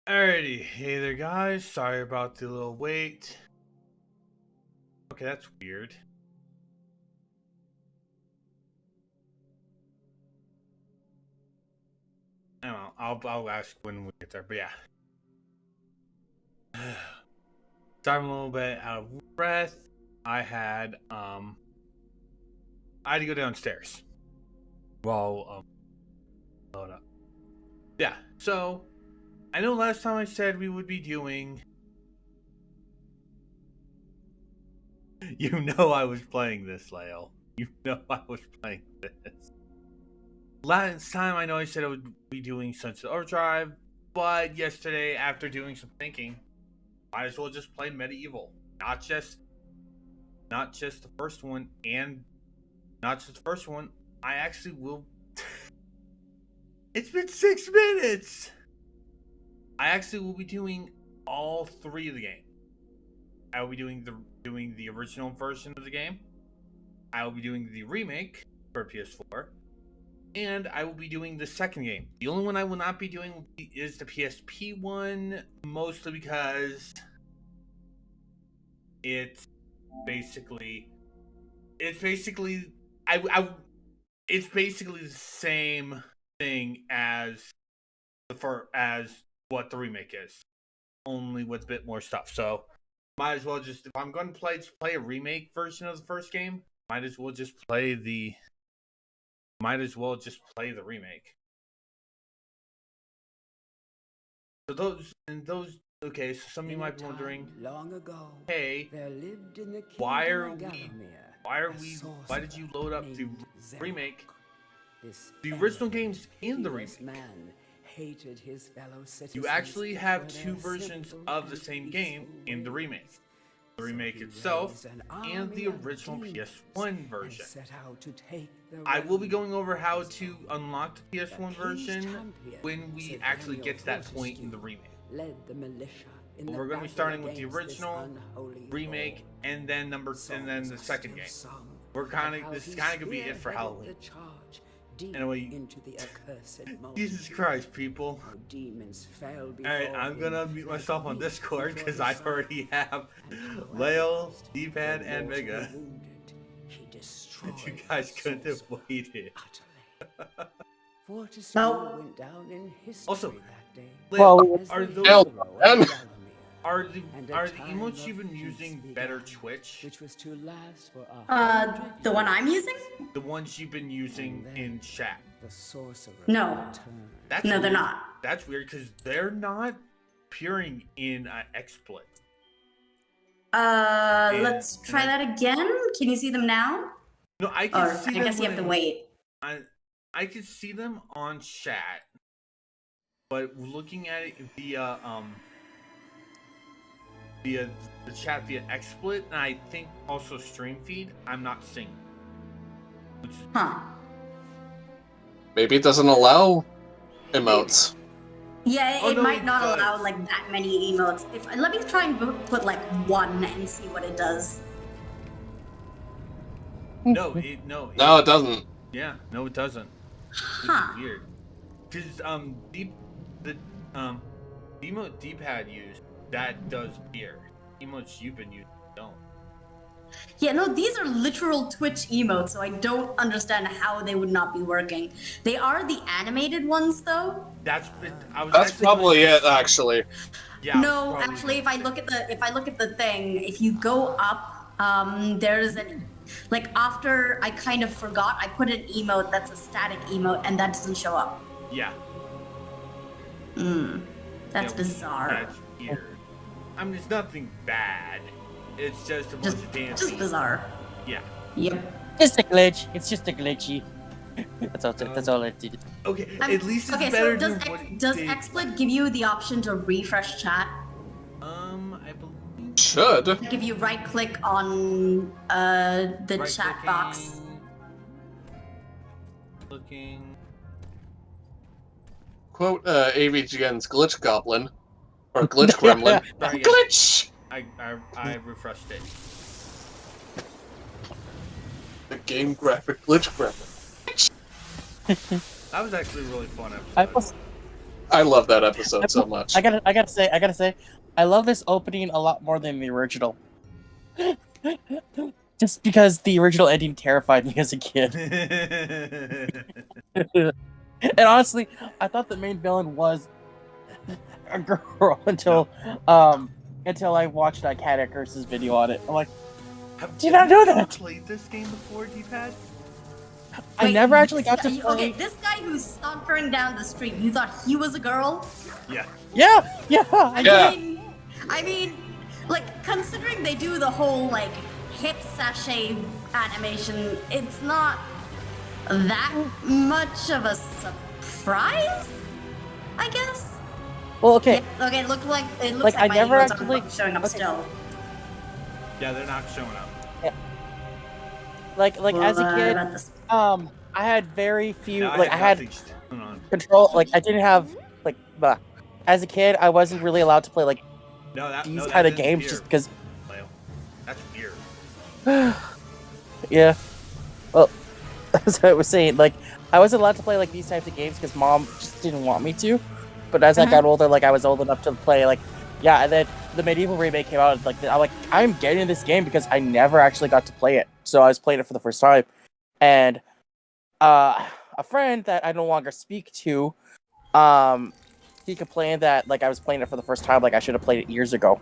Alrighty, hey there guys, sorry about the little wait. Okay, that's weird. I don't know, I'll ask when we get there, but yeah. Sorry, I'm a little bit out of breath. I had to go downstairs. While load up. Yeah, so I know last time I said we would be doing You know I was playing this, Lael. You know I was playing this. Last time I know I said I would be doing Sunset Overdrive, but yesterday after doing some thinking, might as well just play MediEvil. Not just the first one, and not just the first one. I actually will. It's been 6 minutes. I actually will be doing all 3 of the game. I will be doing the original version of the game. I will be doing the remake for PS4. And I will be doing the second game. The only one I will not be doing is the PSP one, mostly because it's basically the same thing as what the remake is, only with a bit more stuff. So might as well just, if I'm going to play a remake version of the first game, might as well just play the remake. So those okay, so some of you might be wondering, long ago, hey, there lived in the why did you load up the remake? The The original game's in the remake. Man hated his fellow citizens. You actually have for 2 their versions simple of the and same game peaceful in the ways. remake. The So remake he itself raised an and the army of original demons PS1 and version. set out to take the I will be realm going over how of his to own. unlock the PS1 The king's version champion, when we Sir actually Daniel get to that Fortescue, point in the remake. led the militia in But the we're going to be battle starting with the against this original unholy remake foe. and then the Songs are second still game. sung We're of kind how of this is he kind of gonna be it for spearheaded Halloween. the charge deep Anyway, into the accursed Jesus multitude. Christ, people! How demons fell All before right, I'm him gonna mute like myself on wheat Discord before because the I sun. already have And Lael, cleansed, D-pad, though and mortally Mega. wounded, he destroyed That you guys couldn't have sorcerer waited. utterly. Fortescue Well- went down in history Also, that day Lael, as are the those hero of man. Gallowmere. are the And a time emotes you've of been peace using began, better Twitch? which was to last for 100 The one years. I'm using? The ones you've been using And in then chat? The sorcerer No. returned. That's No, they're weird. not. That's weird because they're not appearing in XSplit. Let's try that again. Can you see them now? No, I can Or see I them. guess you have to wait. I can see them on chat, but looking at it via the chat via XSplit, and I think also stream feed, I'm not seeing. Which is Huh. Maybe it doesn't allow emotes. Yeah, Oh, it no, might it not does. allow like that many emotes. Let me try and put like one and see what it does. no, No, it doesn't. Yeah, no, it doesn't. Which Huh. is weird. Because the emote D-pad used that does appear. Emotes you've been using don't. Yeah, no, these are literal Twitch emotes, so I don't understand how they would not be working. They are the animated ones, though. That's That's probably it, actually. Yeah. No, probably actually, the- if I look at the thing, if you go up, there's an like after I kind of forgot, I put an emote that's a static emote, and that doesn't show up. Yeah. That's Yeah, bizarre. That's weird. I mean, it's nothing bad. It's just a bunch of dancing. Just bizarre. Yeah. Yep. Just a glitch. It's just a glitchy. That's all it did. Okay. At least it's okay. better So than what does they- XSplit give you the option to refresh chat? I believe. Should. Like if you right click on the chat box. Looking. Quote AVGN's glitch goblin. Or glitch gremlin. Sorry, guys. Glitch! I refreshed it. The game graphic glitch gremlin. That was actually a really fun I episode. was I love that episode so much. I gotta say, I love this opening a lot more than the original. Just because the original ending terrified me as a kid. And honestly, I thought the main villain was a girl until I watched Cat Curse's video on it. I'm like, do you not know that? Have you played this game before, D-Pad? I never actually got to play. Okay, this guy who's sauntering down the street, you thought he was a girl? Yeah. Yeah. I mean, like, considering they do the whole, like, hip sachet animation, it's not that much of a surprise, I guess? Well, okay. Yeah, okay, it looks like I my never heroes actually aren't showing up still. Yeah, they're not showing up. Yeah. Like as a kid, I had very few. No, I had Hold on. control. Like I didn't have like. As a kid, I wasn't really allowed to play like these kind of games just because. That's weird. Yeah. Well, as I was saying, like I wasn't allowed to play like these types of games because mom just didn't want me to. But as I got older, like I was old enough to play, like yeah. And then the MediEvil remake came out. I'm getting this game because I never actually got to play it, so I was playing it for the first time, and a friend that I no longer speak to, he complained that like I was playing it for the first time, like I should have played it years ago.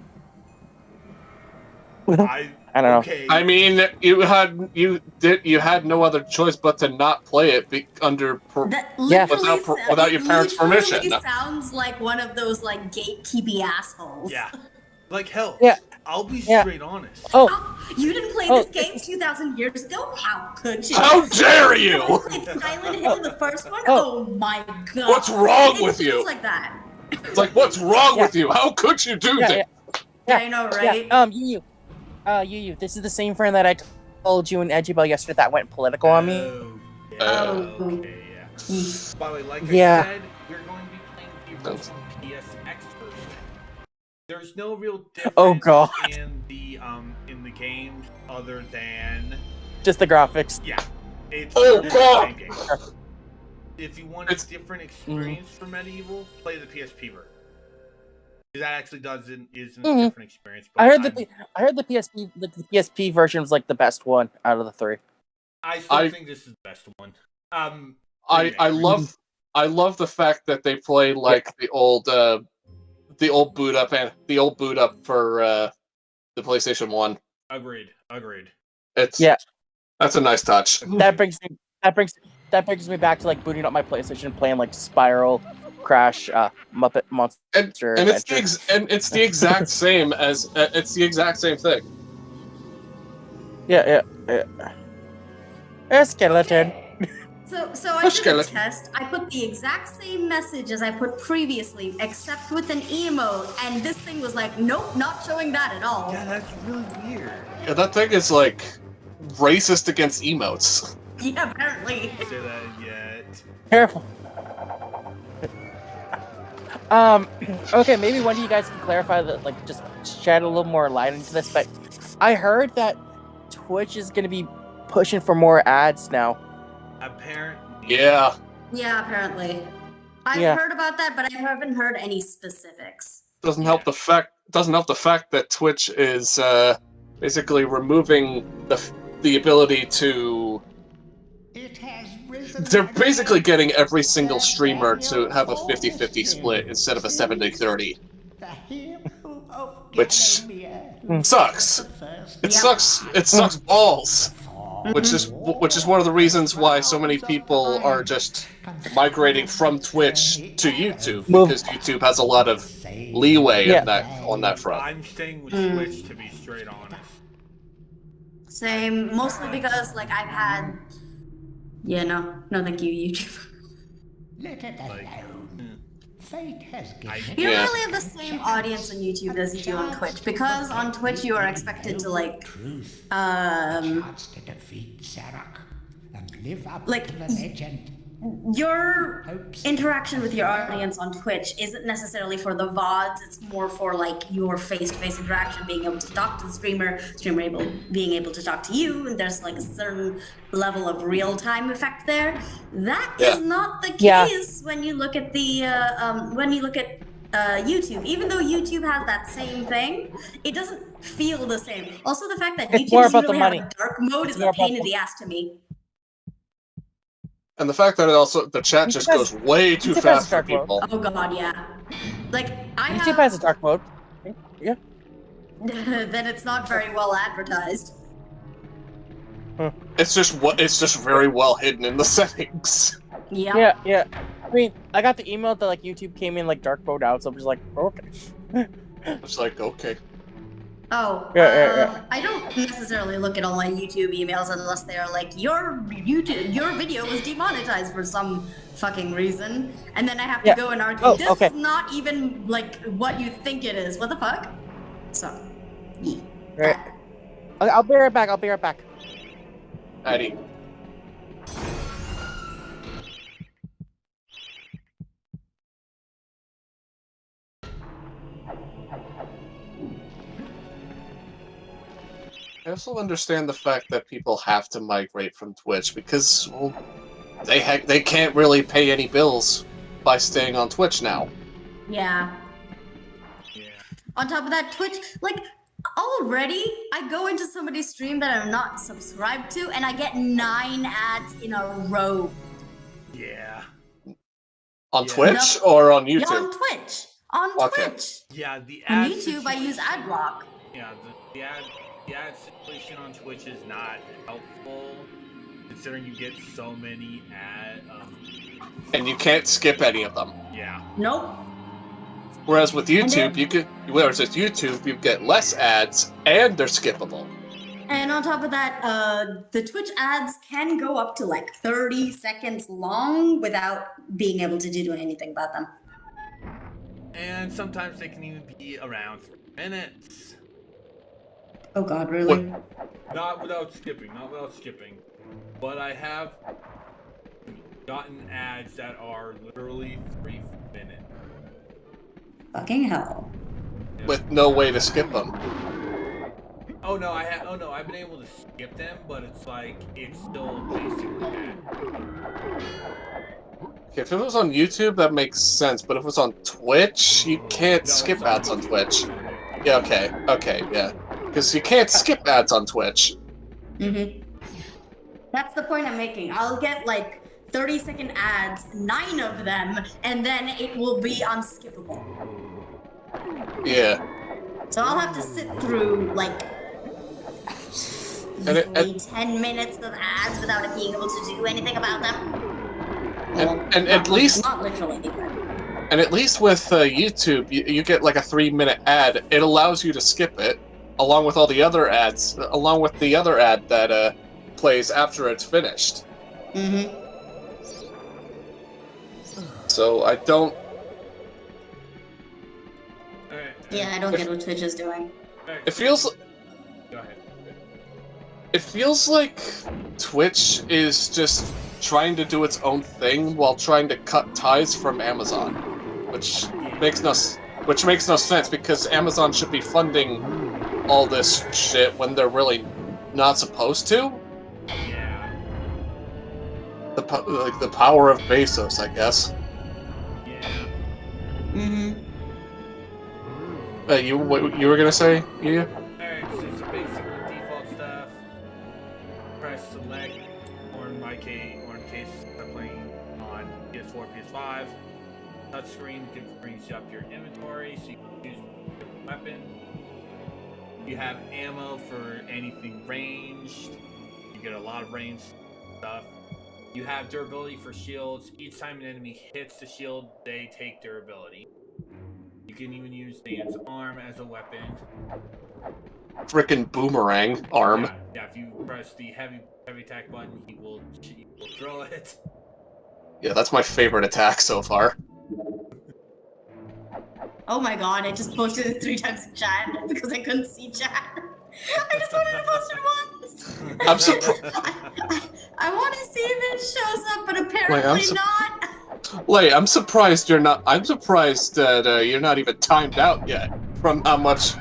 I don't know. Okay. I mean, you had no other choice but to not play it without your parents' permission. It sounds like one of those like gatekeepy assholes. Yeah. Like hell. Yeah. I'll be straight honest. Oh, you didn't play this game 2,000 years ago? How could you? How dare you? You played Silent Hill, the first one? Oh my god. What's wrong with you? Like that. It's like, what's wrong with you? How could you do that? Yeah, I know, right? You. This is the same friend that I told you and Edgy about yesterday that went political on me. Okay, yeah. By the way, like I said, we're going to be playing the original PSX version. There's no real difference in the games other than just the graphics. Yeah. It's God! Same game. If you want a different experience for MediEvil, play the PSP version. That actually is a different experience. But I heard the PSP version was like the best one out of the three. I still think this is the best one. I love the fact that they play like the old boot up for the PlayStation 1. Agreed. That's a nice touch. That brings me back to like booting up my PlayStation, playing like Spiral, Crash, Muppet Monster, and it's the exact same as it's the exact same thing. Yeah. A skeleton. So I did a test. I put the exact same message as I put previously, except with an emote, and this thing was like, nope, not showing that at all. Yeah, that's really weird. Yeah, that thing is like racist against emotes. Yeah, apparently. Don't say that yet. Careful. Okay, maybe one of you guys can clarify that, like, just shed a little more light into this, but I heard that Twitch is gonna be pushing for more ads now. Apparently. Yeah. Yeah, apparently. I've heard about that, but I haven't heard any specifics. Doesn't help the fact that Twitch is basically removing the ability to. They're basically getting every single streamer to have a 50-50 split instead of a 70-30. Which sucks. It sucks balls. Which is one of the reasons why so many people are just migrating from Twitch to YouTube, because YouTube has a lot of leeway on that front. I'm staying with Twitch, to be straight honest. Same, mostly because like I've had. Yeah, no, thank you, YouTube. Let it alone. Fate has given. You don't really have the same audience on YouTube as you do on Twitch, because on Twitch you are expected to like, your interaction with your audience on Twitch isn't necessarily for the VODs, it's more for like your face-to-face interaction, being able to talk to the streamer being able to talk to you, and there's like a certain level of real-time effect there. That is not the case when you look at the YouTube. Even though YouTube has that same thing, it doesn't feel the same. Also, the fact that It's YouTube more doesn't about the really have money. a dark mode It's is more a pain about in the ass to me. And the fact that the chat just goes way too YouTube has fast a for dark mode. people. Oh god, yeah. Like YouTube has a dark mode. Yeah. then it's not very well advertised. It's just very well hidden in the settings. Yeah. Yeah. I mean, I got the email that like YouTube came in like dark mode out, so I'm just like, okay. It's like, okay. Oh, Yeah. I don't necessarily look at all my YouTube emails unless they are like, your video was demonetized for some fucking reason, and then I have to go and argue, this is not even like what you think it is. What the fuck? So, yeah. Right. I'll be right back. Alrighty. I also understand the fact that people have to migrate from Twitch because, well, they can't really pay any bills by staying on Twitch now. Yeah. On top of that, Twitch, like, already, I go into somebody's stream that I'm not subscribed to, and I get 9 ads in a row. Yeah. On Twitch or on YouTube? Yeah, on Twitch. On Twitch. Yeah, the On ad YouTube, I use AdBlock. Yeah, the ad situation on Twitch is not helpful, considering you get so many and you can't skip any of them. Yeah. Nope. Whereas with YouTube, you get less ads and they're skippable. And on top of that, the Twitch ads can go up to like 30 seconds long without being able to do anything about them. And sometimes they can even be around 3 minutes. Oh god, really? Not without skipping. But I have gotten ads that are literally 3 minutes. Fucking hell. With no way to skip them. Oh no, I've been able to skip them, but it's like, it's still basically ad. Okay, if it was on YouTube, that makes sense, but if it was on Twitch, you can't skip ads on Twitch. Yeah, okay, yeah. Because you can't skip ads on Twitch. Mm-hmm. That's the point I'm making. I'll get like 30-second ads, 9 of them, and then it will be unskippable. Yeah. So I'll have to sit through like 10 minutes of ads without being able to do anything about them. And at least not literally. And at least with YouTube, you get like a 3-minute ad. It allows you to skip it, along with all the other ads, along with the other ad that plays after it's finished. Mm-hmm. So I don't. Yeah, I don't get what Twitch is doing. It feels. Go ahead. It feels like Twitch is just trying to do its own thing while trying to cut ties from Amazon, which makes no sense because Amazon should be funding all this shit when they're really not supposed to. Yeah. The power of Bezos, I guess. Yeah. Mm-hmm. You were gonna say? Yeah. Alright, so it's basically default stuff. Press select, or in case I'm playing on PS4, PS5. Touchscreen brings up your inventory, so you can choose a different weapon. You have ammo for anything ranged. You get a lot of ranged stuff. You have durability for shields. Each time an enemy hits the shield, they take durability. You can even use Dan's arm as a weapon. Frickin' boomerang arm. Yeah, if you press the heavy attack button, he will throw it. Yeah, that's my favorite attack so far. Oh my god, I just posted it 3 times in chat because I couldn't see chat. I just wanted to post it once. I'm surprised. I want to see if it shows up, but apparently not. Wait, I'm surprised you're not. I'm surprised that you're not even timed out yet from how much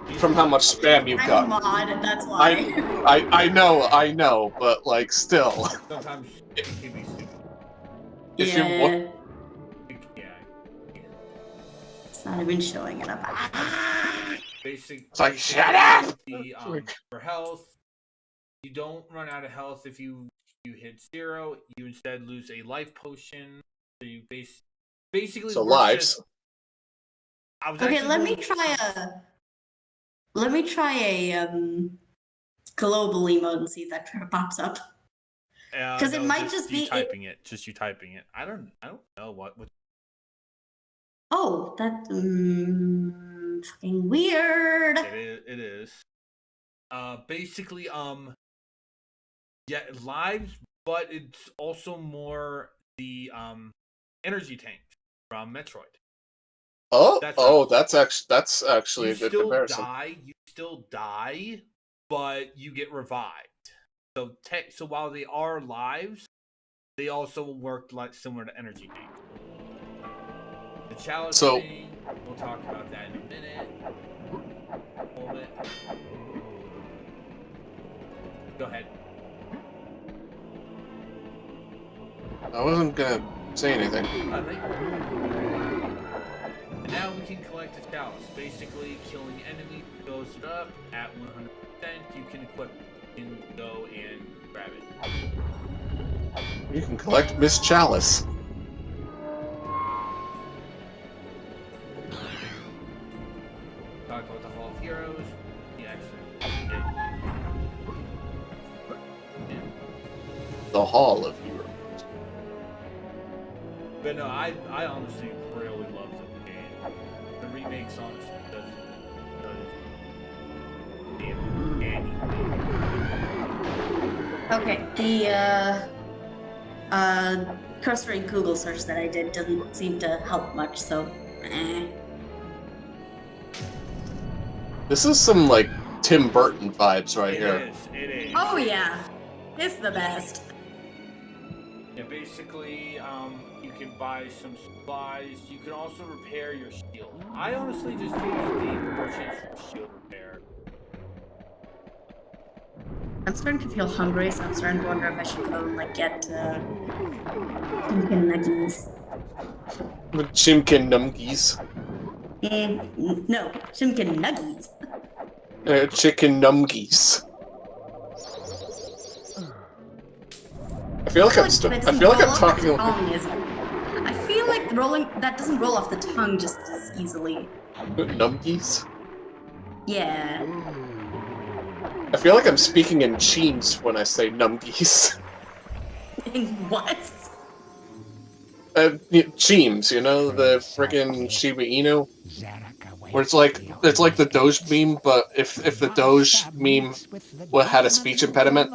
spam you've I'm got. a mod, and that's why. I know, but like still. Sometimes it can be stupid. If you Yeah. Yeah. It's not even showing it up. It's like, shut up! For health, you don't run out of health if you hit 0. You instead lose a life potion. So you basically. So lives. Okay, let me try a global emote and see if that pops up. Because it might just be typing it. Just you typing it. I don't know what. Oh, that fucking weird. It is. Basically, yeah, lives, but it's also more the energy tank from Metroid. That's actually a good comparison. You still die, but you get revived. So while they are lives, they also work like similar to energy tank. The chalice thing, we'll talk about that in a minute. Moment. Go ahead. I wasn't gonna say anything. And now we can collect the chalice. Basically, killing enemies goes it up at 100%. You can equip it. You can go and grab it. You can collect Miss Chalice. Talk about the Hall of Heroes. The Hall of Heroes. But no, I honestly really love the game. The remakes honestly does Okay, the cursory Google search that I did doesn't seem to help much, so This is some like Tim Burton vibes right here. It is. Oh yeah, it's the best. Yeah, basically, you can buy some supplies. You can also repair your shield. I honestly just use the merchants for shield repair. I'm starting to feel hungry, so I'm starting to wonder if I should go and like get chicken nuggies. Chimkin numgies. No, chicken nuggies. Chicken numgies. I feel like I'm talking. I feel like rolling that doesn't roll off the tongue just as easily. Numgies? Yeah. I feel like I'm speaking in Cheens when I say numgies. In what? Cheems, you know, the friggin' Shiba Inu? Where it's like the Doge meme, but if the Doge meme had a speech impediment.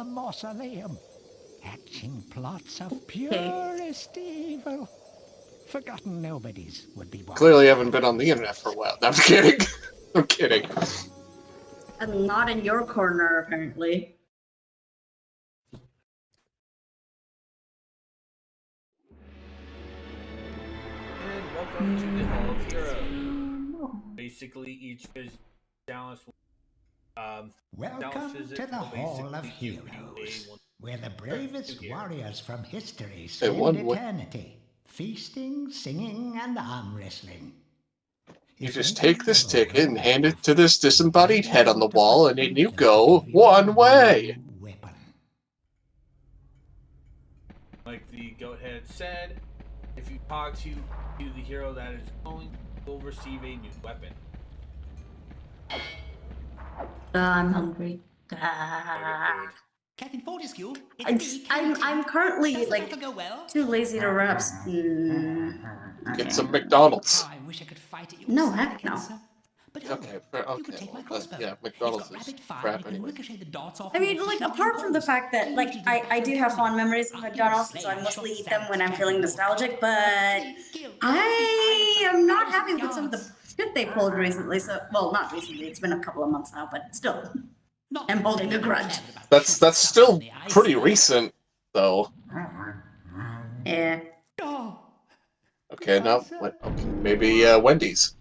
Hatching plots of purest evil. Forgotten nobodies would be Clearly haven't been on the internet for a while. No, I'm kidding. I'm kidding. And not in your corner, apparently. And welcome to the Hall of Heroes. Basically, each Dallas Welcome to the Hall of Heroes, where the bravest warriors from history spend eternity, feasting, singing, and arm wrestling. You just take this ticket and hand it to this disembodied head on the wall, and then you go one way. Like the goat head said, if you talk to the hero that is going, you'll receive a new weapon. I'm hungry. Captain Fortescue, I'm currently like too lazy to run up. Get some McDonald's. I wish I could fight at your No, side heck no. again, sir. But Okay, you could take my crossbow. yeah, McDonald's It's got is rapid fire, crap you can anyway. ricochet the darts off I mean, your like, feet. apart from the fact that, like, I do have fond memories of McDonald's, so I mostly eat them when I'm feeling nostalgic, but I am not happy with some of the shit they pulled recently, so, well, not recently, it's been a couple of months now, but still. I'm holding a grudge. That's still pretty recent, though. Yeah. Okay, no, okay, maybe Wendy's.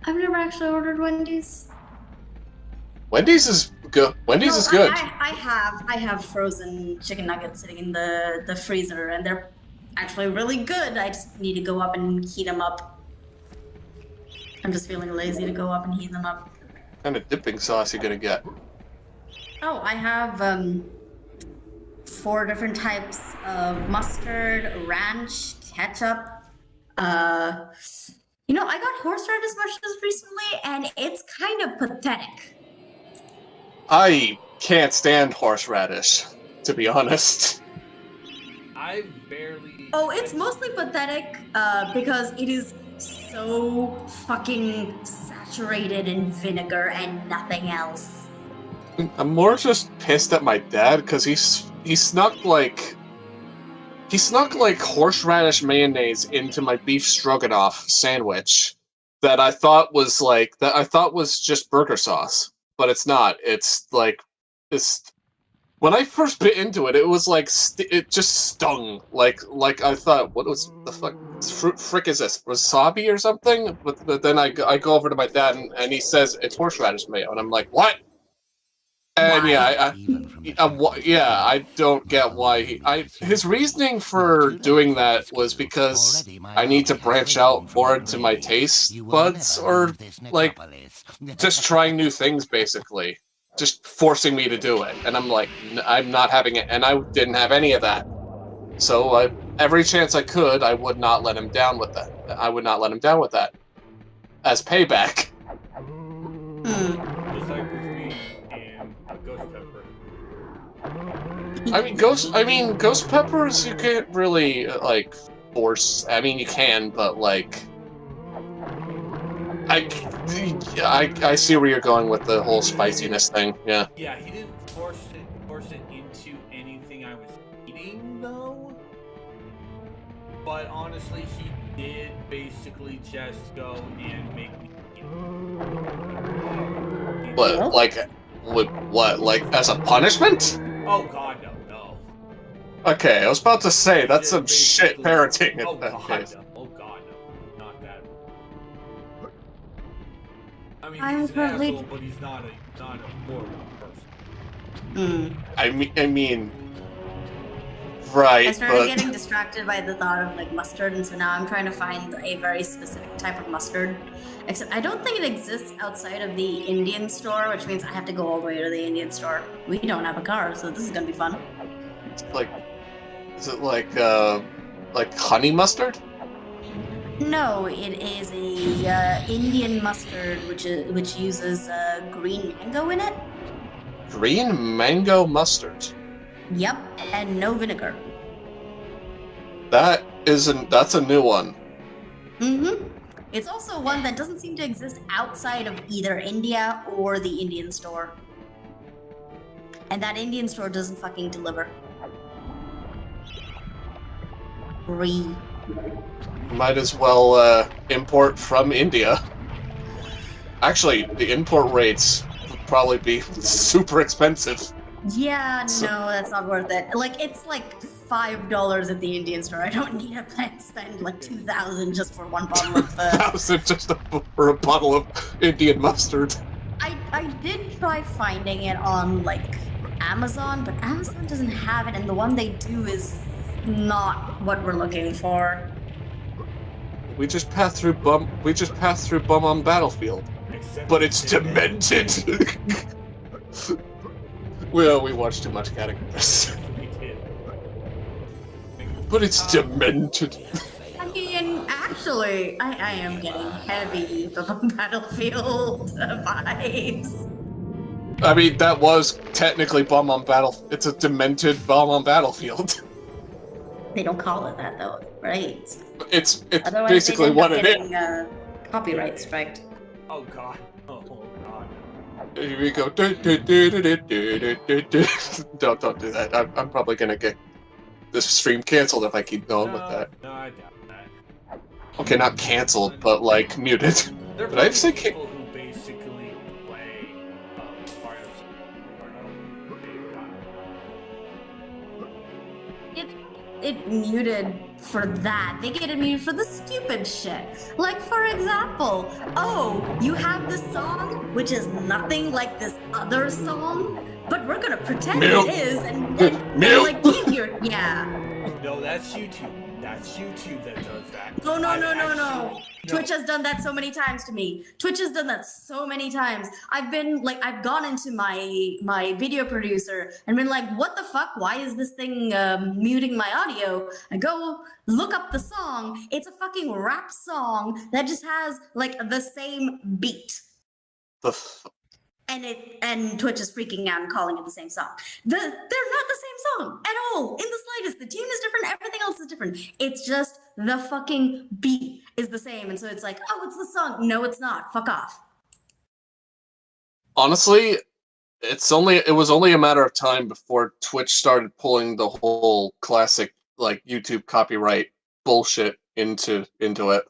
I've never actually ordered Wendy's. Wendy's is good. Wendy's is good. I have frozen chicken nuggets sitting in the freezer, and they're actually really good. I just need to go up and heat them up. I'm just feeling lazy to go up and heat them up. What kind of dipping sauce you gonna get? Oh, I have 4 different types of mustard, ranch, ketchup. You know, I got horseradish mushrooms recently, and it's kind of pathetic. I can't stand horseradish, to be honest. I barely. Oh, it's mostly pathetic because it is so fucking saturated in vinegar and nothing else. I'm more just pissed at my dad because he snuck like horseradish mayonnaise into my beef stroganoff sandwich that I thought was just burger sauce, but it's not. It's when I first bit into it, it was like it just stung. Like I thought, what was the fuck? Frick is this? Wasabi or something? But then I go over to my dad and he says it's horseradish mayo, and I'm like, what? And Why? I don't get why his reasoning for doing that was because I need to branch out more into my taste buds, or like just trying new things, basically, just forcing me to do it. And I'm like, I'm not having it, and I didn't have any of that. So every chance I could, I would not let him down with that. I would not let him down with that as payback. Just like with me and ghost pepper. I mean, ghost peppers, you can't really, like, force... I mean, you can, but, like... I see where you're going with the whole spiciness thing, yeah. Yeah, he didn't force it into anything I was eating, though. But honestly, he did basically just go and make me eat it. What, like, as a punishment? Oh god, no. Okay, I was about to say, that's some shit parenting Oh in that god, case. no. Oh god, no. Not that. I mean, I'm he's an currently- asshole, but he's not a horrible person. I mean... Right, I started but... getting distracted by the thought of like mustard, and so now I'm trying to find a very specific type of mustard. Except I don't think it exists outside of the Indian store, which means I have to go all the way to the Indian store. We don't have a car, so this is gonna be fun. Is it like honey mustard? No, it is a Indian mustard, which uses green mango in it. Green mango mustard. Yep, and no vinegar. That's a new one. Mm-hmm. It's also one that doesn't seem to exist outside of either India or the Indian store. And that Indian store doesn't fucking deliver. Might as well import from India. Actually, the import rates would probably be super expensive. Yeah, no, that's not worth it. Like, it's like $5 at the Indian store. I don't need to spend like $2,000 just for one bottle of. That was just for a bottle of Indian mustard. I did try finding it on like Amazon, but Amazon doesn't have it, and the one they do is not what we're looking for. We just passed through Bum on Battlefield, but it's demented. Well, we watched too much categories. But it's demented. I mean, actually, I am getting heavy Battlefield vibes. I mean, that was technically It's a demented bomb on Battlefield. They don't call it that though, right? It's Otherwise, basically what it is. Copyright striked. Oh god. Oh god. Here we go. Don't do that. I'm probably gonna get this stream canceled if I keep going with that. No, I doubt that. Okay, not canceled, but like muted. There are Did I say people who basically play muted for that. They get muted for the stupid shit. Like, for example, oh, you have this song, which is nothing like this other song, but we're gonna pretend it is, and like, yeah. No, that's YouTube. That's YouTube that does that. No. Twitch has done that so many times to me. Twitch has done that so many times. I've gone into my video producer and been like, what the fuck? Why is this thing muting my audio? I go look up the song. It's a fucking rap song that just has like the same beat. And Twitch is freaking out and calling it the same song. They're not the same song at all, in the slightest. The tune is different, everything else is different. It's just the fucking beat is the same, and so it's like, oh, it's the song. No, it's not. Fuck off. Honestly, it was only a matter of time before Twitch started pulling the whole classic like YouTube copyright bullshit into it.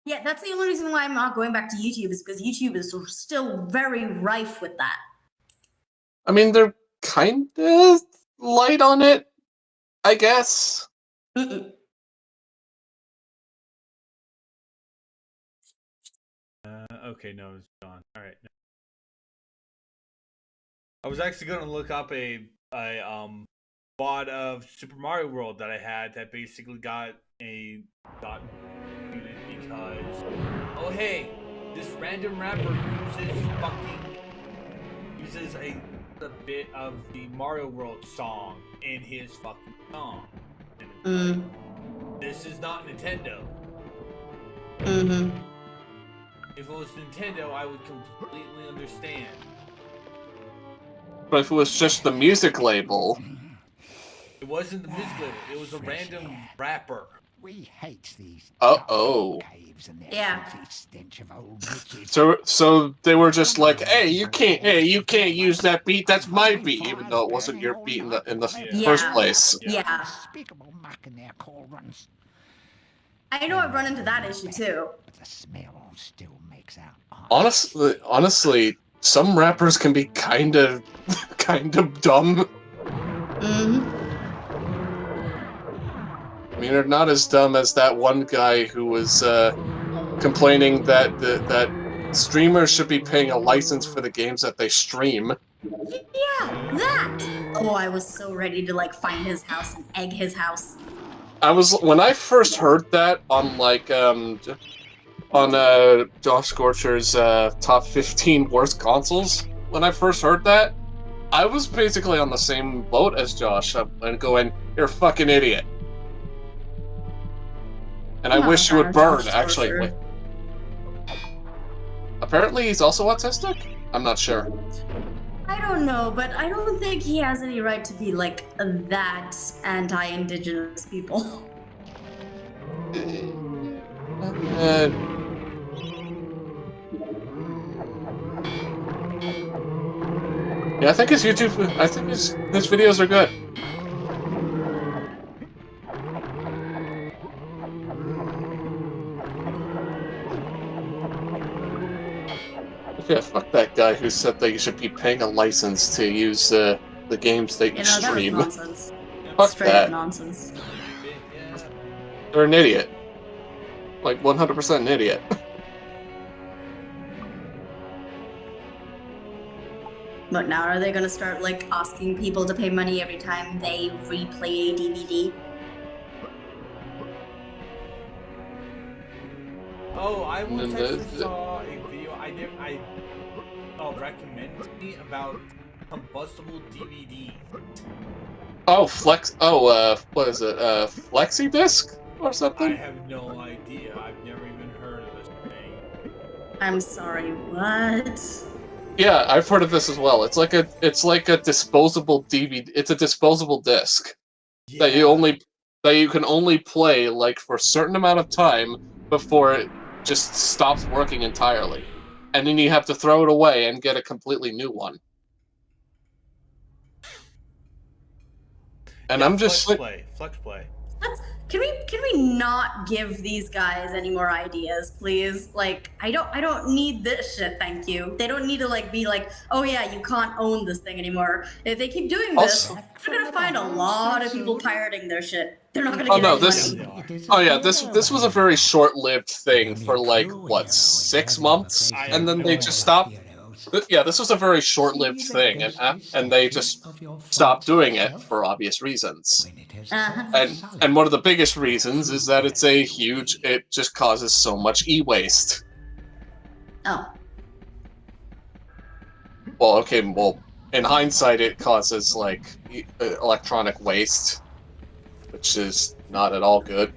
Yeah, that's the only reason why I'm not going back to YouTube, is because YouTube is still very rife with that. I mean, they're kind of light on it, I guess. Okay, no, it's gone. All right. I was actually going to look up a mod of Super Mario World that I had that basically got muted because, oh hey, this random rapper uses a bit of the Mario World song in his fucking song. And this is not Nintendo. If it was Nintendo, I would completely understand. But if it was just the music label... It wasn't the music label, it was a random rapper. We hate these caves and their stench of old witches. So they were just like, hey, you can't use that beat, that's my beat, even though it wasn't your beat in the first place. Yeah. I know I've run into that issue too. But the smell still makes out. Honestly, some rappers can be kind of dumb. I mean, they're not as dumb as that one guy who was complaining that that streamers should be paying a license for the games that they stream. Yeah, that! Oh, I was so ready to like find his house and egg his house. When I first heard that on like Josh Scorcher's top 15 worst consoles, when I first heard that, I was basically on the same boat as Josh and going, "You're a fucking idiot." And I wish you would burn, actually. Wait. Apparently he's also autistic? I'm not sure. I don't know, but I don't think he has any right to be like that anti-indigenous people. Yeah, I think his videos are good. Yeah, fuck that guy who said that you should be paying a license to use the games that you stream. That was nonsense. Fuck Straight that. up nonsense. They're an idiot. Like 100% an idiot. But now are they gonna start like asking people to pay money every time they replay a DVD? Oh, I once actually saw a video recommended to me about combustible DVD. Oh, what is it? Flexi disc or something? I have no idea. I've never even heard of this thing. I'm sorry, what? Yeah, I've heard of this as well. It's like a disposable DVD. It's a disposable disc that you can only play like for a certain amount of time before it just stops working entirely, and then you have to throw it away and get a completely new one. And yeah, I'm just flex play. Can we not give these guys any more ideas, please? Like, I don't need this shit, thank you. They don't need to like be like, oh yeah, you can't own this thing anymore. If they keep doing this, they're gonna find a lot of people pirating their shit. They're not gonna Oh get no, any this. money. Oh yeah, this was a very short-lived thing for like what 6 months, and then they just stopped. Yeah, this was a very short-lived thing, and they just stopped doing it for obvious reasons. And one of the biggest reasons is that it's a huge. It just causes so much e-waste. Oh. Well, okay, well, in hindsight, it causes like electronic waste, which is not at all good.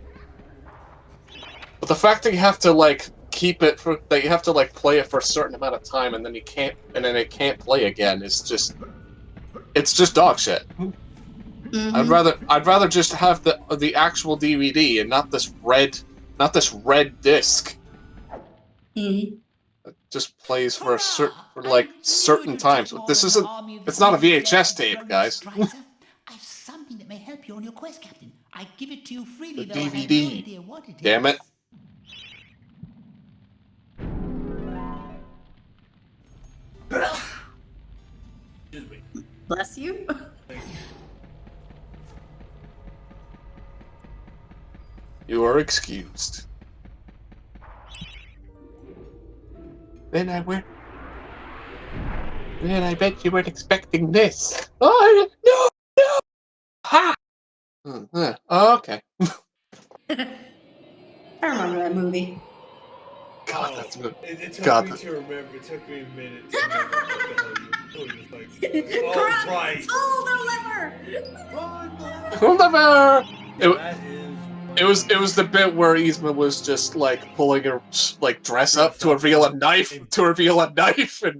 But the fact that you have to like keep it for that you have to like play it for a certain amount of time and then you can't and then it can't play again is just it's just dog shit. Mm-hmm. I'd rather just have the actual DVD and not this red disc. Mm-hmm. It just plays for certain times. This isn't. It's not a VHS tape, guys. I've something that may help you on your quest, Captain. I give it to you freely, The though I have no DVD. idea what it is. Damn it. Excuse me. Bless you. You are excused. Then I bet you weren't expecting this. Oh no! Ha! Oh, okay. I remember that movie. God, that's good. It took God, me to remember. It took me a minute to remember what the hell you were like. Oh, Crap! right. Pull the lever! It was the bit where Yzma was just like pulling her like dress up to reveal a knife and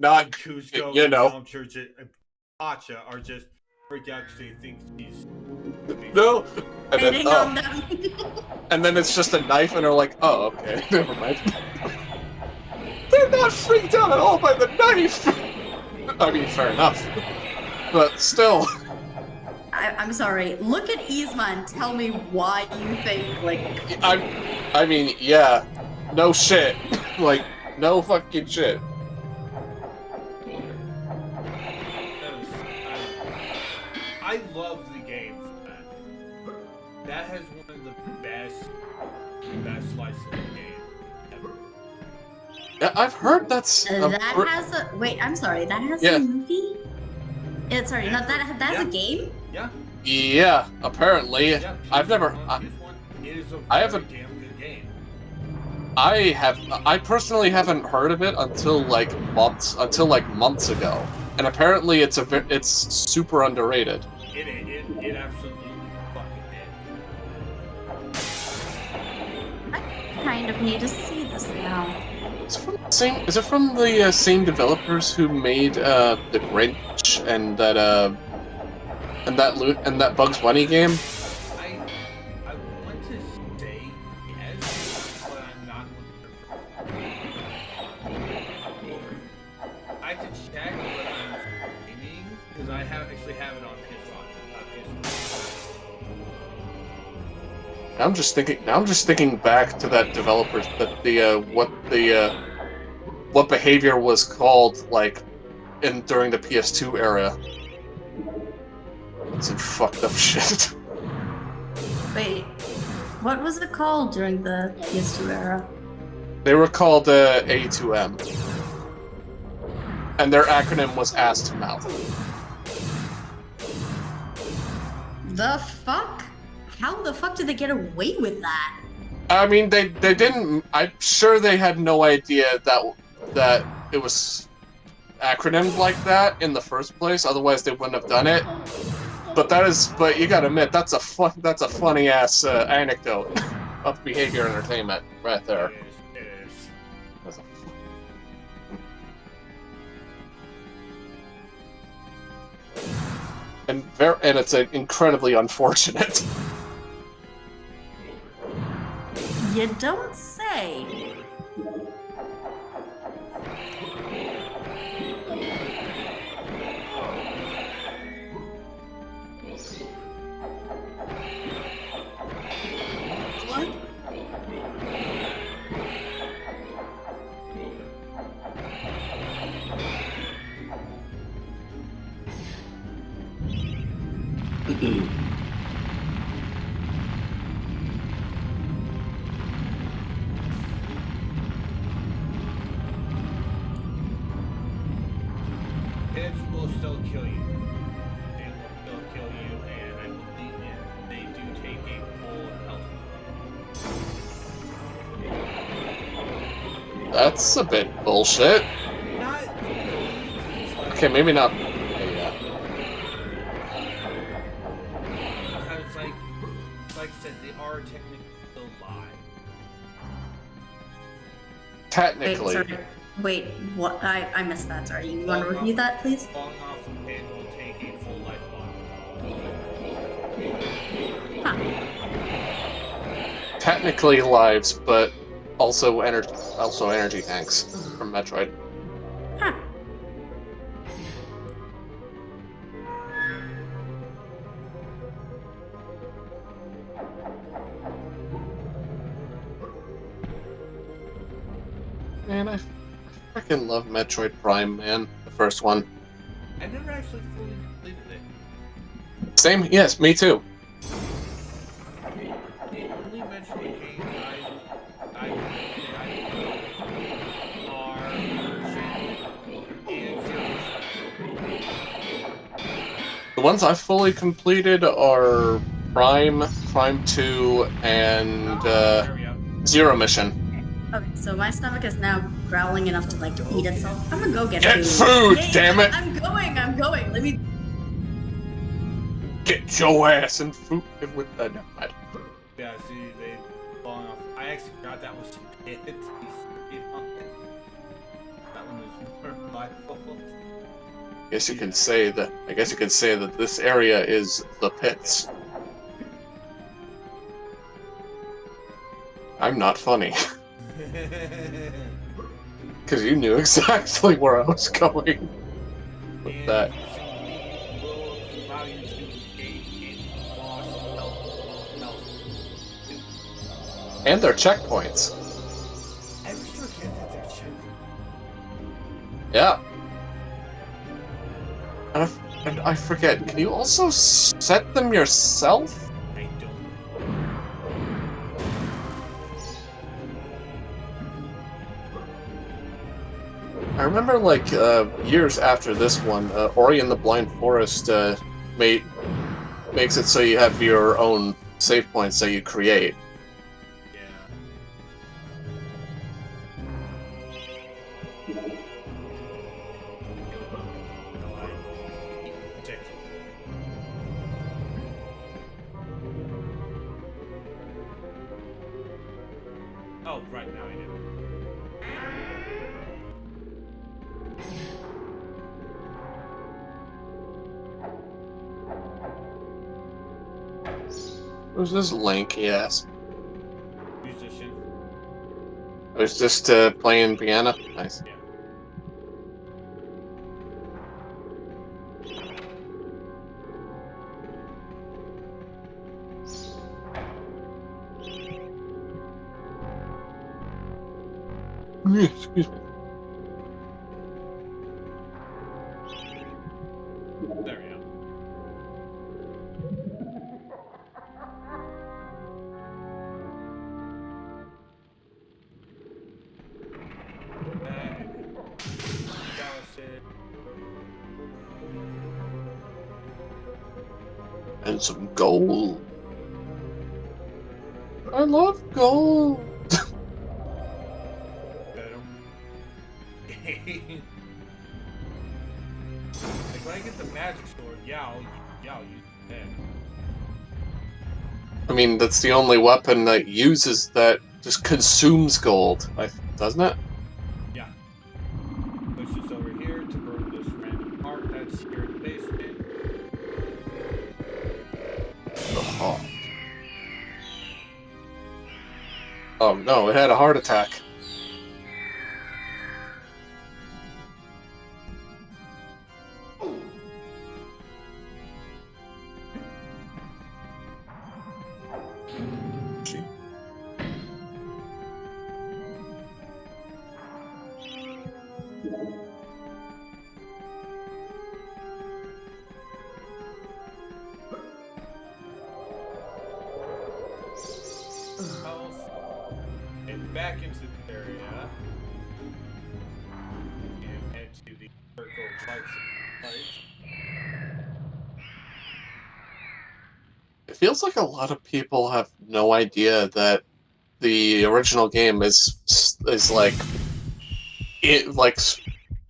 not Kuzco you know. and Church and Pacha are just freak out because they think he's No, and then, Hitting on them. and then it's just a knife, and they're like, "Oh, okay, never mind." They're not freaked out at all by the knife. I mean, fair enough, but still. I'm sorry. Look at Yzma and tell me why you think like. I mean, yeah, no shit, like no fucking shit. I love the game for that. That has one of the best slices of the game ever. Yeah, I've heard that's. That has a wait. I'm sorry. That has Yeah. a movie. That's a game. Yeah. Yeah, apparently. Yeah. I've never. It is a I haven't. damn good game. I personally haven't heard of it until like months ago, and apparently it's super underrated. It absolutely fucking is. I kind of need to see this now. Is it from the same developers who made the Grinch and that Bugs Bunny game? I want to say yes, but I'm not 100%. I could check what I'm streaming because I actually have it on PS5. I'm just thinking back to that developer what behavior was called like during the PS2 era. Some fucked up shit. Wait, what was it called during the PS2 era? They were called A2M, and their acronym was ass to mouth. The fuck? How the fuck did they get away with that? I mean, they didn't. I'm sure they had no idea that it was acronymed like that in the first place. Otherwise, they wouldn't have done it. But you gotta admit, that's a funny ass anecdote of behavior entertainment right there. It is. And it's incredibly unfortunate. You don't say. still kill you. They will still kill you, and I believe they do take a full health. That's a bit bullshit. Not. Okay, maybe not. Yeah. Because, like I said, they are technically still alive. Technically. Wait, what? I missed that. Sorry. You want to review that, please? Falling off the pit will take a full life bar. Technically lives, but also energy tanks from Metroid. Huh. Man, I freaking love Metroid Prime, man. The first one. I never actually fully completed it. Same? Yes, me too. The only Metroid games I are and The ones I've fully completed are Prime, Prime 2, and Zero Mission. Okay, so my stomach is now growling enough to like eat itself. I'm gonna go get Get food. food, Yay, damn it! I'm going. Let me. Get your ass in food with the nut. Yeah, see, they falling off. I actually forgot that was it. That one was my fault. I guess you can say that this area is the pits. I'm not funny. Because you knew exactly where I was going with that. And their checkpoints. I always forget that they're checkpoints. Yeah. And I forget, can you also set them yourself? I don't. I remember, like, years after this one, Ori and the Blind Forest makes it so you have your own save points that you create. Oh, right now I do. Who's this lanky ass? Musician. I was just playing piano. Nice. Yeah. Excuse me. There we go. And some gold. I love gold. Like when I get the magic sword, I'll use that. I mean, that's the only weapon that just consumes gold, doesn't it? Yeah. Push this over here to burn this random part that's here in the basement. Oh. Oh no, it had a heart attack. And back into the area. And head to the circle of lights. It feels like a lot of people have no idea that the original game is like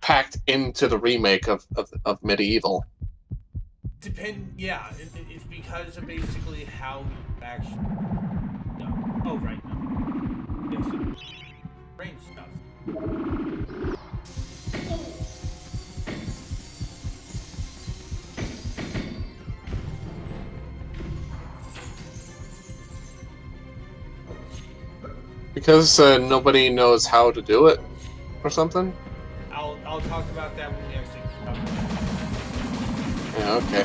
packed into the remake of MediEvil. Yeah, it's because of basically how you actually. No. Oh, right. Yes. Range stuff. Because nobody knows how to do it, or something. I'll talk about that when we actually. Yeah. Okay.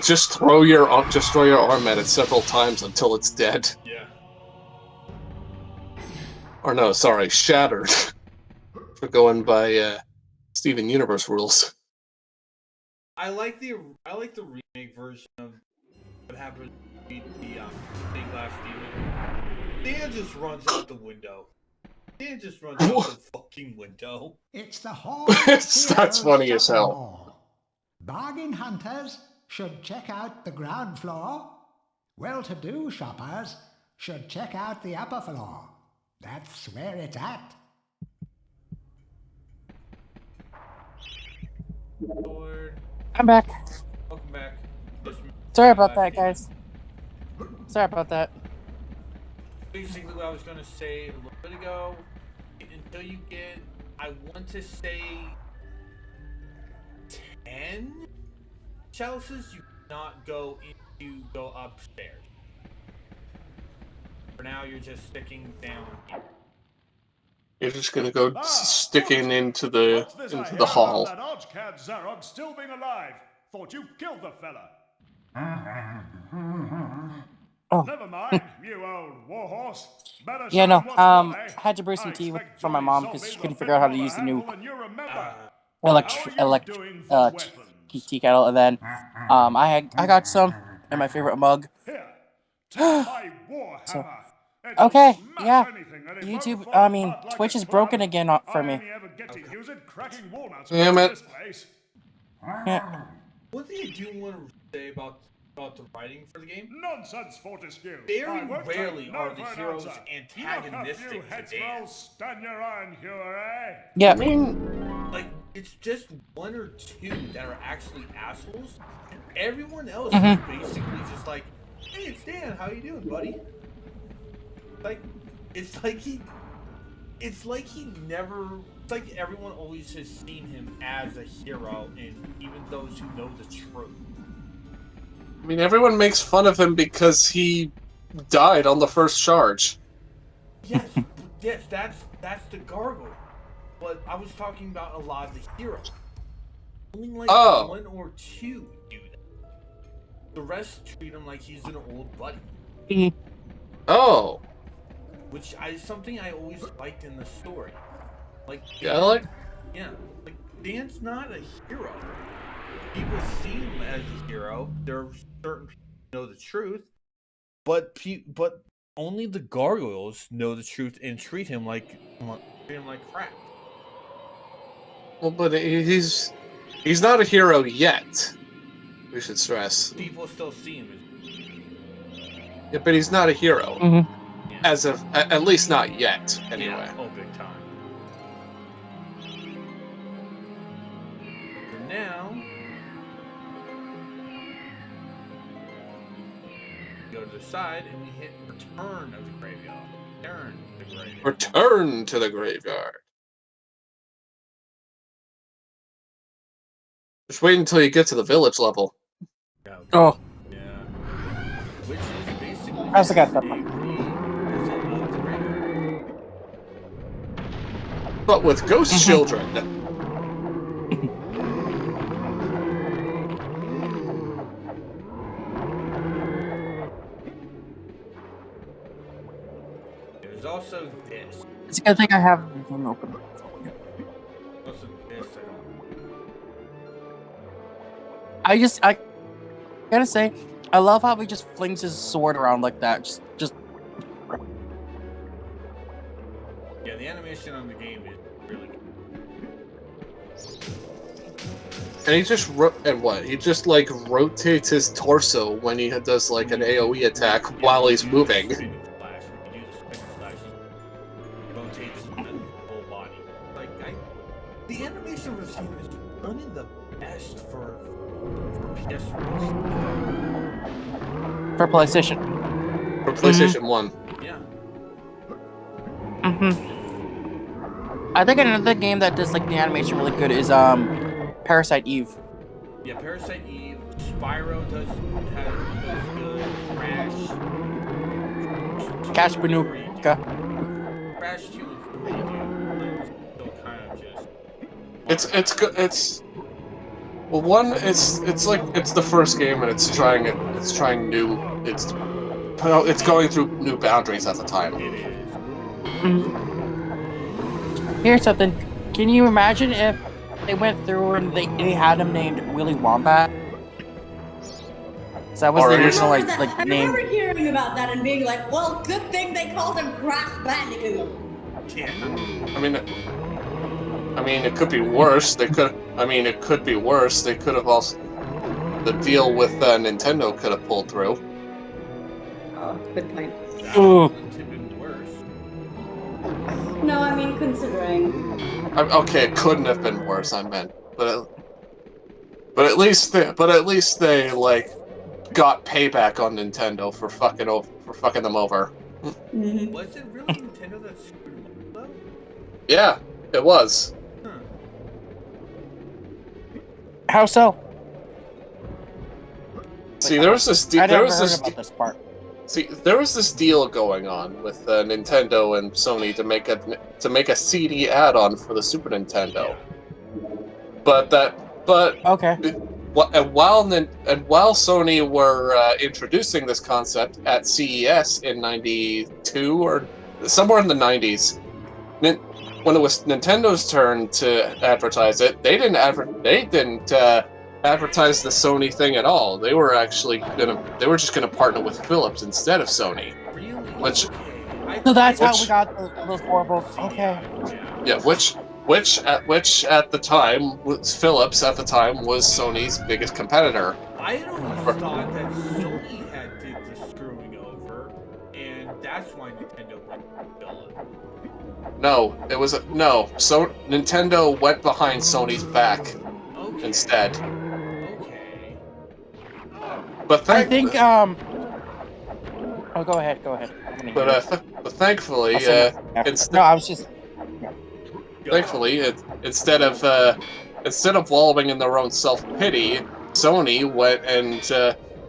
Just throw your arm at it several times until it's dead. Yeah. Or no, sorry, shattered. For going by Steven Universe rules. I like the remake version of what happened to the Big Glass Demon. Dan just runs out the window. Dan just runs out the fucking window. It's the Hall of That's funny as hell. Hall. Bargain hunters should check out the ground floor. Well-to-do shoppers should check out the upper floor. That's where it's at. I'm back. Welcome back. Sorry about that, guys. Sorry about that. Basically, what I was going to say a little bit ago, until you get, I want to say, 10 chalices, you cannot go upstairs. For now, you're just sticking down here. You're just gonna go sticking into the hall. That Archcad Zarog still being alive. Thought you killed the fella. Oh. Never mind, you old warhorse. Yeah, no. I had to brew some tea for my mom because she couldn't figure out how to use the new electric tea kettle, and then I got some in my favorite mug. So, okay, yeah. YouTube, Twitch is broken again for me. Damn it. Yeah. One thing I do want to say about the writing for the game. Nonsense, Fortescue. Very rarely are the heroes antagonistic to Dan. Stand your iron, eh? Yeah. I mean, like, it's just one or two that are actually assholes, and everyone else is basically just like, "Hey, it's Dan. How you doing, buddy?" Like, it's like he never. It's like everyone always has seen him as a hero, and even those who know the truth. I mean, everyone makes fun of him because he died on the first charge. Yes, yes, that's the gargoyle. But I was talking about a lot of the heroes. Only like one or two do that. The rest treat him like he's an old buddy. Oh. Which is something I always liked in the story. Like, Dan, like Dan's not a hero. People see him as a hero. There are certain people who know the truth, but only the gargoyles know the truth and treat him like crap. Well, but he's not a hero yet. We should stress. People still see him Yeah, but he's not a hero. Mm-hmm. As of at least not yet, anyway. Yeah. Oh, big time. For now, go to the side and we hit return of the graveyard. Return to the graveyard. Return to the graveyard. Just wait until you get to the village level. Yeah, Oh, yeah. Which is basically How's the guy the felt? same thing as it was the graveyard. But with ghost children. There's also this. it's a good thing I have everything open. Also this, I gotta say, I love how he just flings his sword around like that. Just Yeah, the animation on the game is really good. And he just he just like rotates his torso when he does like an AoE attack while he's moving. When you do the spin slash, it rotates the whole body. Like the animation of this game is one of the best for PS3. for PlayStation. For PlayStation 1. Yeah. I think another game that does like the animation really good is Parasite Eve. Yeah, Parasite Eve, Spyro does good, Cash Banuka. Crash 2 is pretty good, but still kind of just... It's good. Well, one, it's like it's the first game and it's trying new. It's going through new boundaries at the time. It is. Here's something. Can you imagine if they went through and they had him named Willy Wombat? So that was the original I name. remember hearing about that and being like, well, good thing they called him Crash Bandicoot. Yeah. I mean, it could be worse. It could be worse. They could have also the deal with Nintendo could have pulled through. Oh, good point. Ooh. That would have been worse. No, I mean, considering. Okay, it couldn't have been worse. I meant, but at least they like got payback on Nintendo for fucking them over. Mm-hmm. Was it really Nintendo that screwed them up, though? Yeah, it was. Huh. How so? See, there was this. I never heard about this part. See, there was this deal going on with Nintendo and Sony to make a CD add-on for the Super Nintendo. But Okay. and while Sony were introducing this concept at CES in '92 or somewhere in the '90s, when it was Nintendo's turn to advertise it, they didn't advertise the Sony thing at all. They were just gonna partner with Philips instead of Sony. Really? Which- Okay. So that's how we got those horrible. Okay. Yeah, which at the time was Philips at the time was Sony's biggest competitor. I had always thought that Sony had did the screwing over, and that's why Nintendo went to Philips. No, it was no. So Nintendo went behind Sony's back Okay. instead. Okay. But I think Oh, go ahead. I'm gonna hear but thankfully, I'll say no after. No, I was just. instead of wallowing in their own self-pity, Sony went and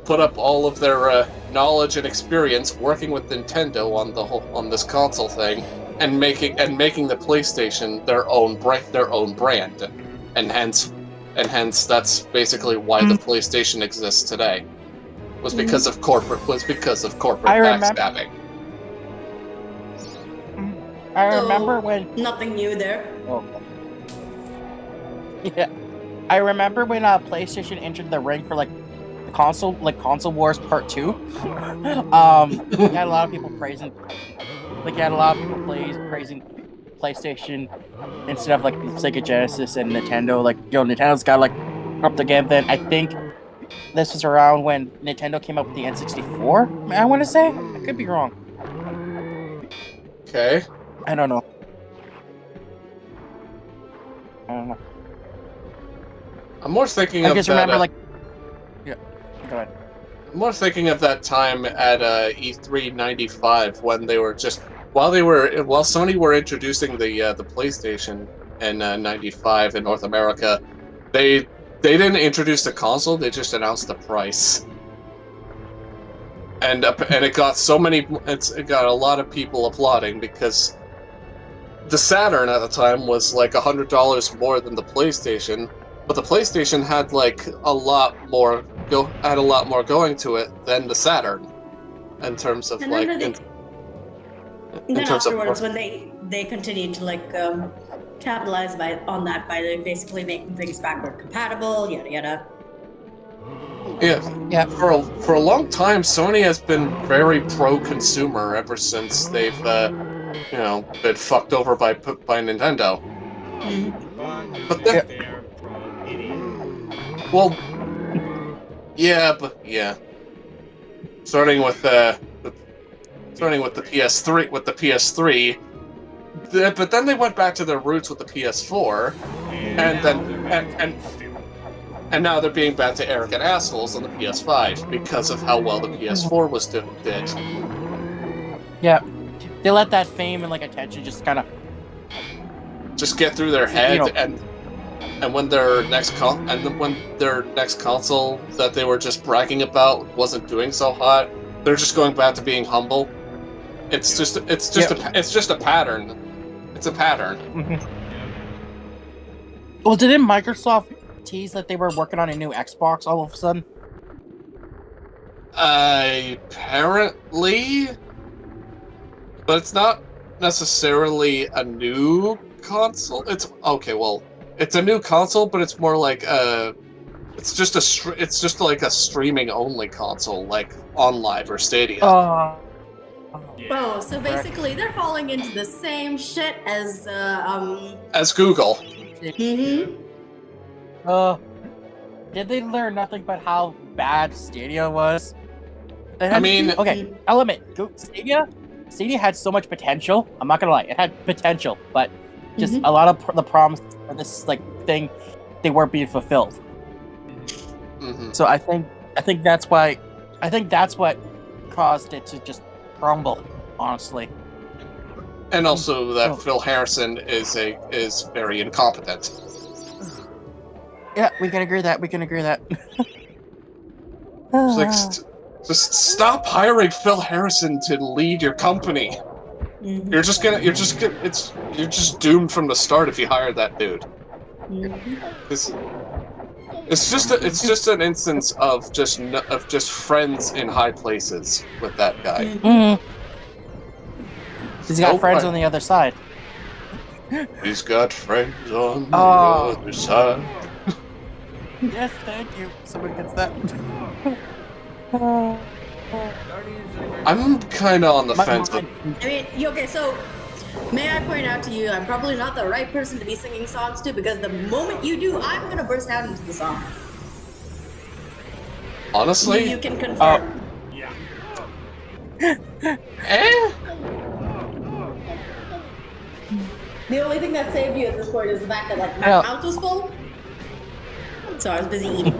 put up all of their knowledge and experience working with Nintendo on this console thing, and making the PlayStation their own brand, and hence that's basically why the PlayStation exists today. Was because of corporate backstabbing. I remember when. Nothing new there. Oh. Yeah, I remember when PlayStation entered the ring for console wars part 2. You had a lot of people praising PlayStation instead of Sega Genesis and Nintendo. Nintendo's got up the game. Then I think this was around when Nintendo came up with the N64. I want to say, I could be wrong. Okay. I don't know. I'm more thinking I of just that. remember Yeah. Go ahead. more thinking of that time at E3 '95 when they were just while Sony were introducing the PlayStation in '95 in North America, they didn't introduce the console. They just announced the price, and it got it got a lot of people applauding because the Saturn at the time was like $100 more than the PlayStation. But the PlayStation had like a lot more going to it than the Saturn, in terms of And like. then, then afterwards, when they continued to like capitalize on that by like, basically making things backward compatible, yada yada. Yeah. For a long time, Sony has been very pro-consumer ever since they've been fucked over by Nintendo. But then. Well, yeah. Starting with the PS3, but then they went back to their roots with the PS4, and now they're being back to arrogant assholes on the PS5 because of how well the PS4 did. Yeah, they let that fame and like attention just kind of get through their head, and when their next console that they were just bragging about wasn't doing so hot, they're just going back to being humble. It's just a pattern. It's a pattern. Mm-hmm. Well, didn't Microsoft tease that they were working on a new Xbox all of a sudden? Apparently, but it's not necessarily a new console. It's a new console, but it's more like it's just like a streaming only console, like on Live or Stadia. Oh, so basically they're falling into the same shit as Google. Mm-hmm. Did they learn nothing but how bad Stadia was? Okay, I'll admit, Stadia had so much potential. I'm not gonna lie, it had potential, but just a lot of the promise for this like thing, they weren't being fulfilled. Mm-hmm. So I think that's what caused it to just crumble, honestly. And also that Phil Harrison is very incompetent. Yeah, we can agree that. It's like, just stop hiring Phil Harrison to lead your company. Mm-hmm. You're just doomed from the start if you hire that dude. It's just an instance of just friends in high places with that guy. Mm-hmm. He's got friends on the other side. He's got friends on the other side. Yes, thank you. Somebody gets that. I'm kind of on the fence. Okay, so may I point out to you, I'm probably not the right person to be singing songs to, because the moment you do, I'm gonna burst out into the song. Honestly, you can confirm. The only thing that saved you at this point is the fact that like my mouth was full, so I was busy eating.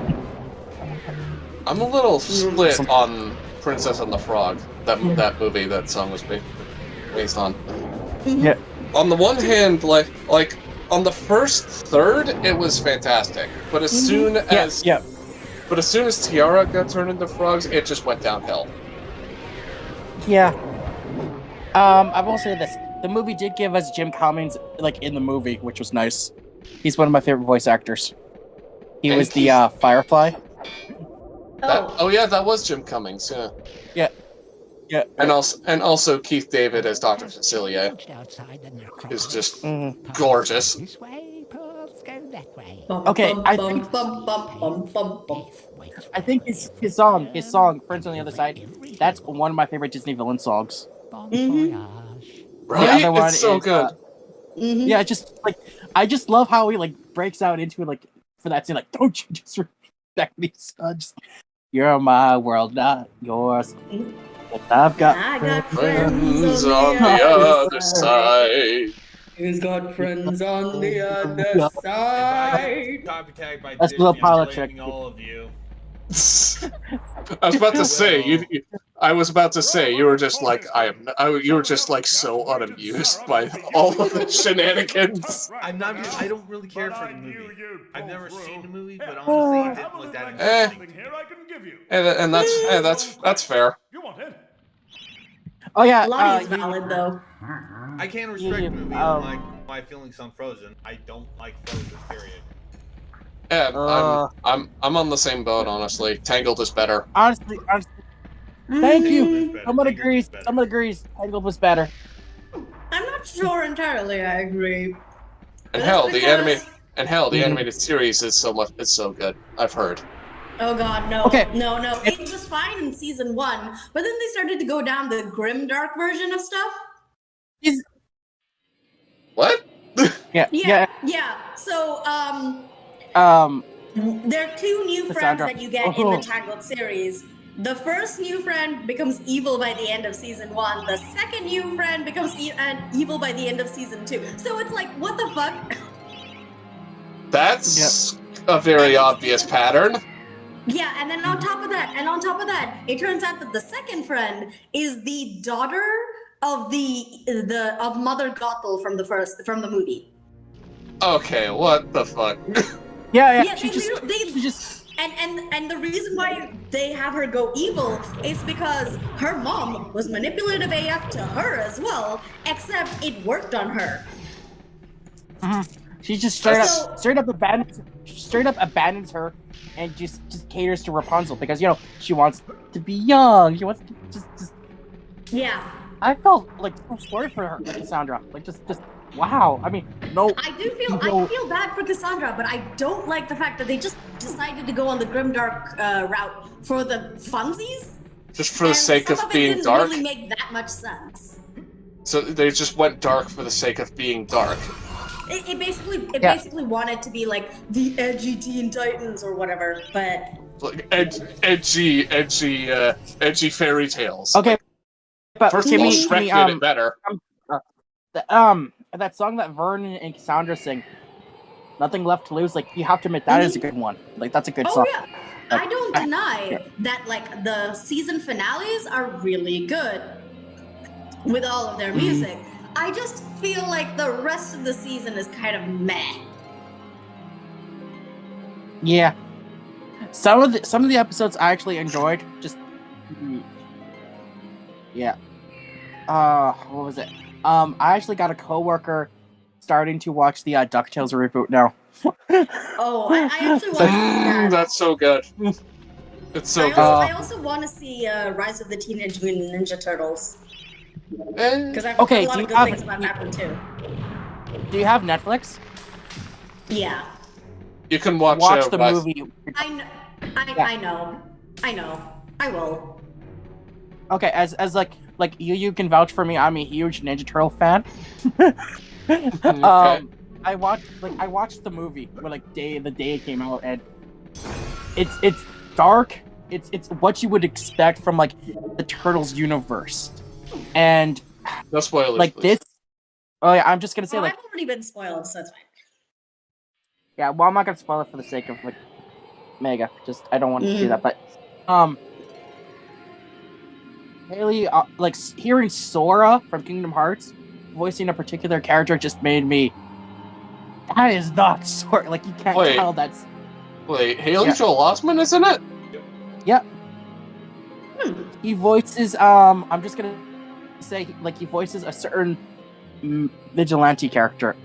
I'm a little split on Princess and the Frog. That movie, that song was based on. Yeah. On the one hand, like on the first third, it was fantastic. But as soon as Tiara got turned into frogs, it just went downhill. Yeah. I will say this: the movie did give us Jim Cummings, like in the movie, which was nice. He's one of my favorite voice actors. He was the Firefly. That was Jim Cummings. Yeah. Yeah. And also Keith David as Dr. Facilier is just gorgeous. Okay, I think his song, "Friends on the Other Side," that's one of my favorite Disney villain songs. Right? The other one it's so is, good. Yeah, I just love how he like breaks out into it, like for that scene, like, don't you just respect me, son? You're my world, not yours. But I got friends on the other side. He's got friends on the other side. Copy tagged by That's Disney. a little I'm politics. blaming all of you. I was about to say Well- I was about to say you were just like you were just like so unamused by all of the shenanigans. I'm not. I don't really care for the movie. I've never seen the movie, but honestly, Oh. it didn't look that interesting. Here I can give you. And that's fair. You want it? Oh yeah, Lottie's you- valid though. I can't respect you- the movie. Unlike my feelings on Frozen, I don't like Frozen. Period. Yeah, I'm on the same boat, honestly. Tangled is better. honestly, thank Tangled you. is better. Someone Tangled agrees. is better. Someone agrees. Tangled was better. I'm not sure entirely. I agree. And But hell, that's the anime because- the animated series is so good. I've heard. Oh god, no. Okay. No. It was fine in season 1, but then they started to go down the grim dark version of stuff. What? Yeah. So, there are 2 new friends Cassandra. that you get in the Oh. Tangled series. The first new friend becomes evil by the end of season 1. The second new friend becomes evil by the end of season 2. So it's like, what the fuck? That's a very obvious pattern. Yeah, and then on top of that, it turns out that the second friend is the daughter of of Mother Gothel from the movie. Okay, what the fuck? Yeah. Yeah, She just and the reason why they have her go evil is because her mom was manipulative AF to her as well, except it worked on her. she just So- straight up abandons her, and just caters to Rapunzel because she wants to be young. She wants to just. Yeah. I felt like so sorry for her, Cassandra. Like just wow. I mean, no. I feel bad for Cassandra, but I don't like the fact that they just decided to go on the grimdark route for the funsies. Just for the and sake some of it being didn't dark? really make that much sense. So they just went dark for the sake of being dark. It basically wanted to be like the edgy Teen Titans or whatever, but Like edgy fairy tales. Okay, but First of give all, me, Shrek did it better. that song that Vernon and Cassandra sing, "Nothing Left to Lose." Like you have to admit that is a good one. Like that's a good oh song. yeah, I don't deny that. Like the season finales are really good with all of their music. I just feel like the rest of the season is kind of meh. Yeah, some of the episodes I actually enjoyed. Just yeah. What was it? I actually got a coworker starting to watch the DuckTales reboot now. Oh, I actually want to see that. That's so good. It's so good. I also want to see Rise of the Teenage Mutant Ninja Turtles because I've heard a lot of good things about that one too. Do you have Netflix? Yeah, You can watch the Rise- movie. I know. I know. I will. Okay, as like you can vouch for me. I'm a huge Ninja Turtle fan. I watched the movie when the day it came out, and it's dark. It's what you would expect from the Turtles universe, and No spoilers. please. this. Oh yeah, I'm just gonna say I've already been spoiled, so it's fine. yeah. Well, I'm not gonna spoil it for the sake of Mega. Just I don't want to do that, but Haley, hearing Sora from Kingdom Hearts voicing a particular character just made me. That is not Sora. Like you can't Wait. tell that's. Wait, Haley Yeah. Joel Osment, isn't it? Yep. He voices. I'm just gonna say he voices a certain vigilante character.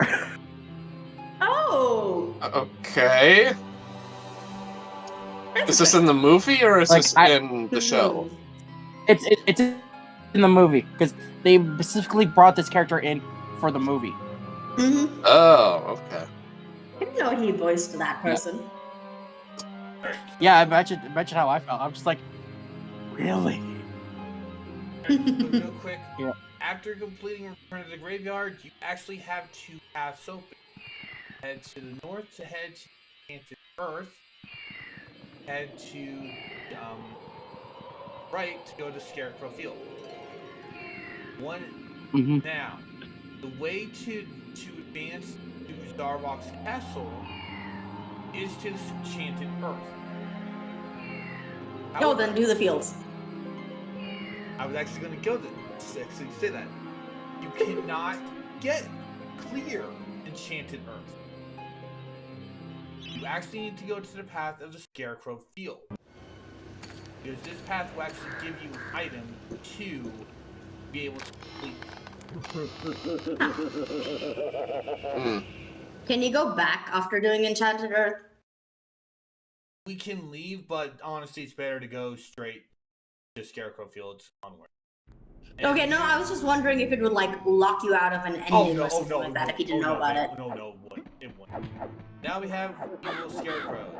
Oh, Okay. Is this in the movie or is this in the show? It's in the movie because they specifically brought this character in for the movie. Mm-hmm. Oh, okay. I didn't know he voiced that person. Yeah, imagine how I felt. I'm just like, really? Real quick. Yeah. After completing Return to the Graveyard, you actually have two paths open. Head to the north to head to Enchanted Earth. Head to right to go to Scarecrow Field. Now, the way to advance to Starbuck's castle is to the Enchanted Earth. Oh, then do the fields. I was actually going to go to actually say that. You cannot get clear Enchanted Earth. You actually need to go to the path of the Scarecrow Field. Because this path will actually give you an item to be able to complete. Can you go back after doing Enchanted Earth? We can leave, but honestly, it's better to go straight to Scarecrow Fields onward. Okay, no, I was just wondering if it would like lock you out of an ending or something like that if you didn't know about it. No, it wouldn't. Now we have evil scarecrows.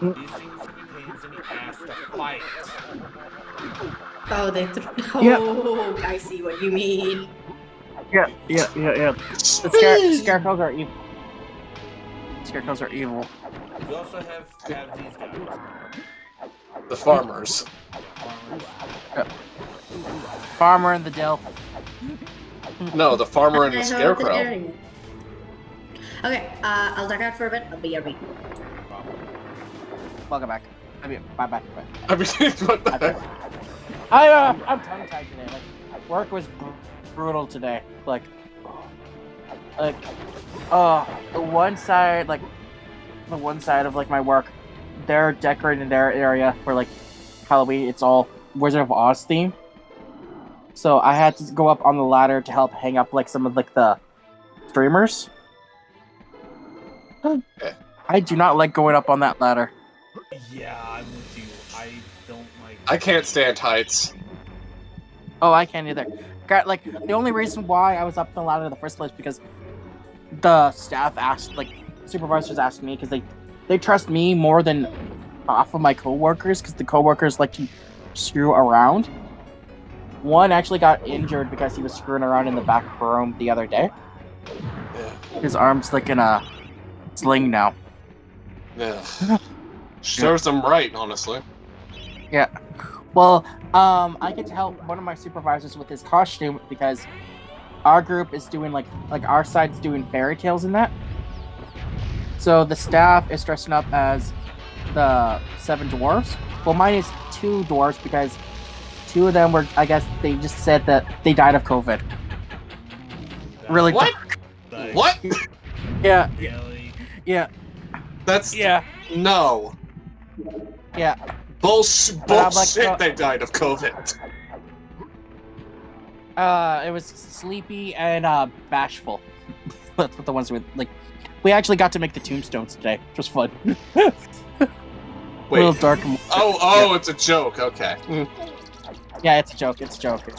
These things can be pains in the ass to fight. Oh, I see what you mean. Yeah. The scarecrows are evil. Scarecrows are evil. We also have these guys. The farmers. Farmer and the Dill. No, the farmer and the scarecrow. Okay, I'll duck out for a bit. I'll be RB. Welcome back. Bye. I mean, what the heck? I'm tongue-tied today. Like, work was brutal today. The one side of like my work, they're decorating their area for like Halloween. It's all Wizard of Oz theme. So I had to go up on the ladder to help hang up like some of like the streamers. I do not like going up on that ladder. Yeah, I'm with you. I don't like. I can't stand heights. Oh, I can't either. Like, the only reason why I was up the ladder in the first place because the staff asked, like, supervisors asked me because they trust me more than half of my coworkers because the coworkers like to screw around. One actually got injured because he was screwing around in the back room the other day. Yeah. His arm's like in a sling now. Yeah. Serves them right, honestly. Yeah. Well, I get to help one of my supervisors with his costume because our group is doing like our side's doing fairy tales in that. So the staff is dressing up as the 7 dwarves. Well, mine is 2 dwarves because 2 of them were, I guess, they just said that they died of COVID. Really? What? Like, What? Yeah. Really? Yeah. That's Yeah. No. Yeah. Bullshit. Like, They died of COVID. It was sleepy and bashful. That's what the ones with like. We actually got to make the tombstones today, which was fun. Wait. A little dark. Oh, it's a joke. Okay. Yeah, it's a joke. It's a joke. Okay.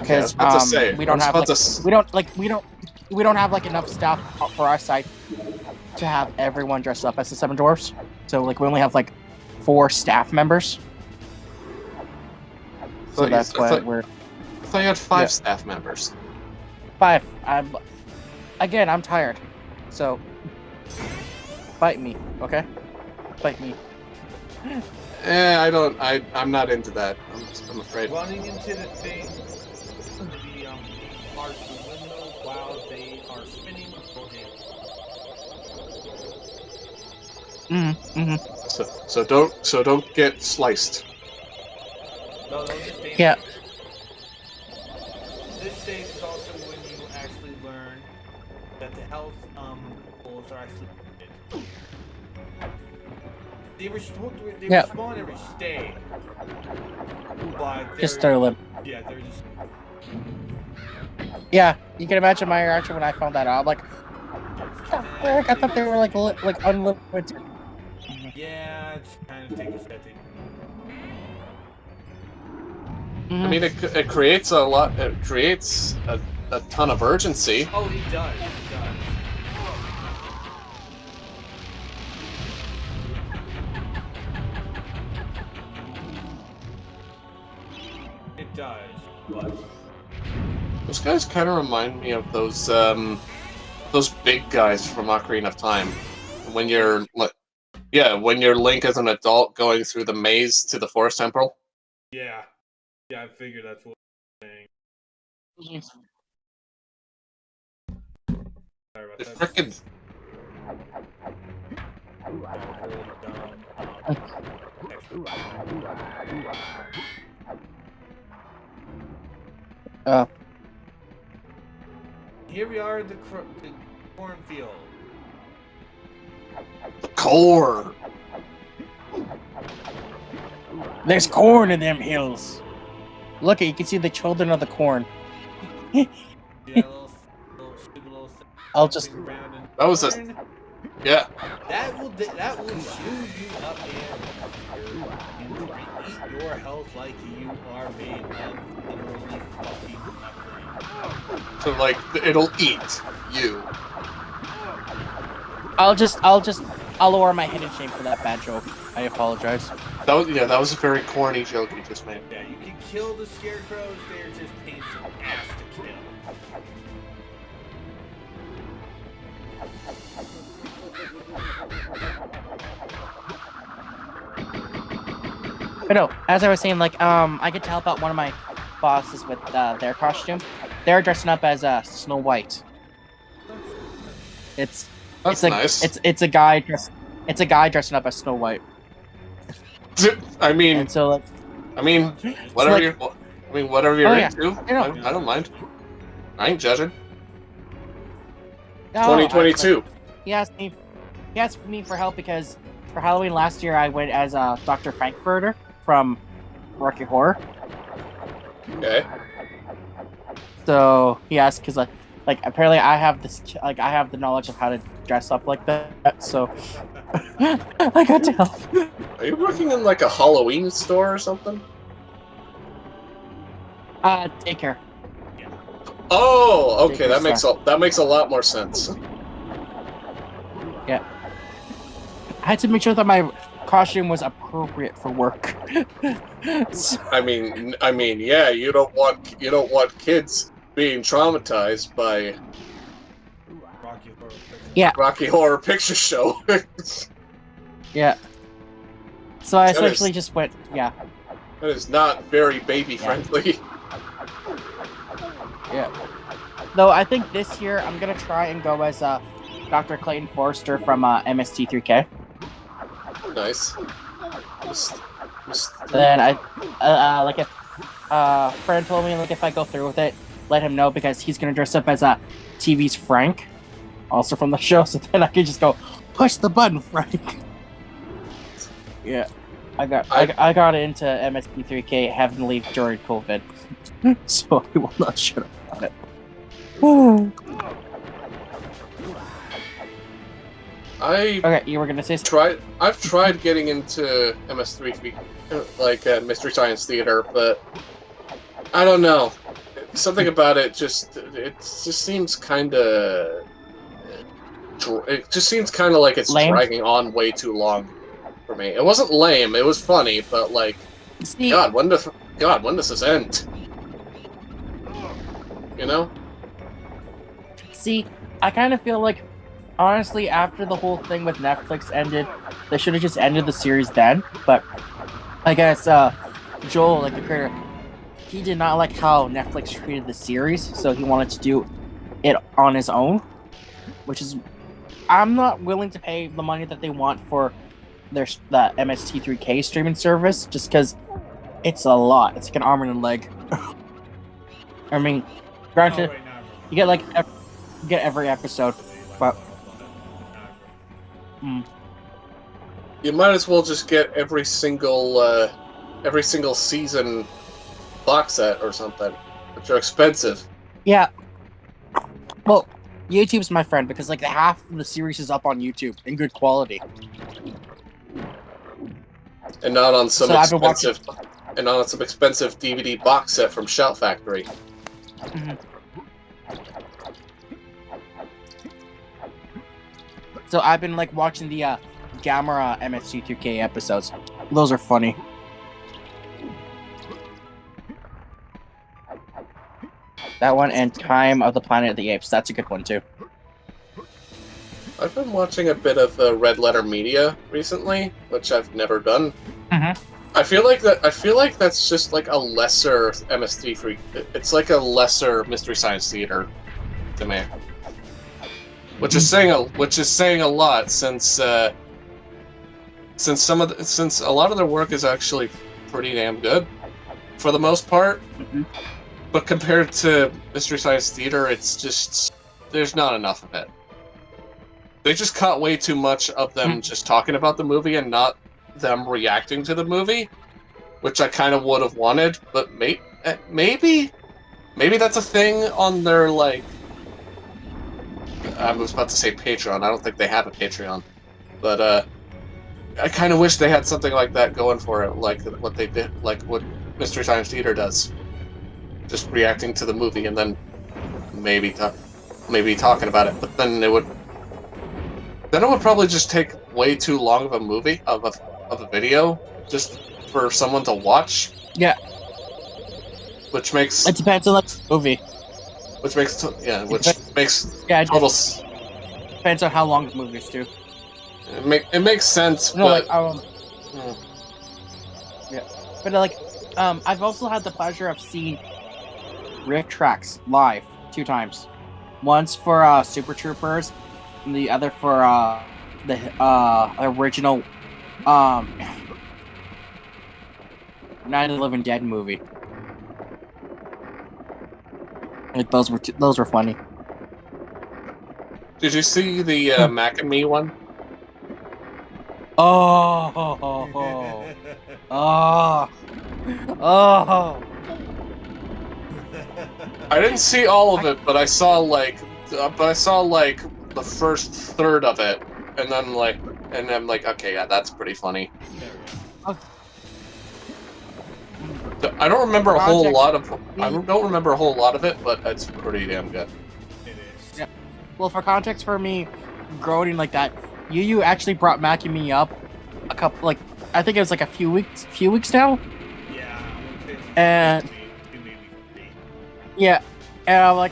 Because I was about to say. we don't have like enough staff for our site to have everyone dressed up as the 7 dwarfs. So like we only have like 4 staff members. So that's why we're. I thought you had 5 staff members. 5. I'm tired. So bite me, okay? Bite me. I'm not into that. I'm afraid. Running into the thing, the large windmill while they are spinning. So don't get sliced. No, just Yeah. This stage is also when you actually learn that the health goals are actually limited. They respawn every stage, but Just start a limit. Yeah, they're just. Yeah, you can imagine my reaction when I found that out. I'm like, frick? I thought they were like unlimited. Yeah, it's kind of take a second. I mean, it creates a lot. It creates a ton of urgency. Oh, it does. It does, but Those guys kind of remind me of those big guys from Ocarina of Time. When you're when you're Link as an adult going through the maze to the Forest Temple. yeah, I figured that's what I'm saying. Sorry about The that. frickin' Here we are at the cornfield. Corn. There's corn in them hills. Look, you can see the children of the corn. Yeah, little I'll just. around and That was a yeah. that will chew you up and eat your health like you are made of literally fucking nothing. So like it'll eat you. I'll lower my hidden shame for that bad joke. I apologize. That was a very corny joke you just made. Yeah, you can kill the scarecrows. They're just pains in the ass to kill. But no, as I was saying, like, I could tell about one of my bosses with their costume. They're dressing up as Snow White. It's That's like nice. it's a guy dressing up as Snow White. I mean, And so like, whatever like- you're. I mean, whatever you're Oh, yeah. into. I know. I don't mind. I ain't judging. no, 2022. He asked me for help because for Halloween last year I went as Dr. Frankfurter from Rocky Horror. Okay. So he asked because like apparently I have the knowledge of how to dress up like that. So I got to help. Are you working in like a Halloween store or something? Daycare. Oh, okay. Daycare That makes a lot more sense. Yeah. I had to make sure that my costume was appropriate for work. So- I mean, yeah. You don't want kids being traumatized by Rocky Horror Picture. Yeah. Rocky Horror Picture Show. yeah. So I That is- essentially just went, yeah. That is not very baby friendly. Yeah. Though I think this year I'm gonna try and go as Dr. Clayton Forrester from MST3K. Nice. Then like if friend told me like if I go through with it, let him know because he's gonna dress up as TV's Frank, also from the show. So then I can just go push the button, Frank. Yeah. I got into MSP3K heavily during COVID, so I will not shut up about it. Okay, you were gonna say something? I've tried getting into MS3, like Mystery Science Theater, but I don't know. Something about it just seems kind of. It just seems kind of like it's Lame? dragging on way too long for me. It wasn't lame. It was funny, but like, See, God, when does this end? You know? See, I kind of feel like, honestly, after the whole thing with Netflix ended, they should have just ended the series then. But I guess Joel, like the creator, he did not like how Netflix treated the series, so he wanted to do it on his own. Which is, I'm not willing to pay the money that they want for the MST3K streaming service, just because it's a lot. It's like an arm and a leg. I mean, granted, Oh, wait, no, you get like every episode, but You might as well just get every single season box set or something, which are expensive. yeah. Well, YouTube's my friend because like half of the series is up on YouTube in good quality. And not on some So I've been expensive DVD box set from Shout Factory. Mhm. So I've been like watching the Gamera MST2K episodes. Those are funny. That one and Time of the Planet of the Apes. That's a good one too. I've been watching a bit of Red Letter Media recently, which I've never done. Mhm. I feel like that's just like a lesser MS3. It's like a lesser Mystery Science Theater to me, which is saying a lot since since a lot of their work is actually pretty damn good, for the most part. Mhm. But compared to Mystery Science Theater, it's just there's not enough of it. They just cut way too much of them just talking about the movie and not them reacting to the movie, which I kind of would have wanted. But maybe that's a thing on their like. I was about to say Patreon. I don't think they have a Patreon, but I kind of wish they had something like that going for it, like what they did, like what Mystery Science Theater does, just reacting to the movie and then maybe talking about it. But then it would probably just take way too long of a movie of a video just for someone to watch. Yeah. Which makes It depends on the movie. Which makes total. Depends on how long the movie is too. It makes sense, No, but like yeah, but like I've also had the pleasure of seeing riff tracks live 2 times. Once for Super Troopers, and the other for the original Night of the Living Dead movie. Like, those were funny. did you see the Mac and Me one? Oh. I didn't see all of it, but I saw like the first third of it, and I'm like, okay, yeah, that's pretty funny. I don't remember a whole lot of it, but it's pretty damn good. It is. Yeah. Well, for context, for me, growing like that, you actually brought Mac and Me up a couple, like, I think it was like a few weeks now. Yeah. And Maybe 3. yeah, and I'm like,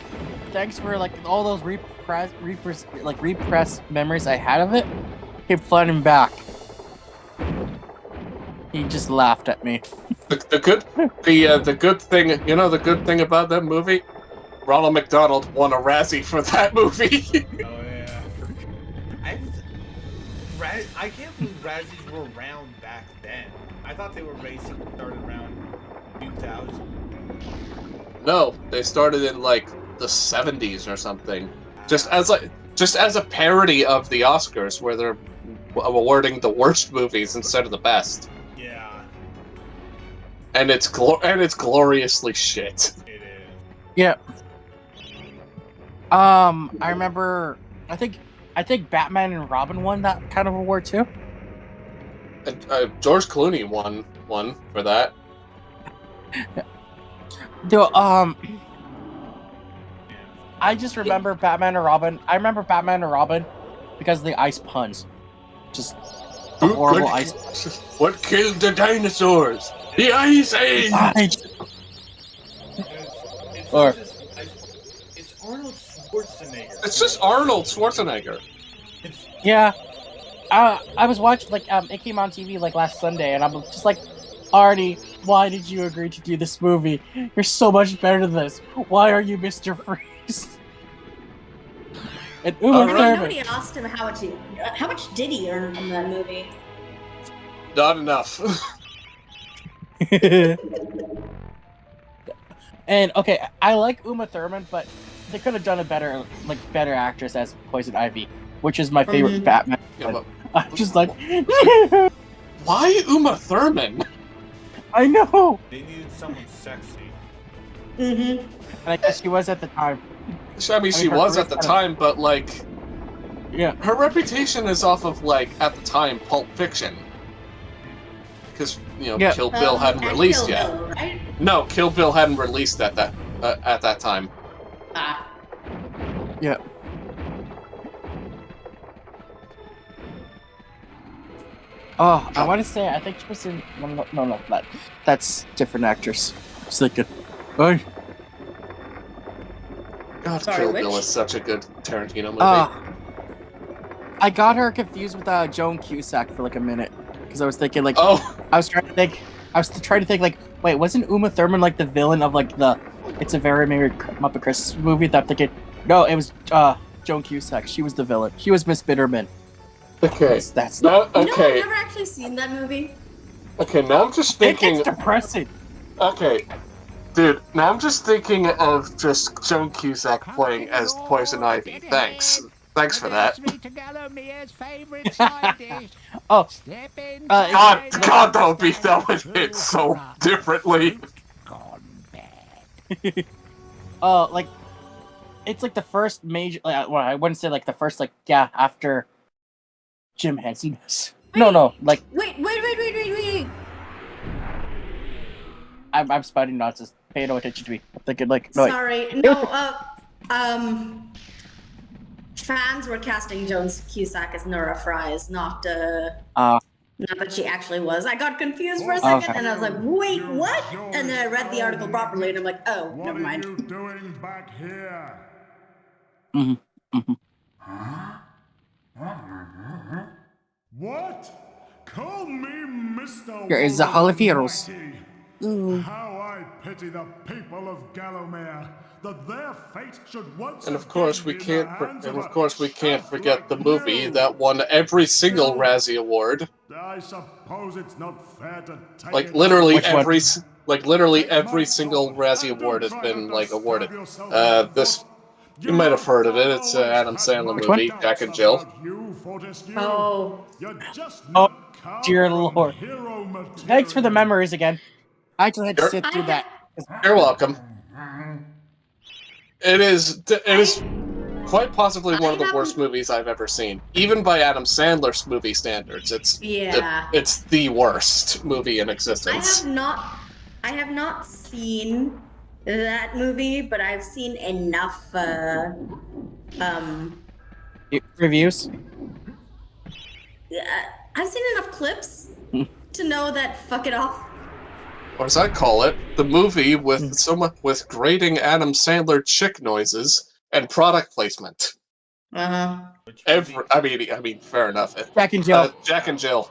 thanks for like all those repressed memories I had of it. Keep flooding back. He just laughed at me. The good thing, you know, the good thing about that movie, Ronald McDonald won a Razzie for that movie. Oh yeah. I can't believe Razzies were around back then. I thought they were racing started around 2000. No, they started in like the 70s or something. Just as a parody of the Oscars, where they're awarding the worst movies instead of the best. Yeah. And it's gloriously shit. It is. Yeah. I remember. I think Batman and Robin won that kind of award too. And, George Clooney won one for that. I just remember Batman and Robin. I remember Batman and Robin because of the ice puns. Just the horrible ice puns. What killed the dinosaurs? The Ice Age! It's Arnold Schwarzenegger. It's just Arnold Schwarzenegger. Yeah. I was watching, like, it came on TV, like, last Sunday, and I'm just like, Arnie, why did you agree to do this movie? You're so much better than this. Why are you Mr. Freeze? And Uma Thurman. Nobody asked him how much did he earn from that movie? Not enough. And, okay, I like Uma Thurman, but they could have done a better actress as Poison Ivy, which is my favorite Batman. Yeah, but I'm just like, why Uma Thurman? I know. They needed someone sexy. Mm-hmm. And I guess she was at the time. I mean, she was at the time, but like, yeah, her reputation is off of like at the time Pulp Fiction, because Kill Bill hadn't released Kill yet. Bill, right? No, Kill Bill hadn't released at that time. Ah. yeah. Oh, I want to say I think she was in. No, that's different actress. I was thinking, oh, God, Sorry, Kill which? Bill is such a good Tarantino movie. I got her confused with Joan Cusack for like a minute because I was thinking like, Oh, I was trying to think like, wait, wasn't Uma Thurman like the villain of like the It's a Very Merry Muppet Christmas movie? That I'm thinking, no, it was Joan Cusack. She was the villain. She was Miss Bitterman. Okay. That's No, You know, I've okay. never actually seen that movie. Okay, now I'm just It thinking. gets depressing. Okay, dude, now I'm just thinking of just Joan Cusack playing as Poison Ivy. Thanks. Thanks for that. Me to Gallowmere's favorite side dish. Oh, Step God, inside. God, that would hit so differently. Gone bad. like it's like the first major. Well, I wouldn't say like the first, like after Jim Henson. No, like Wait. I'm spouting nonsense. Pay no attention to me. I'm thinking like no. Sorry. No, fans were casting Jones Cusack as Nora Fries, not that she actually was. I got confused for a second, Okay. and I was like, wait, what? And then I read the article properly, and I'm like, oh, What never are mind. you doing back here? What? Call me Mr. Here is the Hall of Heroes. Almighty. How I pity the people of Gallowmere, that their fate should once And of course we again be in the can't. hands And of of a course we can't chef forget like the movie you. that won every single Razzie Award. I suppose it's not fair to take Like it literally Which one? every single Razzie Award has been like awarded. This you might have heard of it. It's an Adam Sandler Which one? movie, Jack and Jill. Oh. Dear Lord. Thanks for the memories again. I actually had to Sure. sit through that. You're welcome. It is quite possibly one of the worst movies I've ever seen, even by Adam Sandler's movie standards. It's the worst movie in existence. I have not seen that movie, but I've seen enough Reviews? I've seen enough clips to know that fuck it off. Or as I call it, the movie with grating Adam Sandler chick noises and product placement. I mean, fair enough. Jack and Jill. Jack and Jill.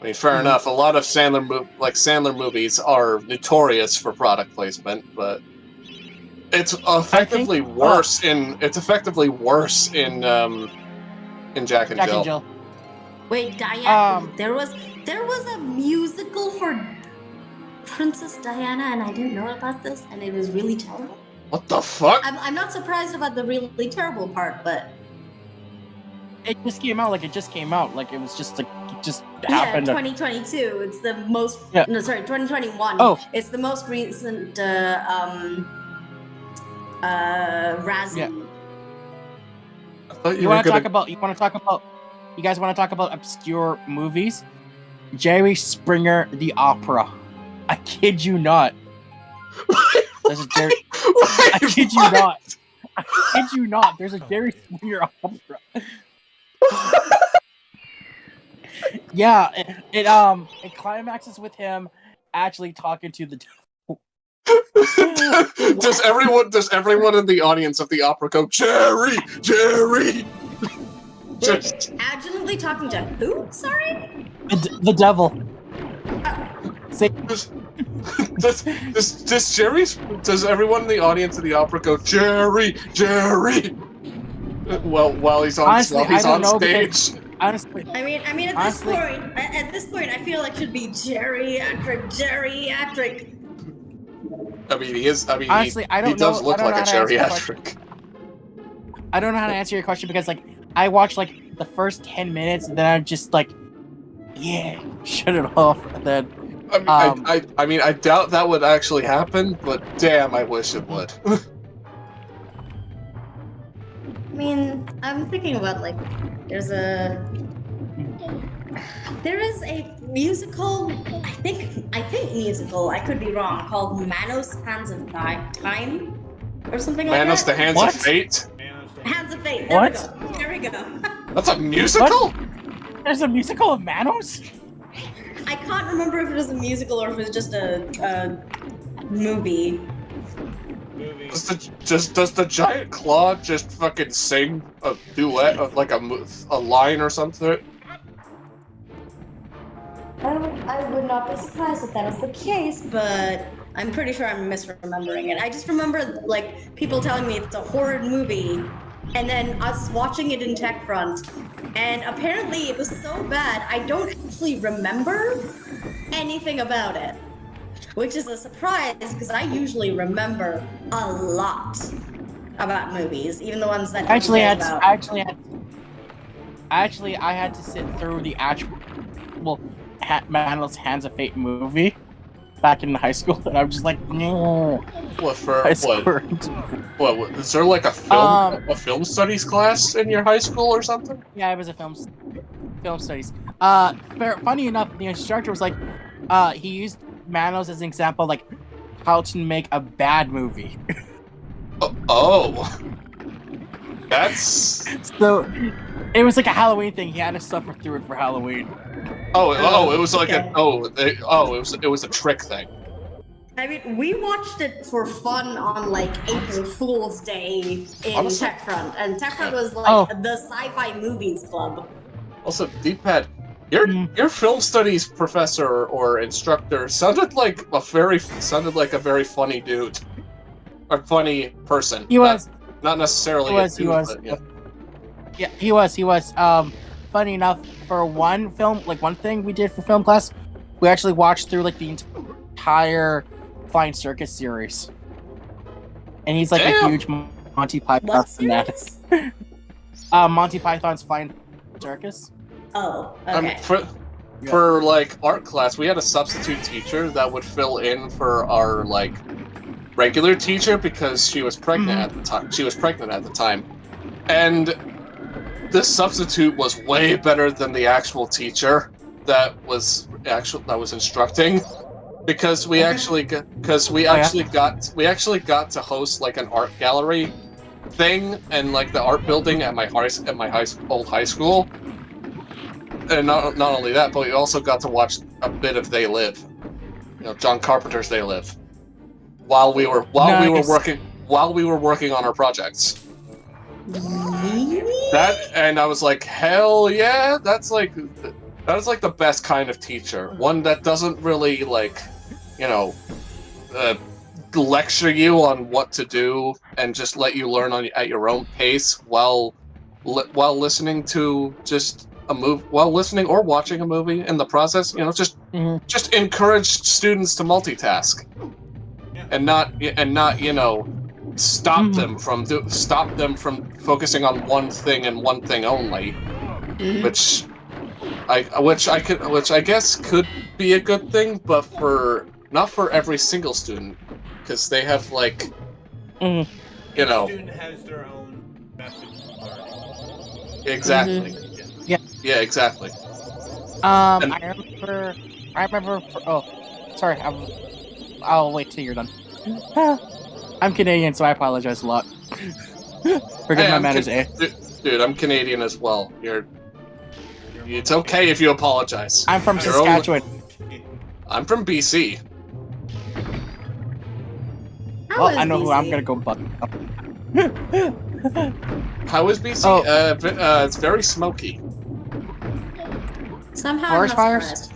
I mean, fair enough. A lot of Sandler movies are notorious for product placement, but it's effectively worse in Jack and Jill. Wait, Diana. There was a musical for Princess Diana, and I didn't know about this, and it was really terrible. What the fuck? I'm not surprised about the really terrible part, but it just came out. Like it just happened. Yeah, 2022. It's the most. Yeah. No, sorry, 2021. Oh. It's the most recent Razzie. Yeah. I thought You guys want to talk about obscure movies? Jerry Springer the Opera. I kid you not. There's a Jerry. I kid you not. I kid you not. There's a Jerry Springer Opera. Yeah, it climaxes with him actually talking to the devil. Does everyone in the audience of the opera go, Jerry? Wait, absolutely talking to who? Sorry? The devil. Say, does everyone in the audience of the opera go, Jerry? While he's on stage. Honestly, I mean, at this point, I feel like it should be geriatric. I mean, he is. I mean, honestly, he does look like a geriatric. I don't know how to answer your question because, like, I watched like the first 10 minutes, and then I'm just like, yeah, shut it off, and then. I mean, I doubt that would actually happen, but damn, I wish it would. I mean, I'm thinking about like, there is a musical, I think musical, I could be wrong, called Manos Hands of Time, or something like that. Manos the Hands of Fate? Hands of Fate, there we go. That's a musical? What? There's a musical of Manos? I can't remember if it was a musical or if it was just a movie. Does the giant claw just fucking sing a duet of like a line or something? I would not be surprised if that was the case, but I'm pretty sure I'm misremembering it. I just remember like people telling me it's a horrid movie, and then us watching it in Tech Front, and apparently it was so bad I don't actually remember anything about it, which is a surprise because I usually remember a lot about movies, even the ones that Actually, cares about. I had to sit through the actual Manuel's Hands of Fate movie back in high school, and I'm just like, no. What for? I What? scored. What? Is there like a film studies class in your high school or something? Yeah, it was a film studies. Funny enough, the instructor was like, he used Manos as an example, like how to make a bad movie. Oh. That's. So it was like a Halloween thing. He had to suffer through it for Halloween. It was like okay. it was a trick thing. I mean, we watched it for fun on like April Fool's Day in Honestly- Tech Front, and Tech Front was like the sci-fi movies club. Also, D-Pad, your film studies professor or instructor sounded like a very funny dude, a funny person. He was. not necessarily. He was. But, yeah. Yeah, he was. Funny enough, for one thing we did for film class, we actually watched through like the entire Flying Circus series. And he's like a huge Monty Python What fanatic. series? Monty Python's Flying Circus. Oh, okay. For like art class, we had a substitute teacher that would fill in for our like regular teacher because she was pregnant at the time. She was pregnant at the time, and this substitute was way better than the actual teacher that was instructing, because we actually got to host like an art gallery thing and like the art building at my old high school. And not only that, but we also got to watch a bit of They Live, John Carpenter's They Live, while we were working on our projects. And I was like, hell yeah, that is like the best kind of teacher. One that doesn't really lecture you on what to do and just let you learn at your own pace while listening to while listening or watching a movie in the process. Just encourage students to multitask, and not stop them from focusing on one thing and one thing only, which I guess could be a good thing, but not for every single student, because they have Each student has their own method of learning. Exactly. Yeah, exactly. I remember. Sorry. I'll wait till you're done. I'm Canadian, so I apologize a lot. Forget my manners, Dude, I'm Canadian as well. It's okay if you apologize. I'm from Saskatchewan. I'm from BC. Well, I know who I'm gonna go butt up. How is BC? It's very smoky. Somehow Forest I'm not fires? surprised.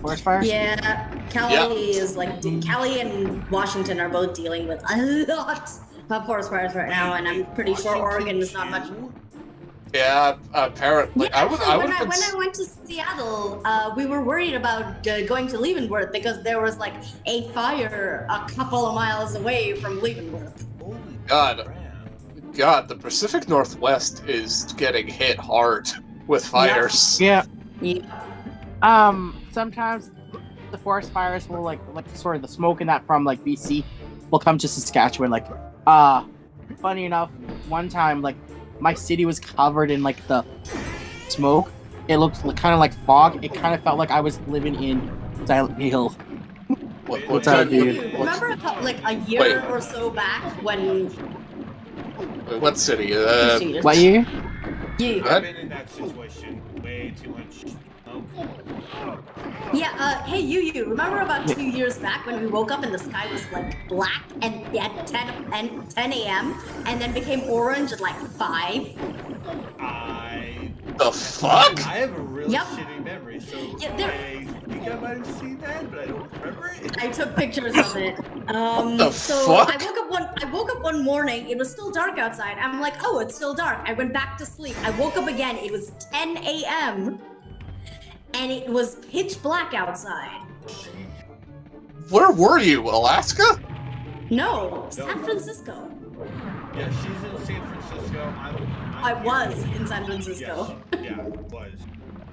Forest fires? Yeah, Cali is like Cali and Washington are both dealing with a lot of forest fires right now, and I'm pretty sure Oregon is not much. Yeah, apparently. Yeah, when I went to Seattle, we were worried about going to Leavenworth because there was like a fire a couple of miles away from Leavenworth. God, the Pacific Northwest is getting hit hard with fires. Yeah. Sometimes the forest fires will the smoke and that from like BC will come to Saskatchewan. Funny enough, one time my city was covered in the smoke. It looked kind of like fog. It kind of felt like I was living in Silent Hill. What's that? Remember a year or so back when? What city? What year? You. I've been in that situation. Way too much smoke. Yeah, hey, you remember about 2 years back when we woke up and the sky was black and at 10 a.m. and then became orange at 5? The fuck? I have a really Yep. shitty memory, so Yeah, think I might have seen that, but I don't remember it. I took pictures of it. The So fuck? I woke up one morning. It was still dark outside. I'm like, oh, it's still dark. I went back to sleep. I woke up again. It was 10 a.m. and it was pitch black outside. Where were you, Alaska? No, San Francisco. Yeah, she's in San Francisco. I was in San Francisco. Yeah, was.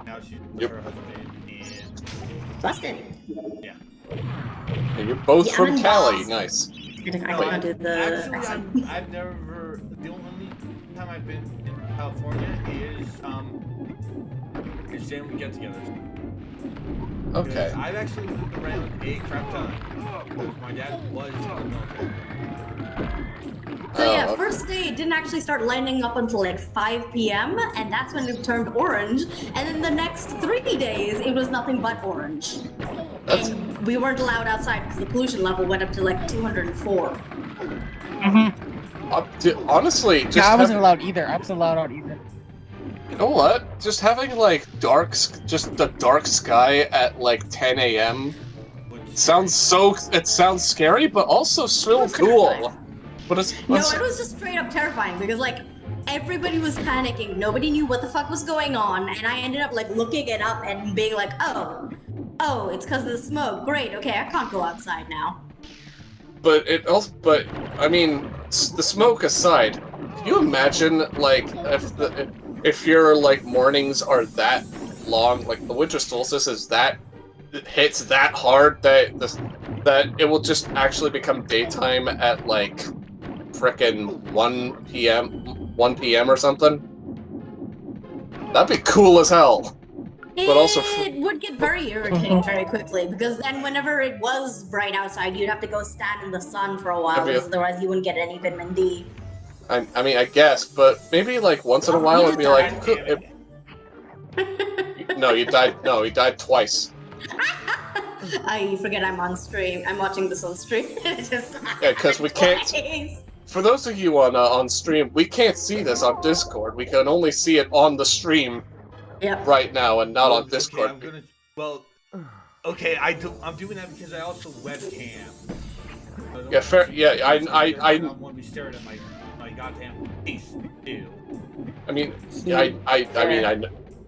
Now she's with her husband in Busted. Yeah. And you're both Yeah, I'm from in Cali. Boston. Nice. I cannot do the Actually, accent. I've never. The only time I've been in California is family get-togethers. Okay. I've actually moved around a crap ton because my dad was in the military. So yeah, okay. first day it didn't actually start lighting up until like 5 p.m. and that's when it turned orange. And then the next 3 days it was nothing but orange. That's- And we weren't allowed outside because the pollution level went up to like 204. Honestly, just I wasn't allowed either. I wasn't allowed out either. You know what? Just having like just the dark sky at like 10 a.m. sounds scary, but also so cool. But it's No, it was just straight up terrifying because like everybody was panicking. Nobody knew what the fuck was going on, and I ended up like looking it up and being like, oh, it's because of the smoke. Great, okay, I can't go outside now. But I mean, the smoke aside, can you imagine like if your like mornings are that long, like the winter solstice is it hits that hard that it will just actually become daytime at like frickin' 1 p.m. or something? That'd be cool as hell. But also It would get very irritating very quickly because then whenever it was bright outside, you'd have to go stand in the sun for a while because otherwise you wouldn't get any vitamin D. I mean, I guess, but maybe like once in a while it'd be like, no, you died. No, he died twice. I forget I'm on stream. I'm watching this on stream. Yeah, because we can't. For those of you on stream, we can't see this on Discord. We can only see it on the stream right now, and not on Discord. Okay, I'm doing that because I also webcam. Yeah, fair. Yeah, I don't want to be staring at my goddamn face too. I mean, I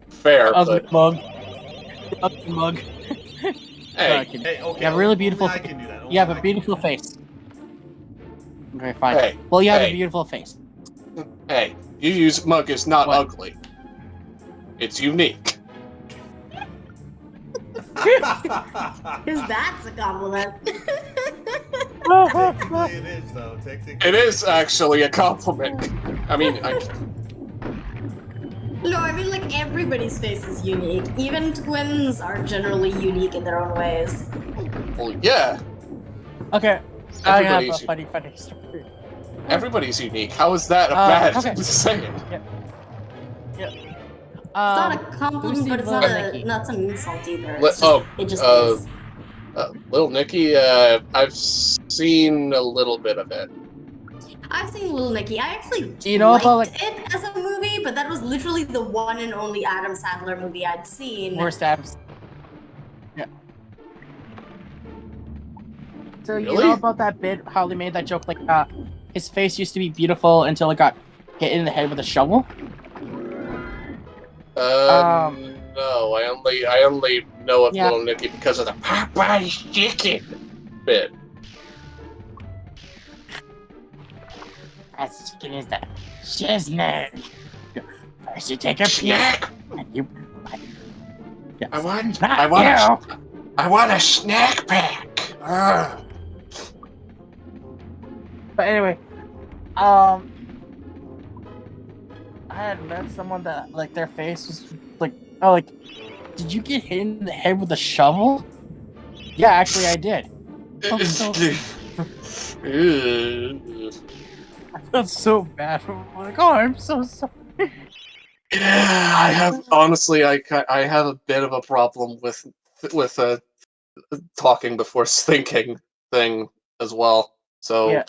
fair, Ugly but mug. Ugly mug. hey, You have a really beautiful. I can do that. You have a beautiful face. Okay, fine. Hey, well, you have hey. a beautiful face. Hey, you use mug is not What? ugly. It's unique. Because that's a compliment. Technically it is, though. Technically. It is actually a compliment. I mean, No, I mean like everybody's face is unique. Even twins are generally unique in their own ways. well, yeah. Okay, I have a Everybody's funny story. everybody's unique. How is that a bad okay. saying? It's not a compliment, Lucy but it's Lil not an insult either. Let- It's just, it just is. Little Nicky, I've seen a little bit of it. I've seen Little Nicky. I actually Do you know liked about, like- it as a movie, but that was literally the one and only Adam Sandler movie I'd seen. Worst Adams. Yeah. So you Really? know about that bit? How they made that joke? Like, his face used to be beautiful until it got hit in the head with a shovel. No, I only know of Yeah. Little Nicky because of the Popeye's chicken bit. As chicken is the shiznit. First you take a piece, Snack! and you. Yes. I want Not I want a snack pack. Ugh. But anyway, I had met someone that like their face was like, oh, like, did you get hit in the head with a shovel? Yeah, actually, I did. I'm so, I felt so bad. I'm like, oh, I'm so sorry. Yeah, I have honestly, I have a bit of a problem with talking before thinking thing as well. So Yeah.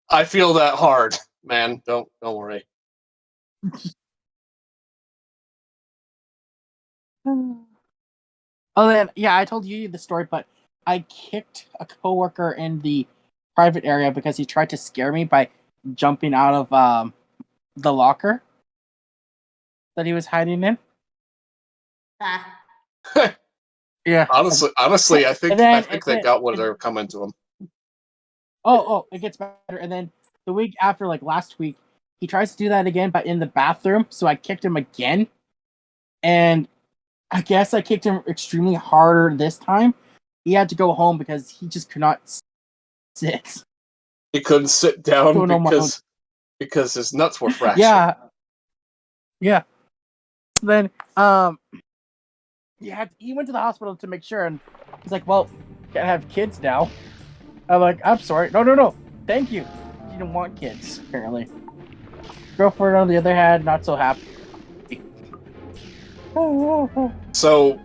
I feel that hard, man. Don't worry. Oh, then yeah, I told you the story, but I kicked a coworker in the private area because he tried to scare me by jumping out of the locker that he was hiding in. Ah. Yeah. Honestly, I think then they got what they were coming to him. It gets better. And then the week after, like last week, he tries to do that again, but in the bathroom. So I kicked him again, and I guess I kicked him extremely harder this time. He had to go home because he just could not sit. He couldn't sit down Don't know my because his nuts were fractured. Yeah. Yeah. So then he went to the hospital to make sure, and he's like, "Well, can't have kids now." I'm like, "I'm sorry. No. Thank you." He didn't want kids, apparently. Girlfriend, on the other hand, not so happy. So,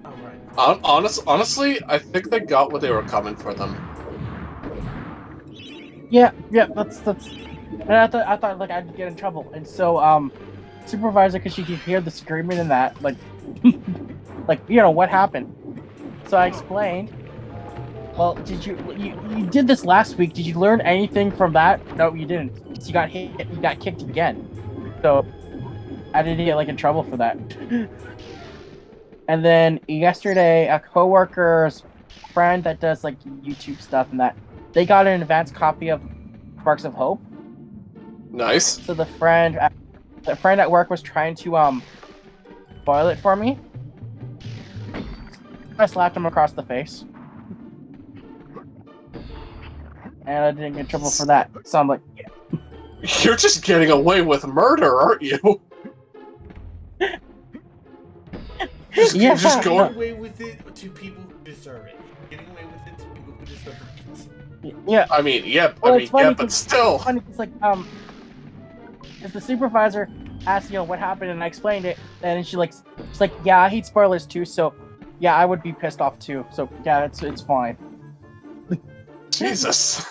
All right. honestly, I think they got what they were coming for them. Yeah, that's. And I thought like I'd get in trouble, and so supervisor, because she could hear the screaming and that, like, like what happened. So I explained. Well, you did this last week? Did you learn anything from that? No, you didn't. You got hit. You got kicked again. So I didn't get like in trouble for that. And then yesterday, a coworker's friend that does like YouTube stuff and that, they got an advanced copy of Sparks of Hope. Nice. So the friend at work was trying to spoil it for me. I slapped him across the face. And I didn't get in trouble for that. So I'm like, yeah. You're just getting away with murder, aren't you? Yeah. Just Getting going. away with it to people who deserve it. Getting away with it to people who deserve it. Yeah. I mean, yeah. Well, it's funny but still. It's funny because like if the supervisor asked what happened, and I explained it, and she's like, yeah, I hate spoilers too, so yeah, I would be pissed off too. So yeah, it's fine. Jesus.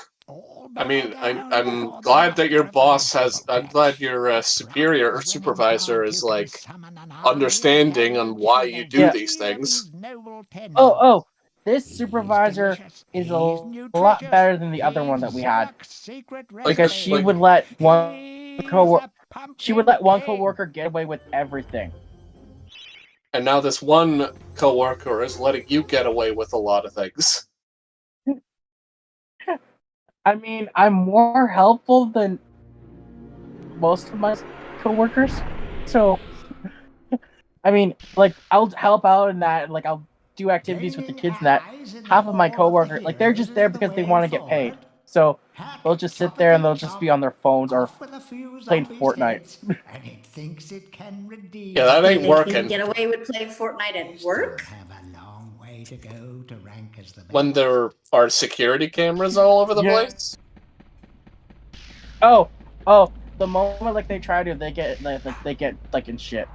I mean, I'm glad that your boss has. I'm glad your superior or supervisor is like understanding on why you do these things. Oh, this supervisor is a lot better than the other one that we had, because she would let one coworker get away with everything. And now this one coworker is letting you get away with a lot of things. I mean, I'm more helpful than most of my coworkers, so I mean, like I'll help out in that, and like I'll do activities with the kids and that. Half of my coworkers, like they're just there because they want to get paid, so they'll just sit there and they'll just be on their phones or playing Fortnite. And it thinks it can redeem. Yeah, that Wait, ain't they working. can get away with playing Fortnite at work? Have a long way to go to rank as the best. When there are security cameras all over the place. Oh, the moment like they try to, they get like in shit.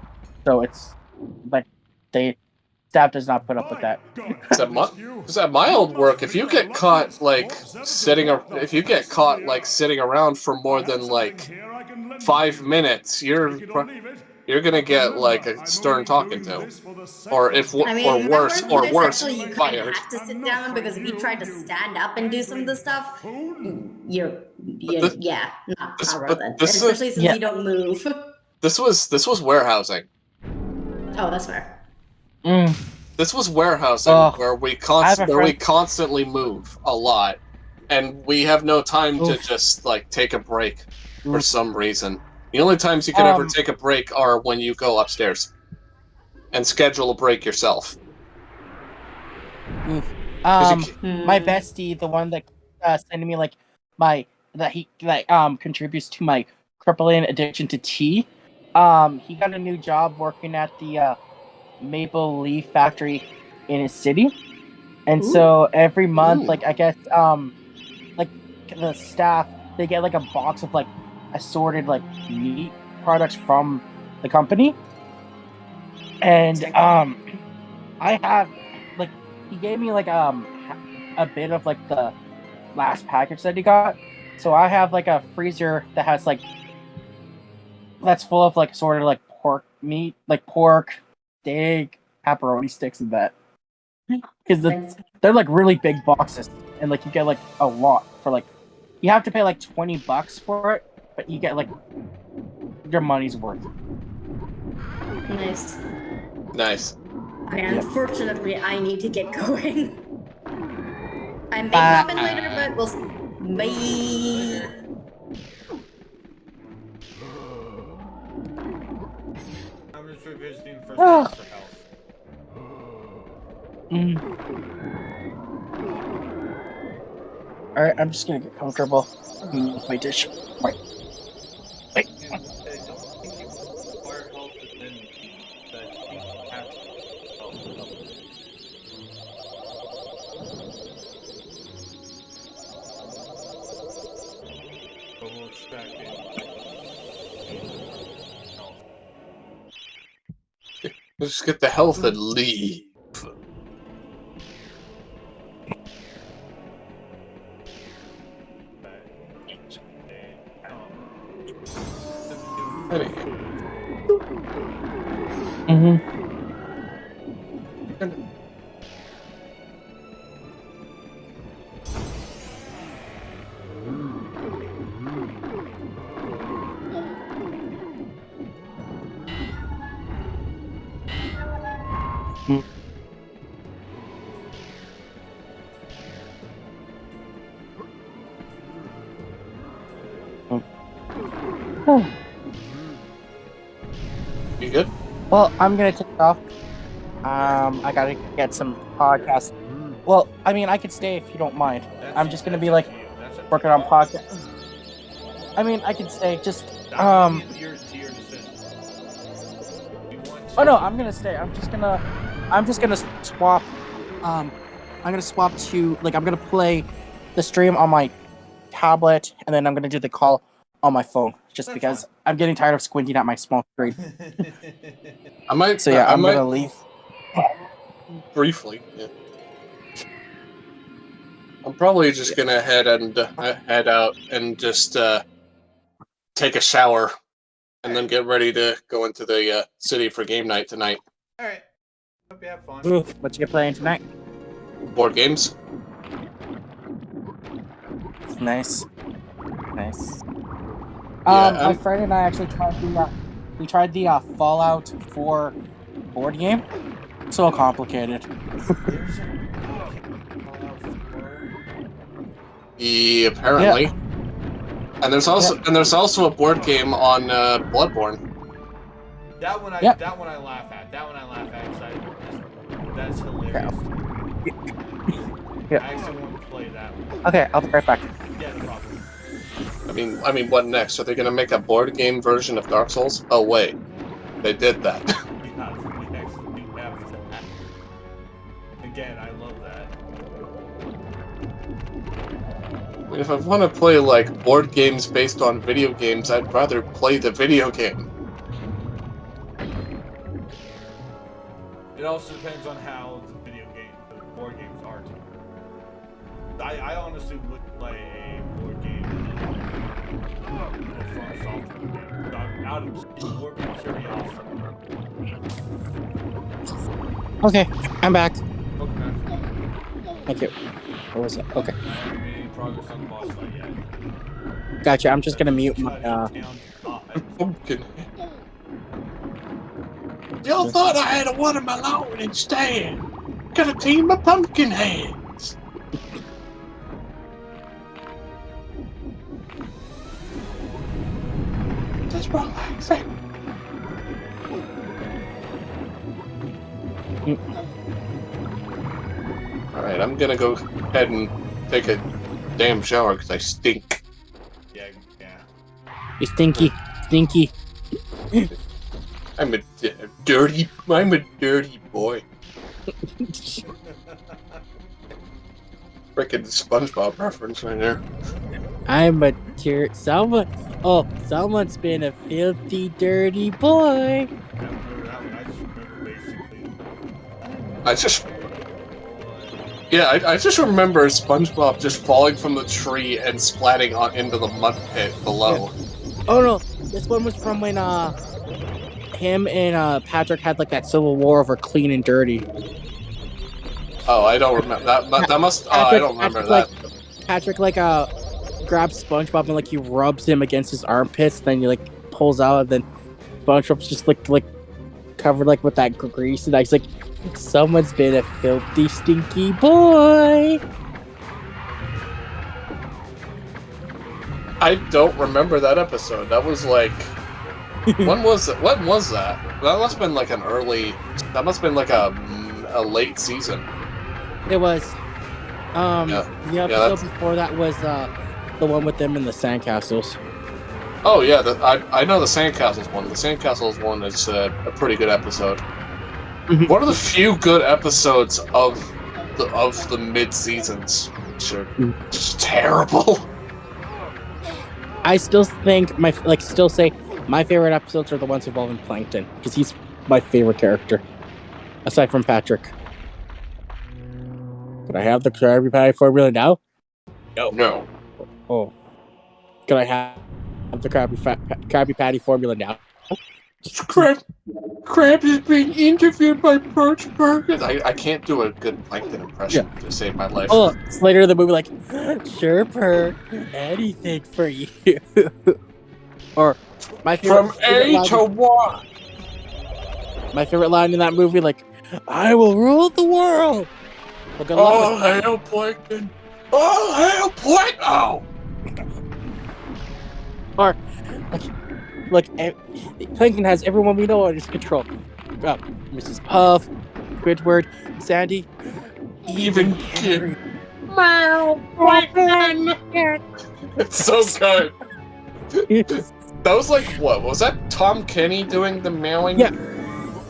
So it's like staff does not put up with that. Because at my old work, if you get caught like sitting around for more than like 5 minutes, you're gonna get like a stern talking to, or worse, You kind of fired. have to sit down, because if you tried to stand up and do some of the stuff, not relevant. Especially since you don't move. This was warehousing. Oh, that's fair. This was warehousing where we constantly move a lot, and we have no time to just like take a break for some reason. The only times you can ever take a break are when you go upstairs and schedule a break yourself. My bestie, the one that sending me like contributes to my crippling addiction to tea. He got a new job working at the maple leaf factory in his city, and so every month, like I guess, like the staff, they get like a box of like assorted like meat products from the company, and I have like he gave me like a bit of like the last package that he got, so I have like a freezer that has like that's full of like sort of like pork meat, like pork, steak, pepperoni sticks in that. Because they're like really big boxes, and like you get like a lot for like, you have to pay like $20 for it, but you get like your money's worth. Nice. Nice. Okay, unfortunately, I need to get going. I may pop in later, but we'll see. Bye. I'm just revisiting first for health. Alright, I'm just gonna get comfortable. Move my dish. Right. Wait. Let's get the health and leave. You good? Well, I'm gonna take off. I gotta get some podcasts. Well, I mean, I could stay if you don't mind. I'm just gonna be like working on podcast. I mean, I could stay. Just Oh no, I'm gonna stay. I'm just gonna swap. I'm gonna swap to like I'm gonna play the stream on my tablet, and then I'm gonna do the call on my phone, just because I'm getting tired of squinting at my small screen. I might. So yeah, I'm might gonna leave. Briefly. Yeah. I'm probably just gonna head out and just take a shower, and then get ready to go into the city for game night tonight. All right. Hope you have fun. Ooh, what you playing tonight? Board games. Nice. Nice. Yeah, my friend and I actually tried the Fallout 4 board game. So complicated. Yeah, apparently. Yeah. And there's also a board game on Bloodborne. That one I laugh at. That one I laugh at. That's hilarious. Yeah. I actually want to play that one. Okay, I'll be right back. Yeah, no problem. I mean, what next? Are they gonna make a board game version of Dark Souls? Oh wait, they did that. Yeah, we actually have that. Again, I love that. I mean, if I want to play like board games based on video games, I'd rather play the video game. It also depends on how the board games are. I honestly would play a board game from software game. Out of board game curiosity. Okay, I'm back. Okay. Thank you. What was it? Okay. Any progress on the boss fight yet? Gotcha. I'm just gonna mute my Pumpkin. Y'all thought I had a watermelon instead. Got a team of pumpkin heads. That's wrong accent. Alright, I'm gonna go ahead and take a damn shower because I stink. Yeah. You stinky. I'm a dirty boy. Frickin' SpongeBob reference right there. I'm a someone's been a filthy, dirty boy. I just remember SpongeBob just falling from the tree and splatting into the mud pit below. Oh no, This one was from when him and Patrick had like that civil war over clean and dirty. Oh, I don't remember that. That must. I don't remember that. Patrick grabs SpongeBob and like he rubs him against his armpits. Then he like pulls out, and then SpongeBob's just like covered like with that grease, and he's like, "Someone's been a filthy, stinky boy." I don't remember that episode. That was like, when was it? When was that? That must have been like an early. That must have been like a late season. It was. The episode before that was the one with them in the sandcastles. Oh yeah, I know the Sandcastles one. The Sandcastles one is a pretty good episode. One of the few good episodes of the mid seasons, which are just terrible. I still think my favorite episodes are the ones involving Plankton because he's my favorite character, aside from Patrick. Could I have the Krabby Patty formula now? No. Oh. Could I have the Krabby Patty formula now? Krabs is being interviewed by Perch Burgers. I can't do a good Plankton impression to save my life. Oh, it's later in the movie, like, sure, Perk, anything for you. Or my favorite, from A to Y. My favorite line in that movie, like, I will rule the world. Well, all hail Plankton! All hail Plankton! Oh! Or, Plankton has everyone we know under his control. Mrs. Puff, Squidward, Sandy, even Carrie. Plankton! It's so good. That was like, what? Was that Tom Kenny doing the meowing? Yeah.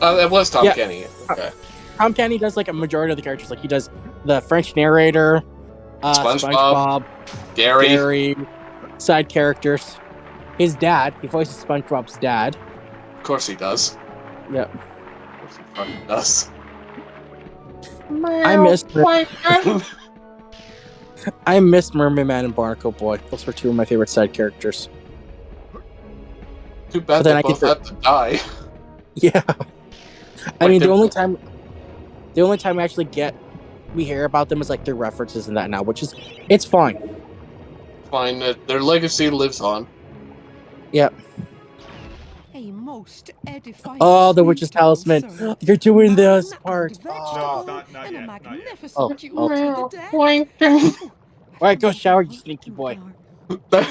It was Tom Kenny. Okay. Tom Kenny does like a majority of the characters. Like he does the French narrator, SpongeBob, Gary, side characters. His dad, he voices SpongeBob's dad. Of course he does. Yep. Of course he fucking does. I miss Mermaid Man and Barnacle Boy. Those were two of my favorite side characters. Too bad they both had to die. Yeah. I mean, the only time we hear about them is like through references and that now, which is, it's fine. Fine, their legacy lives on. Yep. A most edifying. Oh, the witch's talisman! You're doing this part. No, not yet. All right, go shower, you sneaky boy. That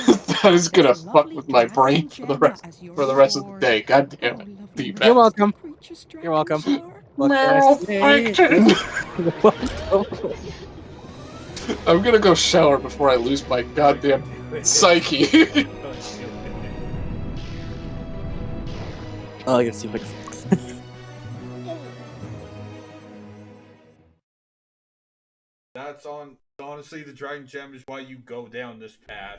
is gonna fuck with my brain for the rest of the day. God damn it. You're welcome. You're welcome. I'm gonna go shower before I lose my goddamn psyche. Oh, I gotta see if I can. That's honestly, the Dragon Gem is why you go down this path.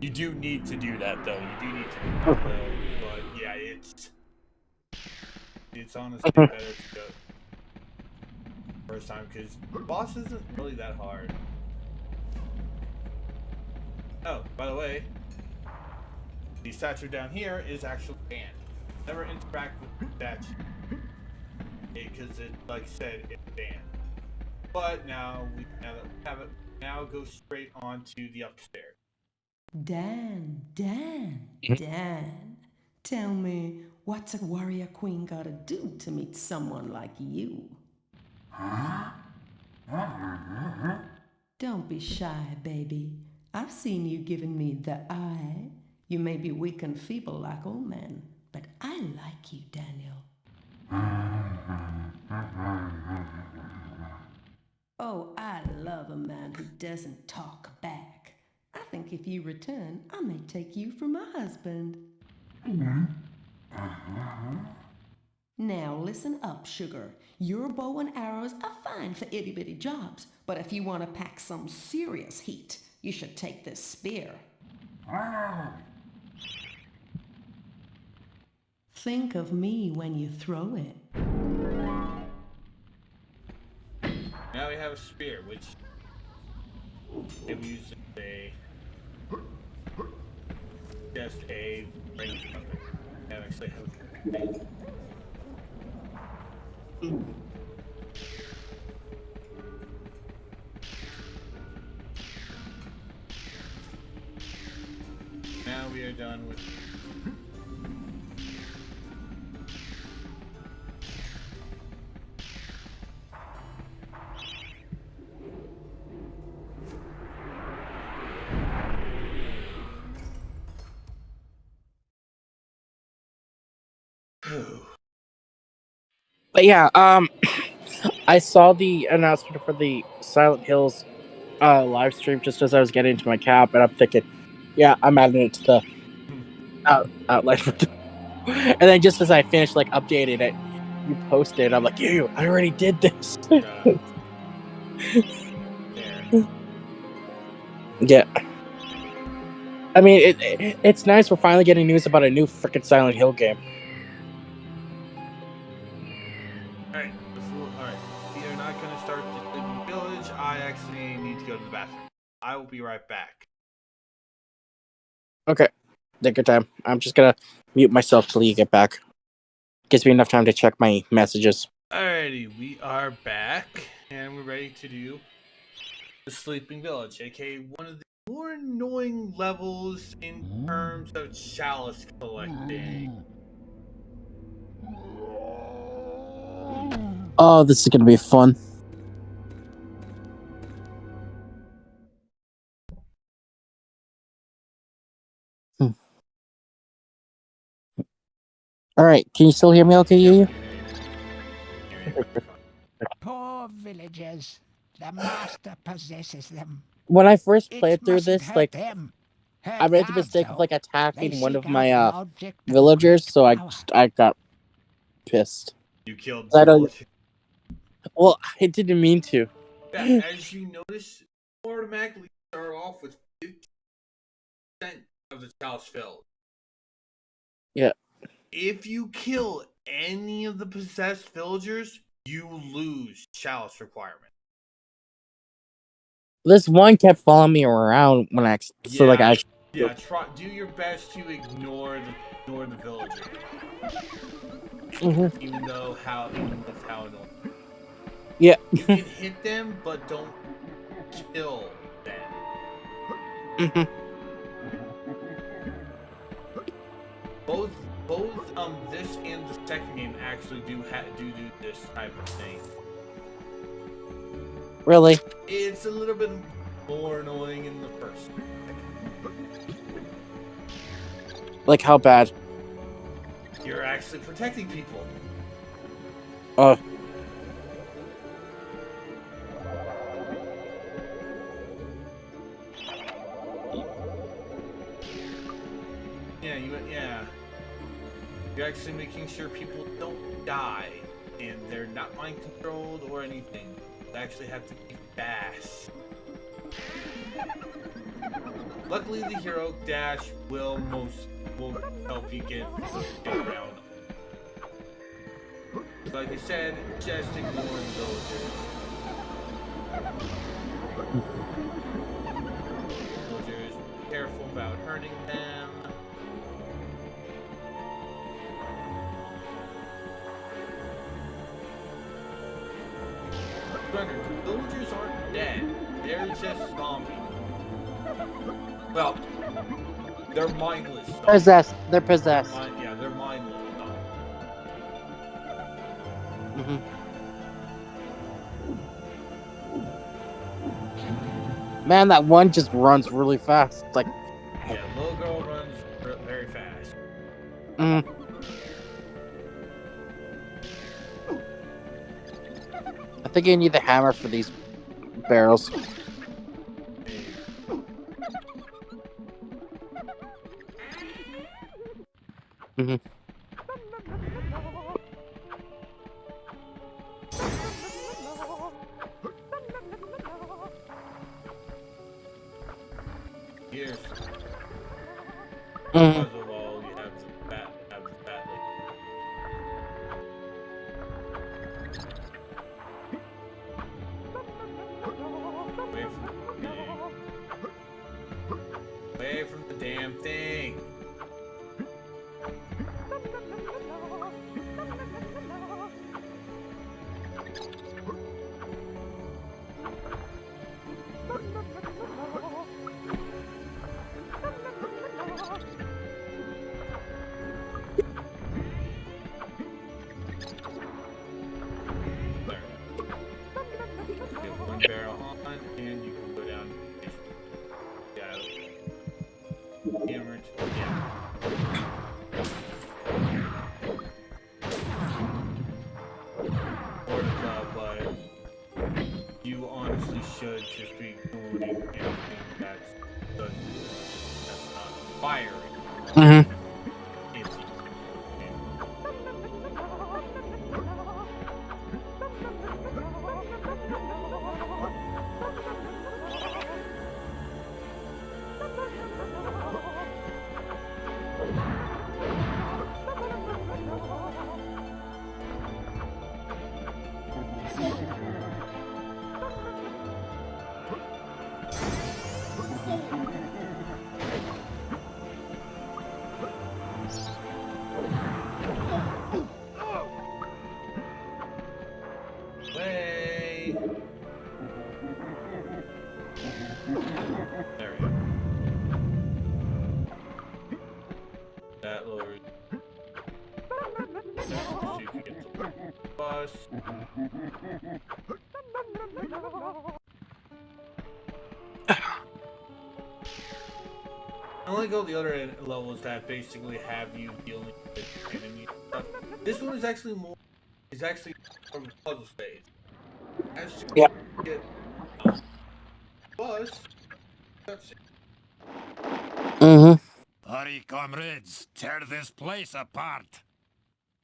You do need to do that, though. You do need to. But yeah, it's honestly better to go first time because the boss isn't really that hard. Oh, by the way, the statue down here is actually banned. Never interact with the statue because it, like I said, it's banned. But now that we have it, now go straight on to the upstairs. Dan, tell me, what's a warrior queen gotta do to meet someone like you? Don't be shy, baby. I've seen you giving me the eye. You may be weak and feeble like old men, but I like you, Daniel. Oh, I love a man who doesn't talk back. I think if you return, I may take you for my husband. Now listen up, sugar. Your bow and arrows are fine for itty-bitty jobs, but if you want to pack some serious heat, you should take this spear. Think of me when you throw it. Now we have a spear, which I'm using a just a range weapon. And actually have Now we are done with. But yeah, I saw the announcement for the Silent Hills live stream just as I was getting into my cab, and I'm thinking, yeah, I'm adding it to the outline. And then just as I finished like updating it, you posted. I'm like, you, I already did this. There. Yeah. I mean, it's nice we're finally getting news about a new freaking Silent Hill game. Alright, alright. We are not going to start the Sleeping Village. I actually need to go to the bathroom. I will be right back. Okay. Take your time. I'm just gonna mute myself till you get back. Gives me enough time to check my messages. Alrighty, we are back, and we're ready to do the Sleeping Village, aka one of the more annoying levels in terms of chalice collecting. Oh, this is gonna be fun. Alright, can you still hear me okay, Yu? Poor villagers. The master possesses them. When I first It played through mustn't this, hurt like, them. I Hurt made the guards, mistake of though. like They attacking one seek of out my an object of villagers, great so power. I got pissed. You killed I the don't. village. Well, I didn't mean to. Yeah, as you notice, you automatically start off with 50% of the chalice filled. Yeah. If you kill any of the possessed villagers, you lose chalice requirement. This one kept following me around when I Do your best to ignore the villager. Mhm. Even with how annoying. Yeah. You can hit them, but don't kill them. Mhm. Both this and the second game actually do this type of thing. Really? It's a little bit more annoying in the first. Like how bad? You're actually protecting people. Oh. Yeah. You're actually making sure people don't die, and they're not mind controlled or anything. They actually have to be fast. Luckily, the hero dash will help you get around. Like I said, just ignore the villagers. Villagers, be careful about hurting them. Remember, the villagers aren't dead. They're just zombies. Well, they're mindless. Zombies. Possessed. They're possessed. They're mindless. Mm-hmm. Man, that one just runs really fast. It's like. Yeah, little girl runs very fast. Mm. I think you need the hammer for these barrels. Mm-hmm. Here's Mm-hmm. puzzle wall. You have the bat lady. Away from the damn thing. you honestly should just be doing anything that's not firing. Mm-hmm. If you way. There we go. That lowers. See if we get the bus. I like all the other levels that basically have you dealing with enemy stuff. This one is actually more of a puzzle stage. As soon as Yeah. you get bus, that's it. Mm-hmm. Hurry, comrades, tear this place apart.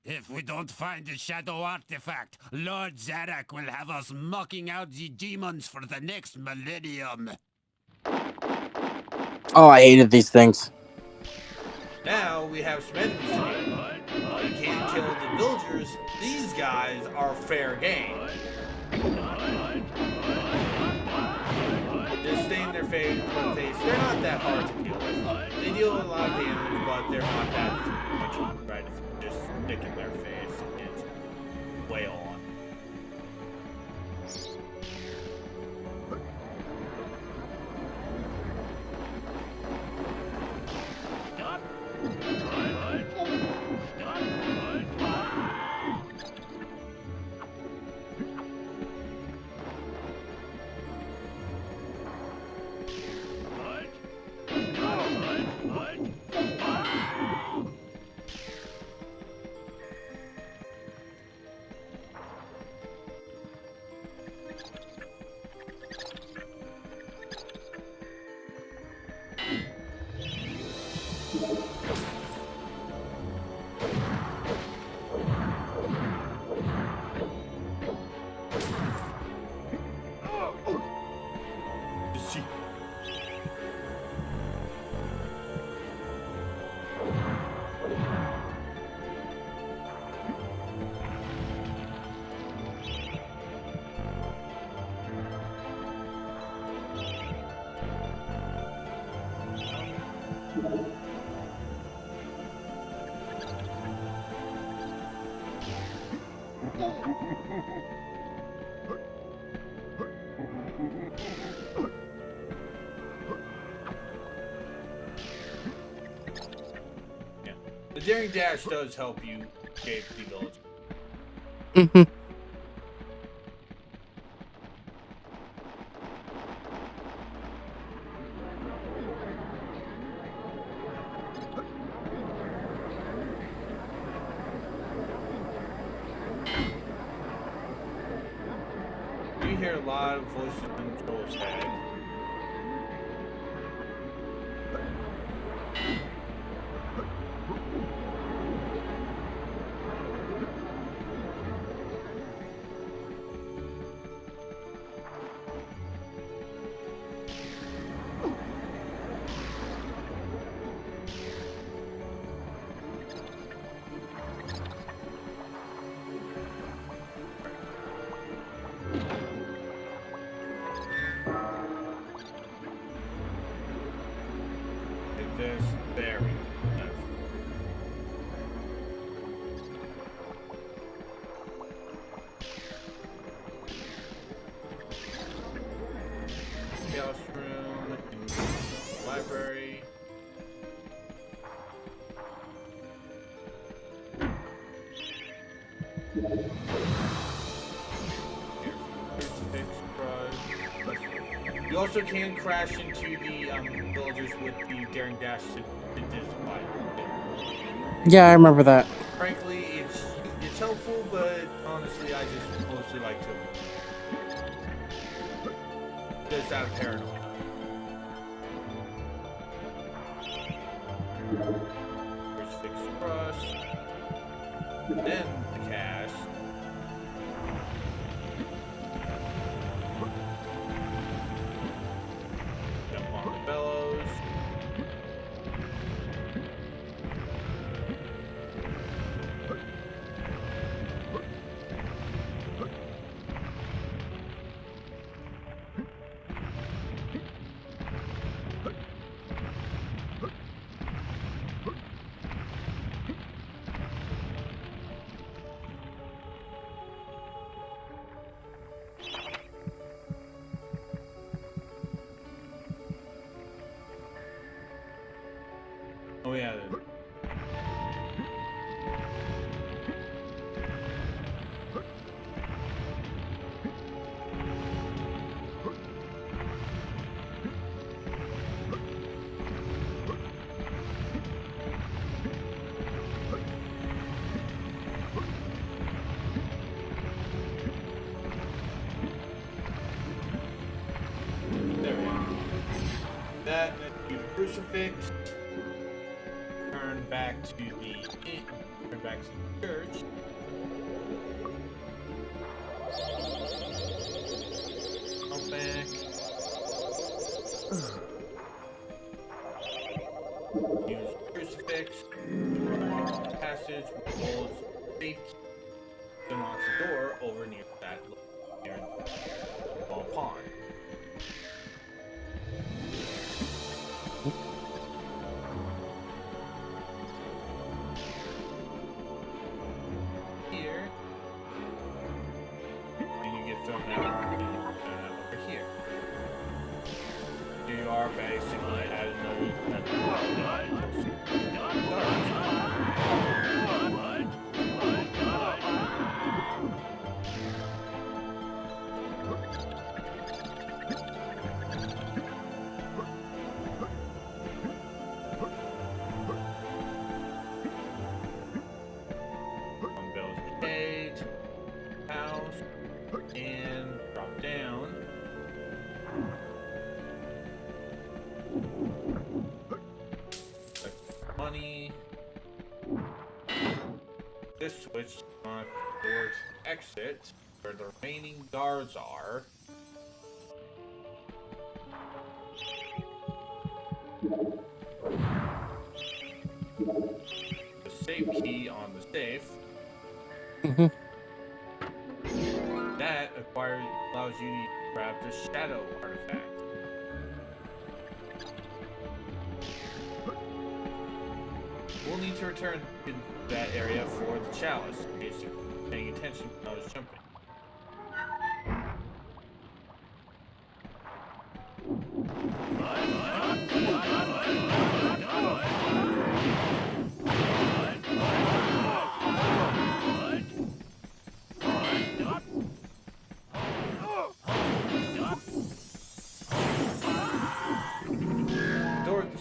If we don't find the shadow artifact, Lord Zarek will have us mocking out the demons for the next millennium. Oh, I hated these things. Now we have some enemies here. You can't kill the villagers. These guys are fair game. Just stay in their face. They're not that hard to deal with. They deal with a lot of damage, but they're not that much right if you just stick in their face and wail on. The Daring Dash does help you escape the village. Mm-hmm. You hear a lot of voices in Joel's head. This very chaos room, library. You also can crash into the villagers with the Daring Dash to disfire. Yeah, I remember that. Frankly, it's helpful, but honestly, I just mostly like to. this out of paranoia. Crucifix Crush. Then the cast. Jump on the bellows. Oh yeah. There we go. That, then do the crucifix. Turn back to the church. Come back. Use crucifix. Passage with holds safety. Unlocks the door over near that near small pond. Here, and you get thrown out over here. You are basically at and drop down. Like money. This switch on towards exit where the remaining guards are. The safe key on the safe. That allows you to grab the shadow artifact. We'll need to return to that area for the chalice in case you're paying attention when I was jumping.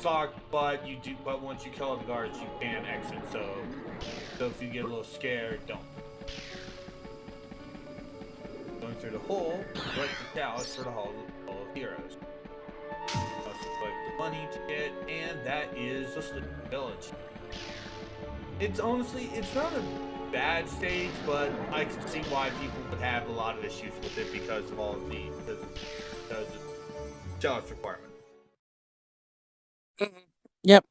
Locked, but once you kill all the guards, you can exit. So if you get a little scared, don't. Going through the hole, right the chalice for the Hall of Heroes. Must collect the money to get, and that is the Sleeping Village. It's honestly, it's not a bad stage, but I can see why people would have a lot of issues with it because of all of the chalice requirement. Yep.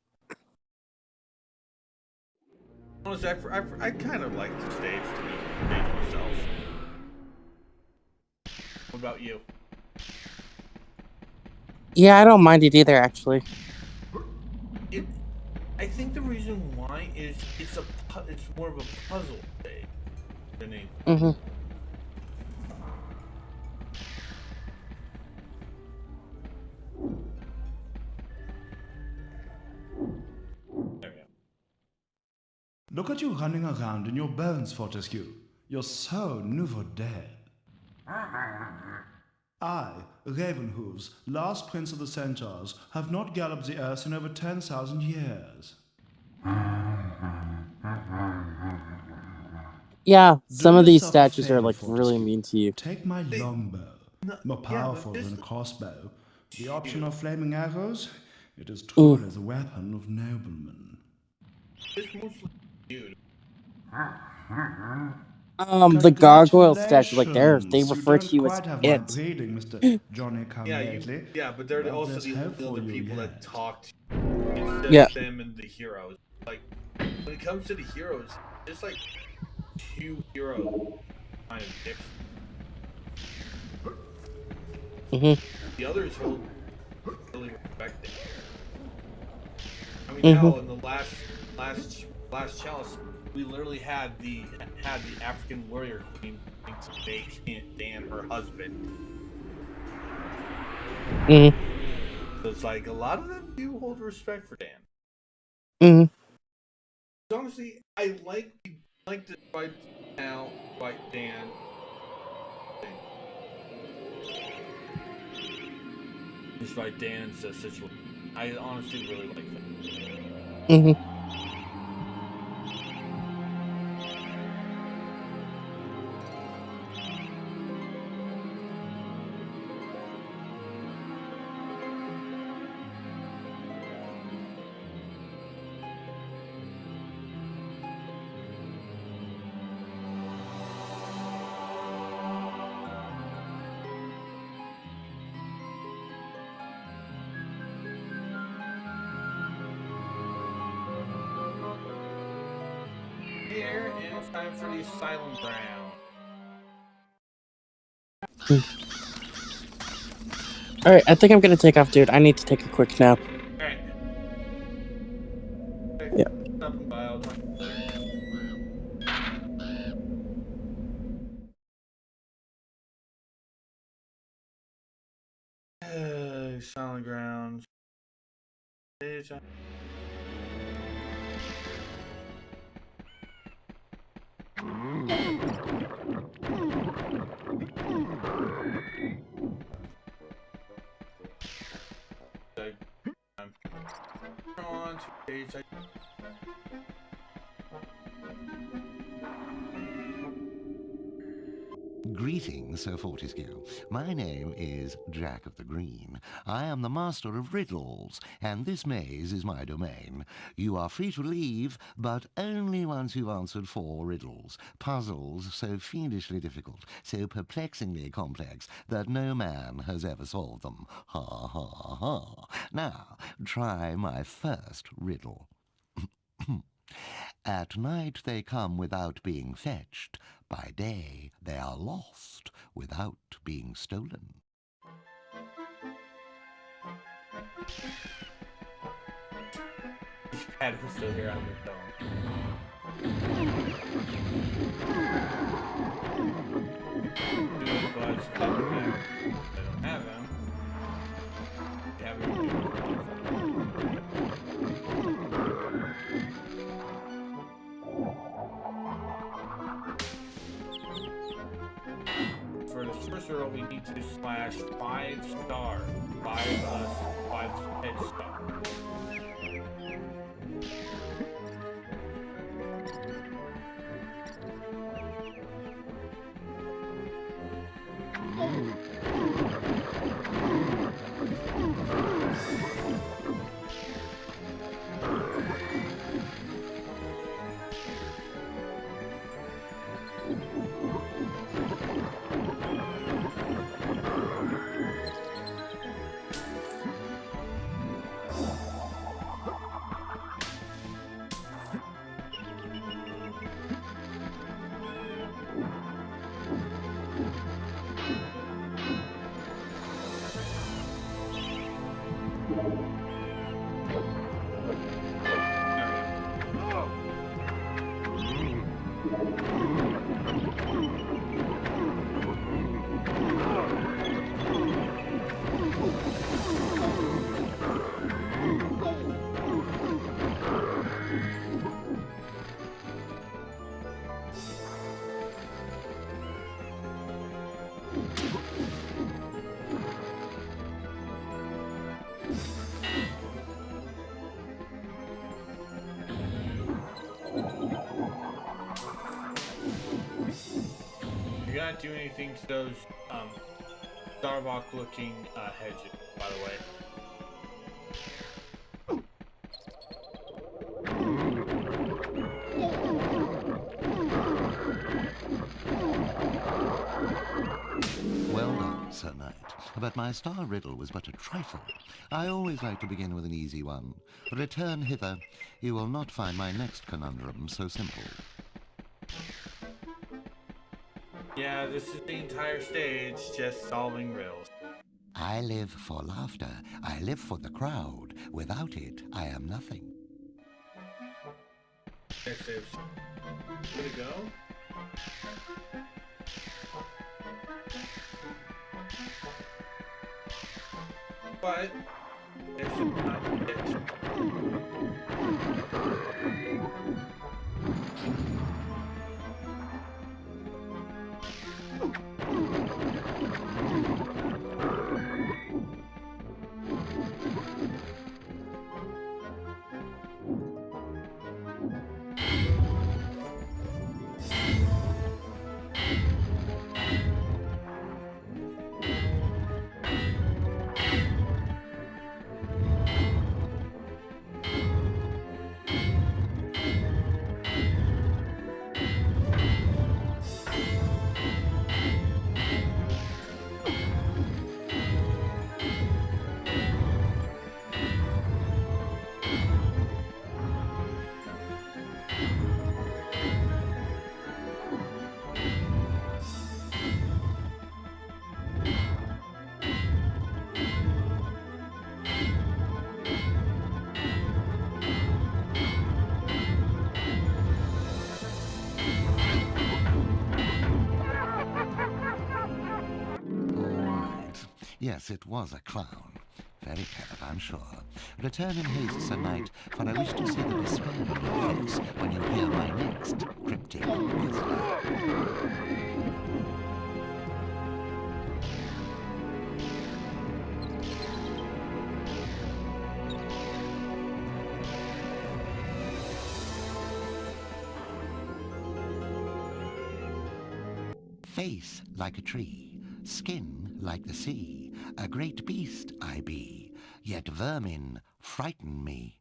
Honestly, I kind of like the stage to be myself. What about you? Yeah, I don't mind it either, actually. I think the reason why is it's more of a puzzle stage than anything. There we go. Look at you running around in your bones, Fortescue. You're so nouveau dead. I, Ravenhooves, last prince of the centaurs, have not galloped the earth in over 10,000 years. Yeah, some of these yourself a statues are favor, like really Fortescue. mean to you. Take my longbow. more but powerful this than a is crossbow. The option of flaming arrows, it is Ooh. truly the weapon of noblemen. this mostly dude. The gargoyle statues, like they Congratulations. refer don't to you as quite have my it. breeding, Mr. Johnny Come Yeah, Lately. but they're but also there's the hope only for other you people that yet. talk to you instead Yeah. of them and the heroes. Like when it comes to the heroes, there's like 2 heroes kind of dicks. The others hold really respect it. I mean, hell, in the last chalice, we literally had the African warrior queen to make Dan her husband. So it's like a lot of them do hold respect for Dan. Honestly, I like the fight now, fight Dan thing. Just fight Dan's situation. I honestly really like that. Here, and it's time for the Asylum Ground. Alright, I think I'm gonna take off, dude. I need to take a quick nap. Alright. Okay. Yeah. Stop and by. I'll talk to you later. Silent Grounds. On to page. Greetings, Sir Fortescue. My name is Jack of the Green. I am the master of riddles, and this maze is my domain. You are free to leave, but only once you've answered 4 riddles. Puzzles so fiendishly difficult, so perplexingly complex, that no man has ever solved them. Ha, ha, ha. Now, try my first riddle. At night they come without being fetched. By day they are lost without being stolen. Pat is still here on the phone. But I don't have him. For the first roll, we need to slash 5 stars. 5 head stars. You're not doing anything to those Starbuck looking hedges, by the way. Well done, Sir Knight. But my star riddle was but a trifle. I always like to begin with an easy one. Return hither. You will not find my next conundrum so simple. Yeah, this is the entire stage, just solving riddles. I live for laughter. I live for the crowd. Without it, I am nothing. Next stage. Where'd it go? But there's not it. Yes, it was a clown. Very clever, I'm sure. Return in haste, Sir Knight, for I wish to see the despair in your face when you hear my next cryptic puzzler. Face like a tree, skin like the sea, a great beast I be, yet vermin frighten me.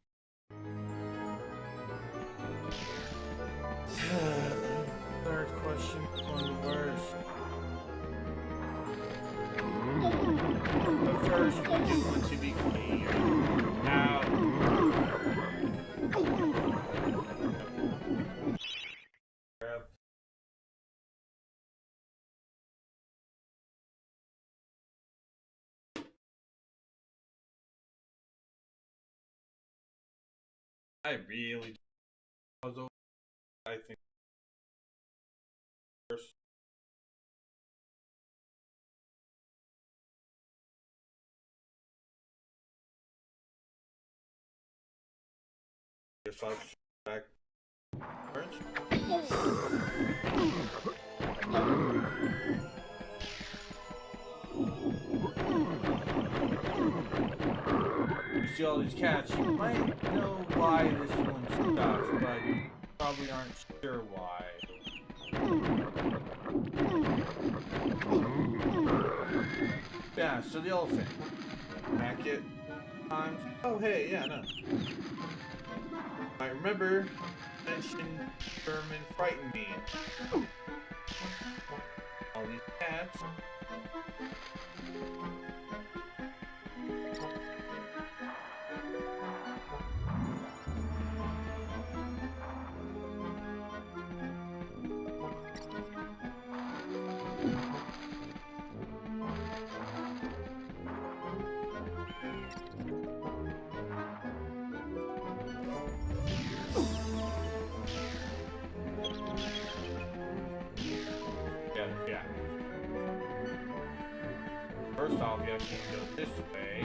Third question on the worst. But first, we do want to be clear. Now, I really puzzle. I think first. Guess I'll back first. You see all these cats, you might know why this one stops, but you probably aren't sure why. Yeah, so the elephant. Back it times. Oh, hey, yeah, no. I remember mentioned vermin frighten me. All these cats. Yeah. First off, you actually go this way.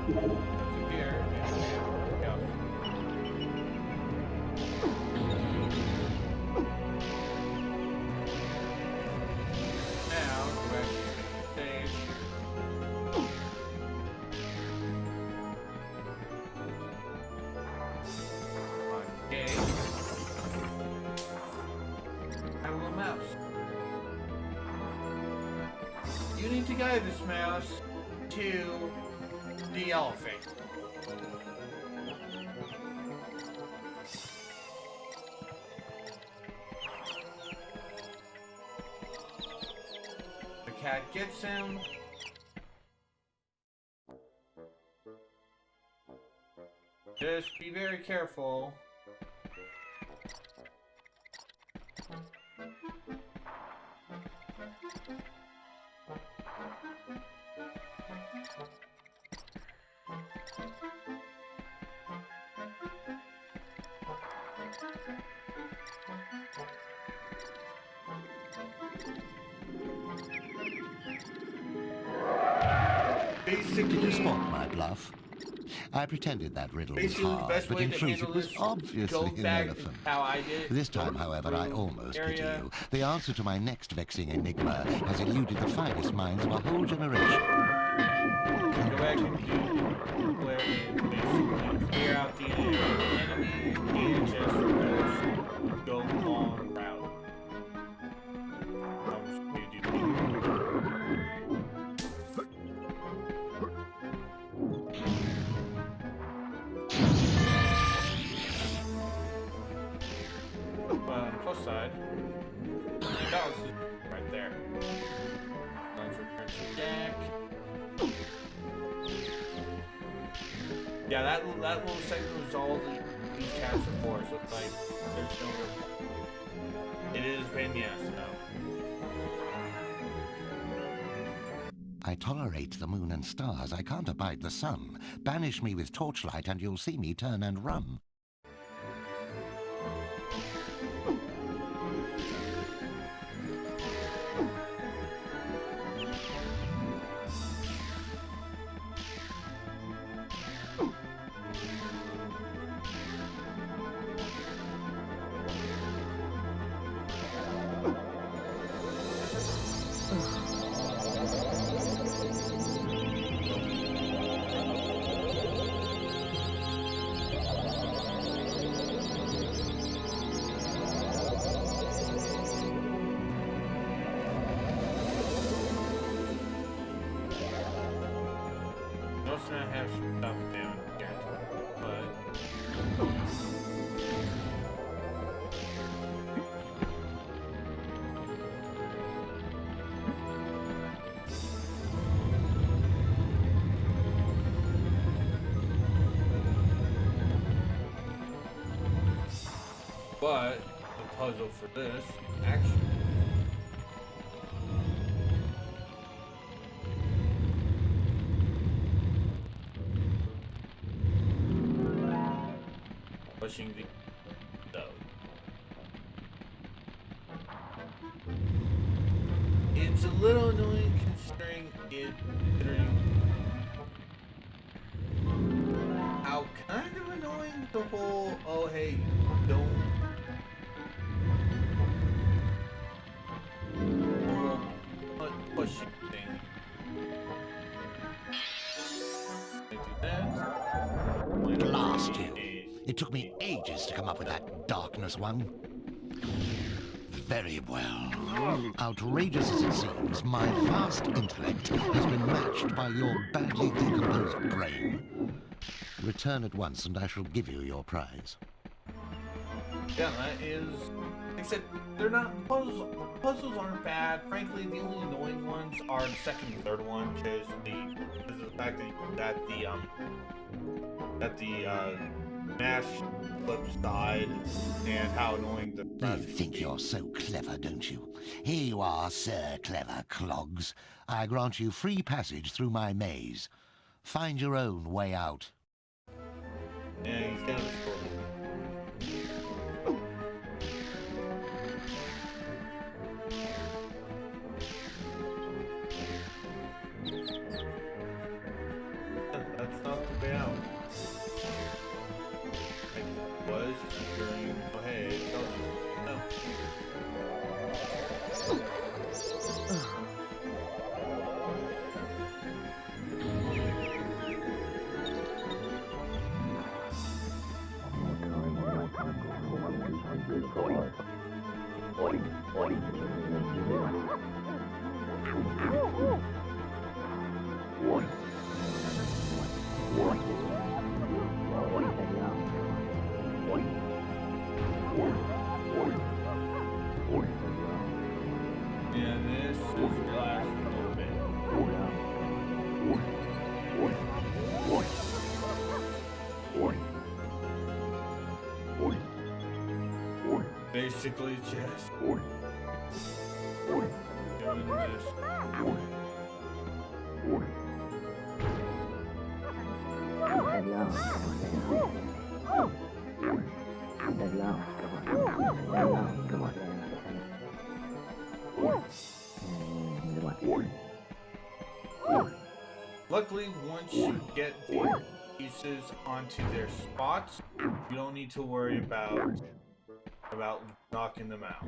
Here. Yeah. Now, go back to the stage. Okay. I will mouse. You need to guide this mouse to the elephant. The cat gets him. Just be very careful. Did you spot my bluff? I pretended that riddle was hard, but in truth it was obviously an elephant. This time, however, I almost pity you. The answer to my next vexing enigma has eluded the finest minds of a whole generation. Go back and basically clear out the enemy and just go long route. Plus side. That was right there. Let's return to deck. Yeah, that little segment was all these cats before, so it's like there's no. It is pain in the ass now. I tolerate the moon and stars. I can't abide the sun. Banish me with torchlight, and you'll see me turn and run. I have stuff down yet, but the puzzle for this actually. Pushing the stove. It's a little annoying considering how kind of annoying the whole oh hey don't pushing thing. Blast you. It took me ages to come up with that darkness one. Very well. Outrageous as it seems, my vast intellect has been matched by your badly decomposed brain. Return at once and I shall give you your prize. Yeah, that is... Except, they're not... Puzzles aren't bad. Frankly, the only annoying ones are the second and third one, because of the fact that the mash flip side and how annoying the... You think you're so clever, don't you? Here you are, Sir Clever Clogs. I grant you free passage through my maze. Find your own way out. Yeah, he's kind of That's not basically just doing this. Luckily, once you get the pieces onto their spots, you don't need to worry about knocking them out.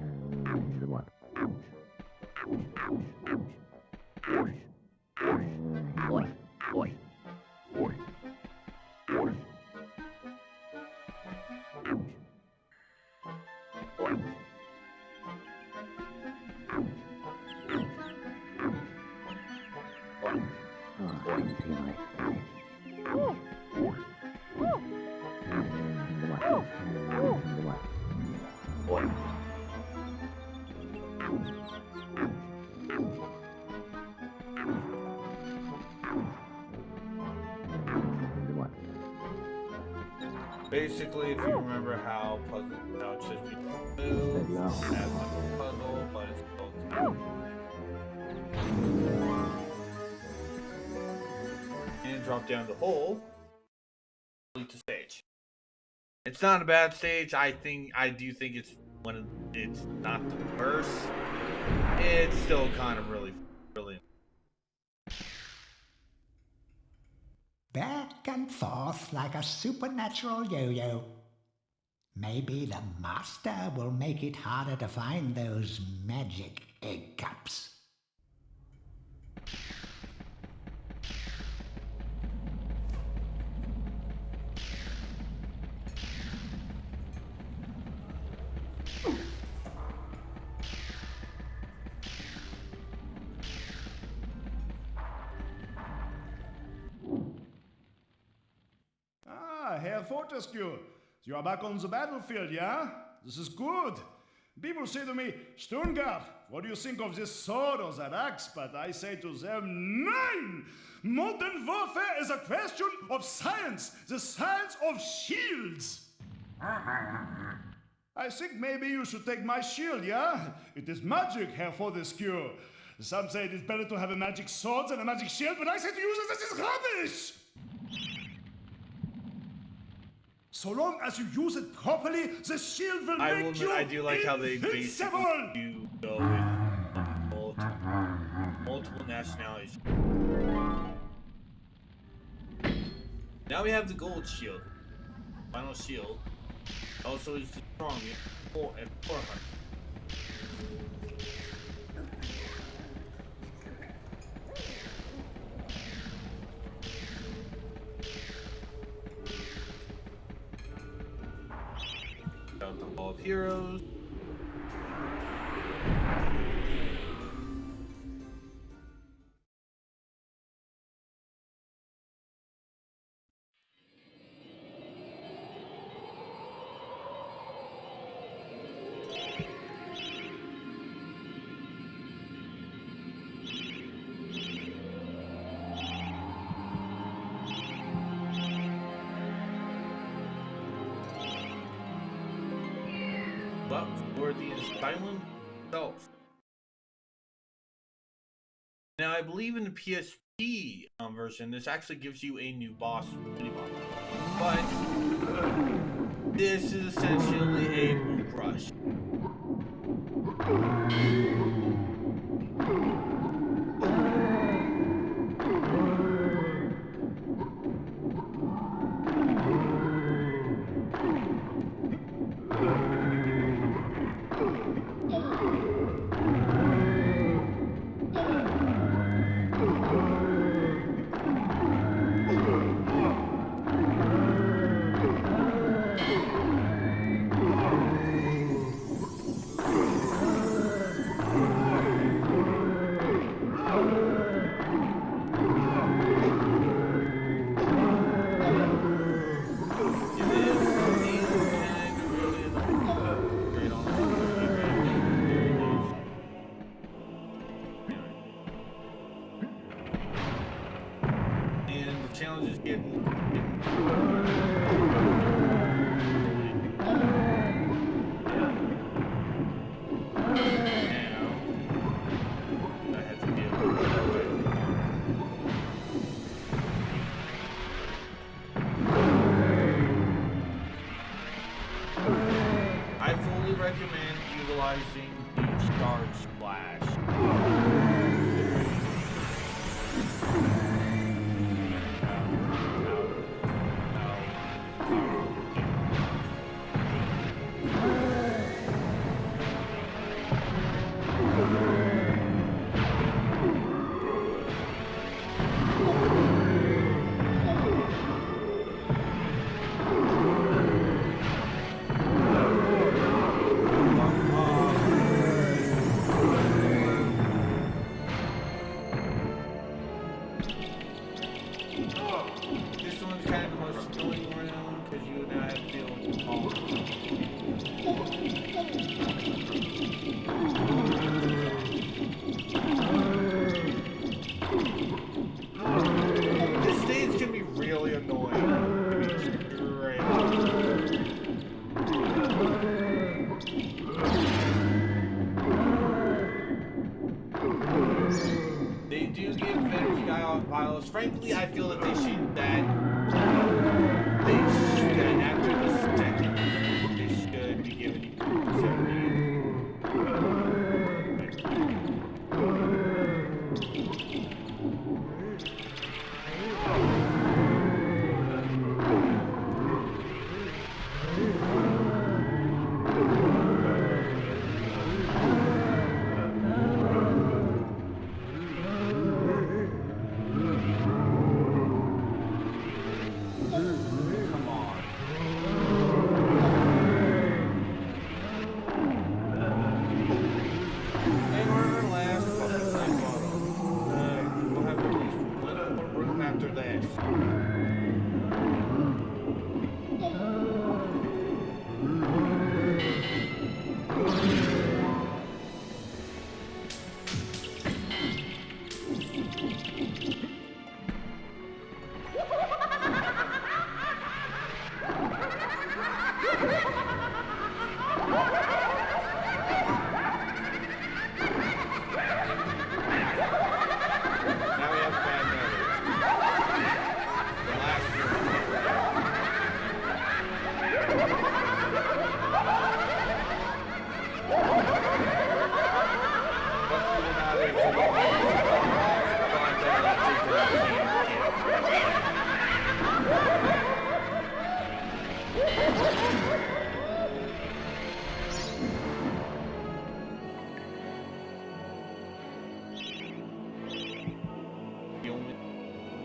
Basically, if you remember how it's just move, add like a puzzle, but it's still time. And drop down the hole. Complete the stage. It's not a bad stage. I do think it's it's not the worst. It's still kind of really. Back and forth like a supernatural yo-yo. Maybe the master will make it harder to find those magic egg cups. Herr Fortescue, you are back on the battlefield, yeah? This is good. People say to me, Stungard, what do you think of this sword or that axe? But I say to them, nein! Modern warfare is a question of science, the science of shields. I think maybe you should take my shield, yeah? It is magic, Herr Fortescue. Some say it is better to have a magic sword than a magic shield, but I say to you that this is rubbish! So long as you use it properly, the shield will make you I do like how they invincible! basically do go with multiple nationalities. Now we have the gold shield. Final shield. Also is the strongest at 400. The Hall of Heroes. But for the asylum itself. Now, I believe in the PSP version, this actually gives you a new boss, mini-boss. But this is essentially a Moon Crush. Challenge is getting This one's kind of the most annoying room because you now have to deal with all. This stage can be really annoying. They do give energy vials. Frankly, I feel that they should after the second, they should be given you 70.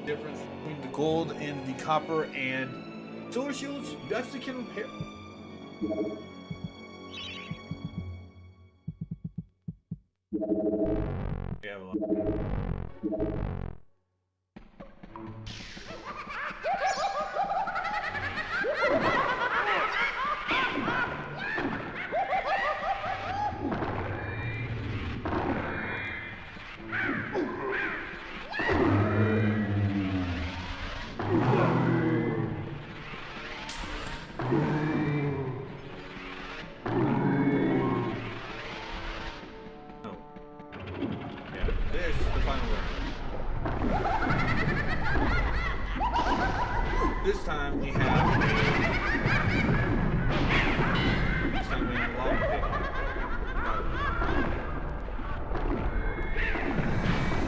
Difference between the gold and the copper and silver shields, you actually can repair. Yeah, this is the final round. This time we have a long pick.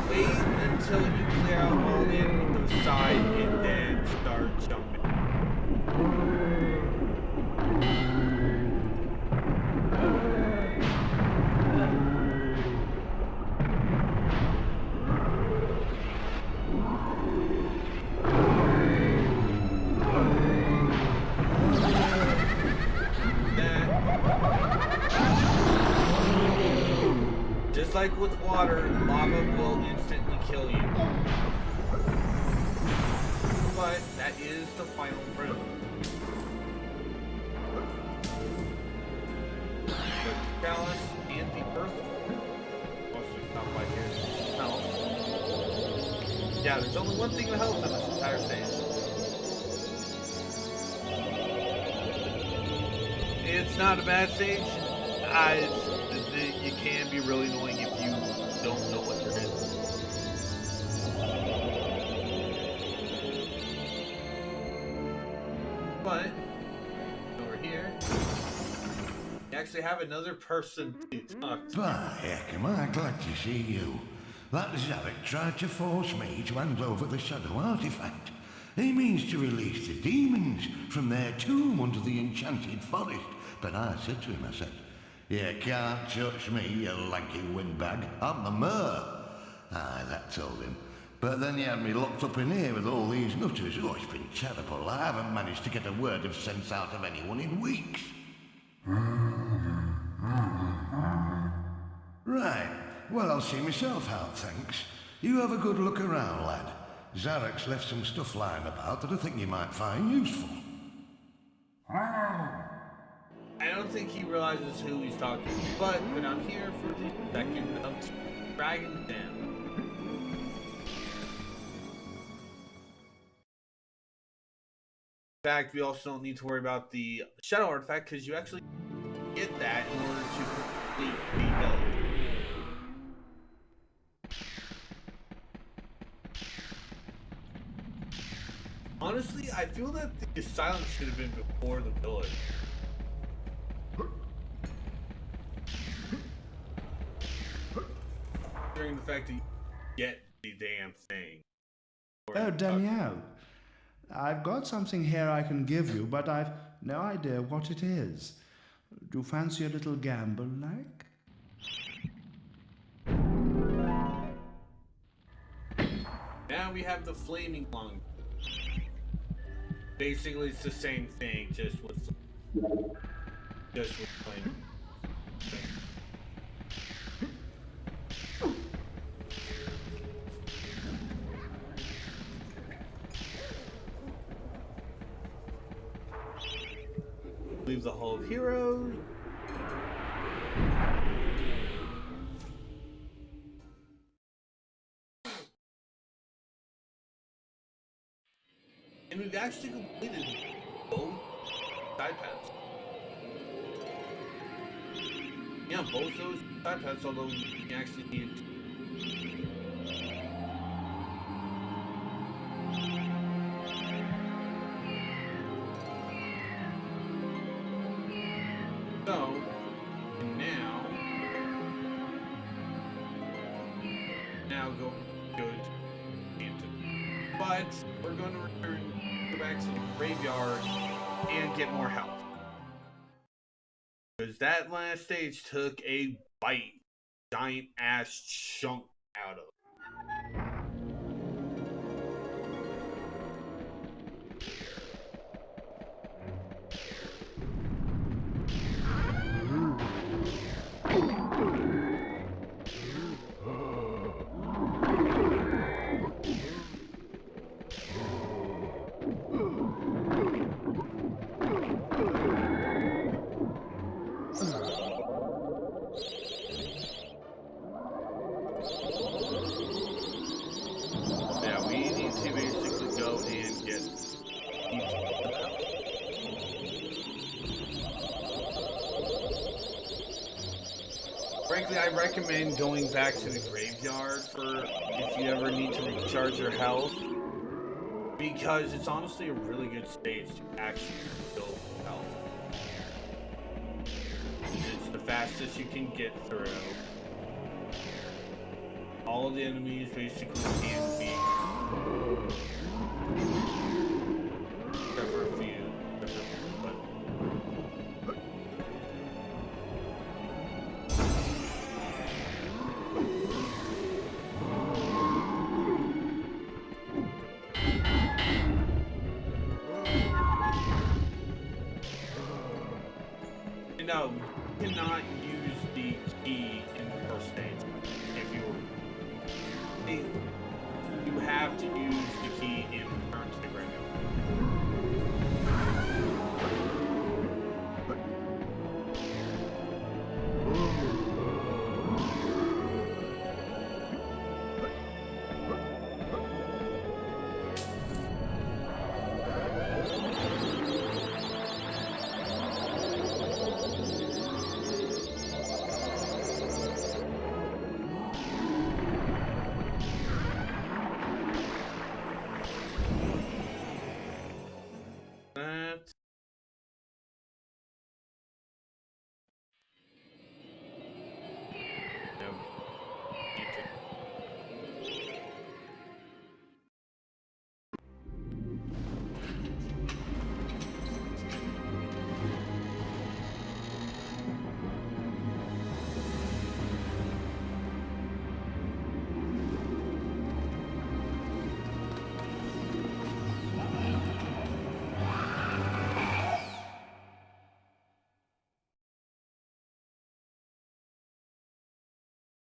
Wait until you clear out all the enemies on the side and then start jumping. Just like with water, lava will instantly kill you. But that is the final room. The chalice and the earth. Not quite here. Health. Yeah, there's only one thing of health in this entire stage. It's not a bad stage. You can be really annoying if you don't know what you're in. But over here, you actually have another person to talk to. By heck, am I glad to see you. That Zarek tried to force me to hand over the shadow artifact. He means to release the demons from their tomb under the enchanted forest. But I said to him, I said, "You can't touch me, you lanky windbag. I'm the Mer." Aye, that told him. But then he had me locked up in here with all these nutters. Oh, it's been terrible. I haven't managed to get a word of sense out of anyone in weeks. Right. Well, I'll see myself out, thanks. You have a good look around, lad. Zarek's left some stuff lying about that I think you might find useful. I don't think he realizes who he's talking to, but I'm here for the second of Dragon's Den. In fact, we also don't need to worry about the shadow artifact because you actually get that in order to complete the hill. Honestly, I feel that the asylum should have been before the village. Considering the fact that you get the damn thing. Oh, Danielle. I've got something here I can give you, but I've no idea what it is. Do you fancy a little gamble, like? Now we have the flaming lung. Basically, it's the same thing, just with flaming. Leave the Hall of Heroes. And we've actually completed both side paths. Yeah, both those side paths, although we actually need so, now go to Hampton. But we're going to go back to the graveyard and get more health. Because that last stage took a giant ass chunk out of it. Yeah, we need to basically go and get Frankly, I recommend going back to the graveyard for if you ever need to recharge your health, because it's honestly a really good stage to actually build health. It's the fastest you can get through. All of the enemies basically can be, except for a few. No, you cannot use the key in the first stage. If you have to use the key in the current state right now.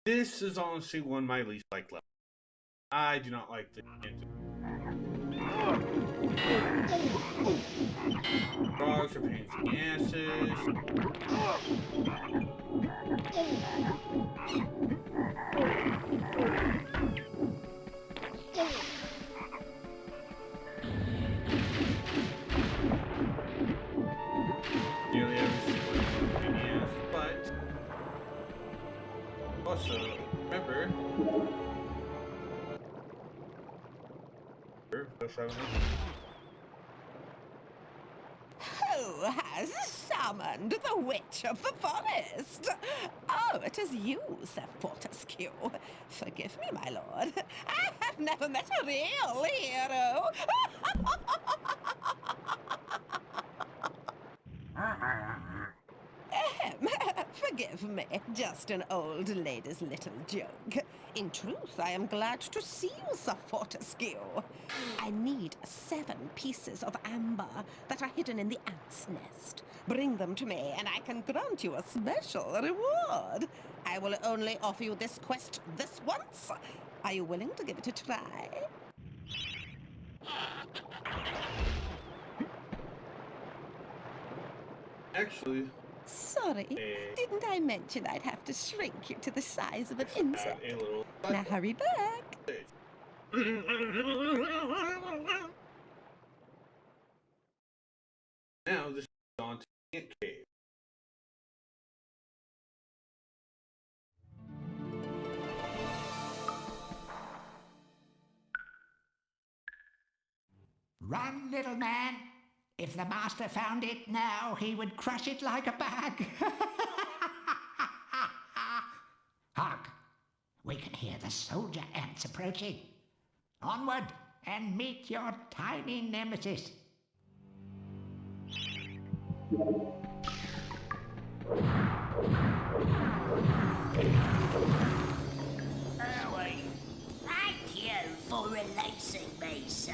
This is honestly one of my least liked levels. I do not like the are pains in the asses. Nearly every single pain in the ass, but also remember. Who has summoned the witch of the forest? Oh, it is you, Sir Fortescue. Forgive me, my lord. I have never met a real hero. Forgive me, just an old lady's little joke. In truth, I am glad to see you, Sir Fortescue. I need 7 pieces of amber that are hidden in the ant's nest. Bring them to me, and I can grant you a special reward. I will only offer you this quest this once. Are you willing to give it a try? Actually, sorry, didn't I mention I'd have to shrink you to the size of an insect? Now hurry back. Now this is on to the ant cave. Run, little man. If the master found it now, he would crush it like a bag. Hark! We can hear the soldier ants approaching. Onward and meet your tiny nemesis. Thank you for releasing me, sir.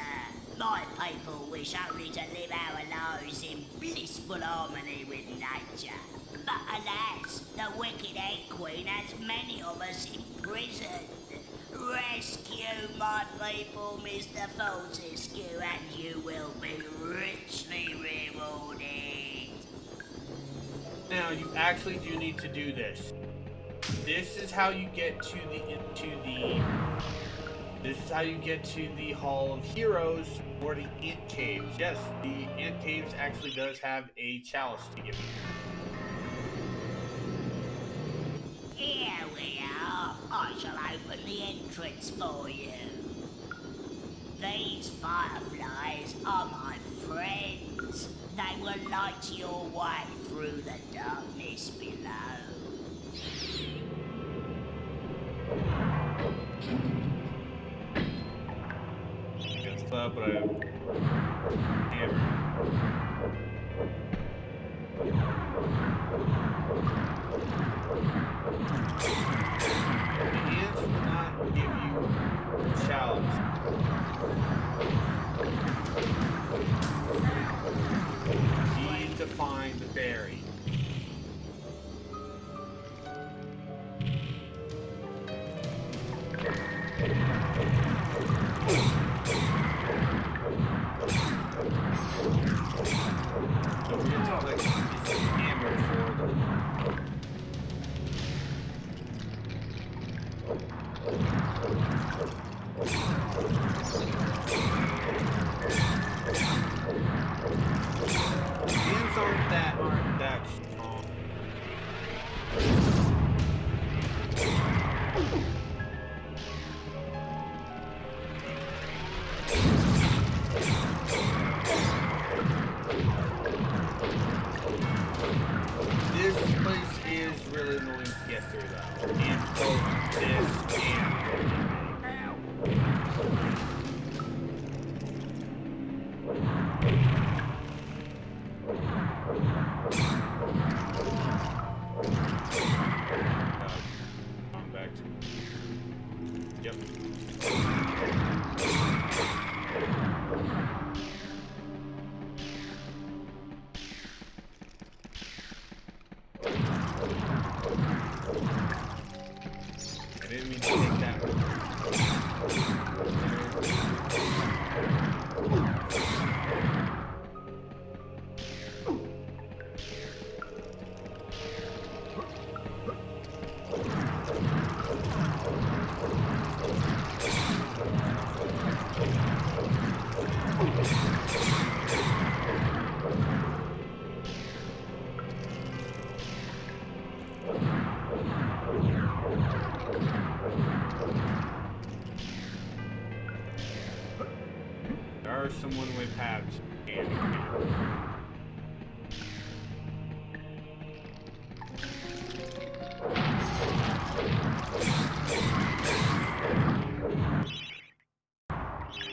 My people wish only to live our lives in blissful harmony with nature. But alas, the wicked Egg Queen has many of us imprisoned. Rescue my people, Mr. Fortescue, and you will be richly rewarded. Now you actually do need to do this. This is how you get to This is how you get to the Hall of Heroes or the Ant Caves. Yes, the Ant Caves actually does have a chalice to give you. Here we are. I shall open the entrance for you. These fireflies are my friends. They will light your way through the darkness below. But I hammer. The ants will not give you a challenge. You need to find the berry. Aren't that strong. This place is really annoying to get through though. And both this and back to yep. I didn't mean to take that one. There are some one-way paths.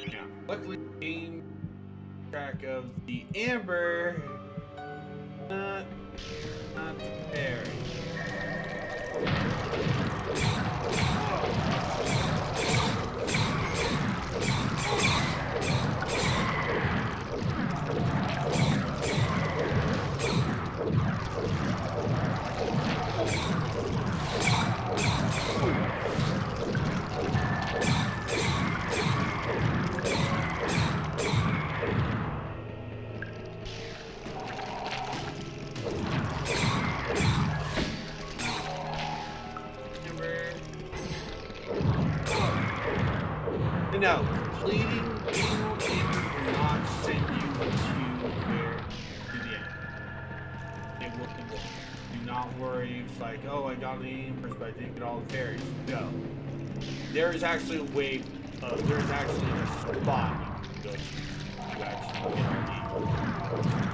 Yeah, luckily, gained track of the amber. Not there. No, completing Amber will not send you to the end. It will. Do not worry. It's like, oh, I got the Ambers, but I didn't get all the fairies. No. There is actually a way. There is actually a spot you can go to actually get all the Ambers.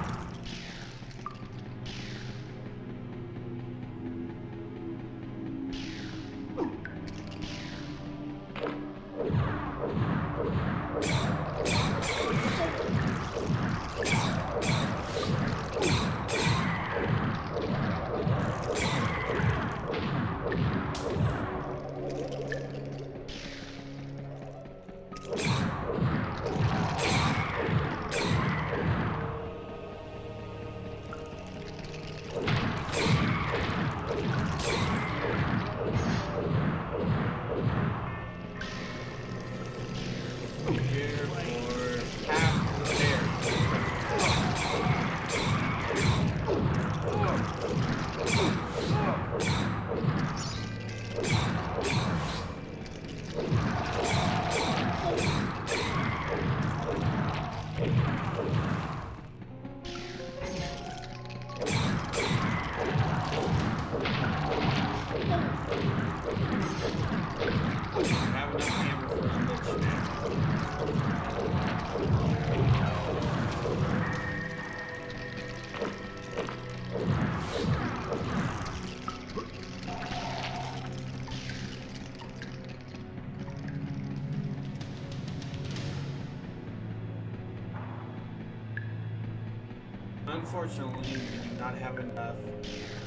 Unfortunately, we do not have enough of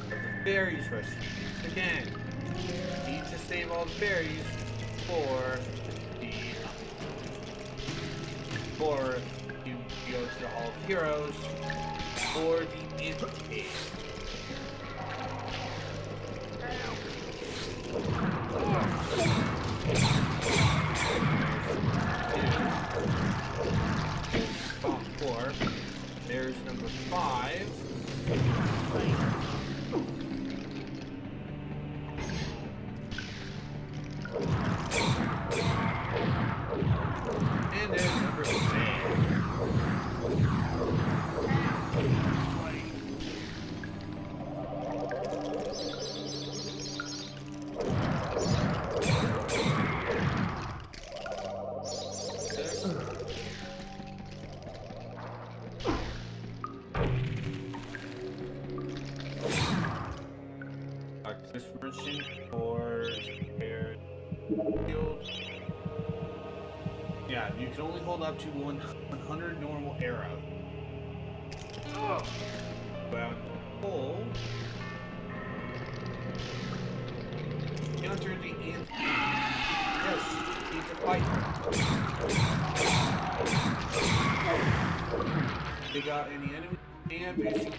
the fairies rescued. Again, we need to save all the fairies for you go to the Hall of Heroes for the end game. Top 4. There's number 5. And there's number 6. This merchant or spared field. Yeah, you can only hold up to 100 normal arrows. Well, pull. Enter the ant. Yes, need to fight. They got any enemy and basic.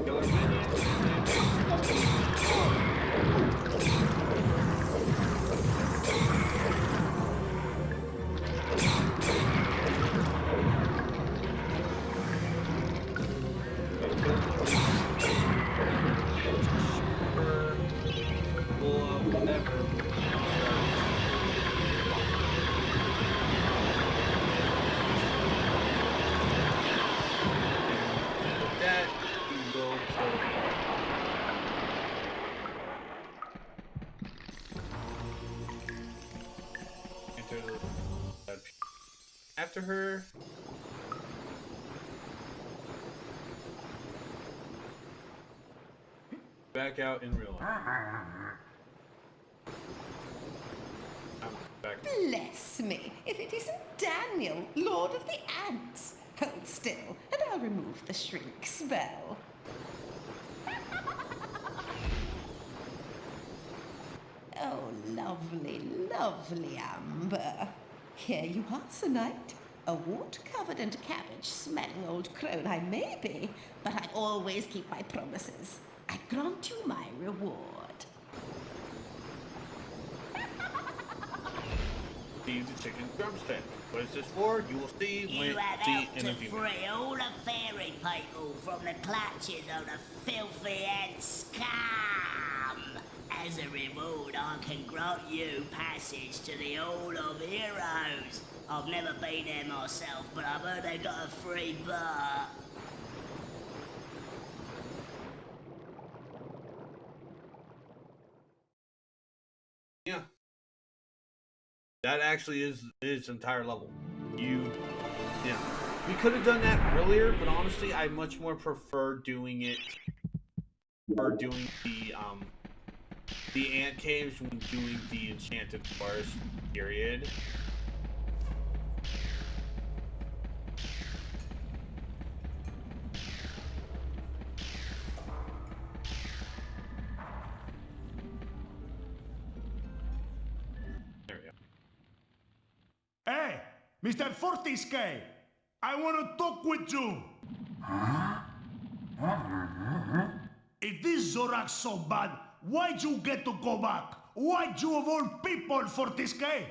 Killer minions. After her. Back out in real life. Back. Bless me, if it isn't Daniel, Lord of the Ants. Hold still, and I'll remove the shrink spell. Oh, lovely, lovely Amber. Here you are, Sir Knight. A wart-covered and cabbage-smelling old crone I may be, but I always keep my promises. I grant you my reward. Use the chicken drumstick. What is this for? You will see when You have see helped in to a few free all the fairy people from the clutches of the filthy ant scum. As a reward, I can grant you passage to the Hall of Heroes. I've never been there myself, but I've heard they got a free bar. Yeah. That actually is its entire level. Yeah. We could have done that earlier, but honestly, I much more prefer doing it, or doing the ant caves when doing the enchanted forest period. There we go. Hey, Mr. Fortisque, I want to talk with you. If this Zorak's so bad, why'd you get to go back? Why'd you of all people, Fortisque?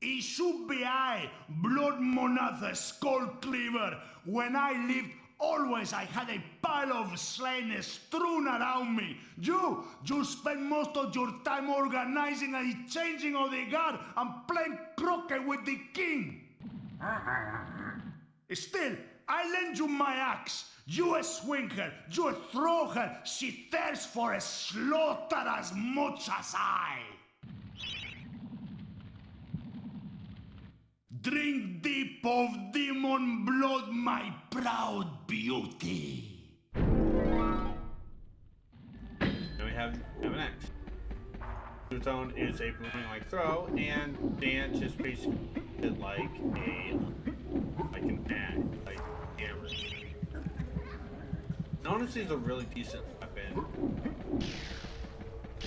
It should be I, Blood Monathe, Skull Cleaver. When I lived, always I had a pile of slain strewn around me. You spend most of your time organizing and changing of the guard and playing croquet with the king. Still, I lend you my axe. You swing her, you throw her. She thirsts for a slaughter as much as I. Drink deep of demon blood, my proud beauty. Now we have an axe. Zone is a boomerang-like throw, and dance is basically like an axe, like hammer. And honestly, it's a really decent weapon.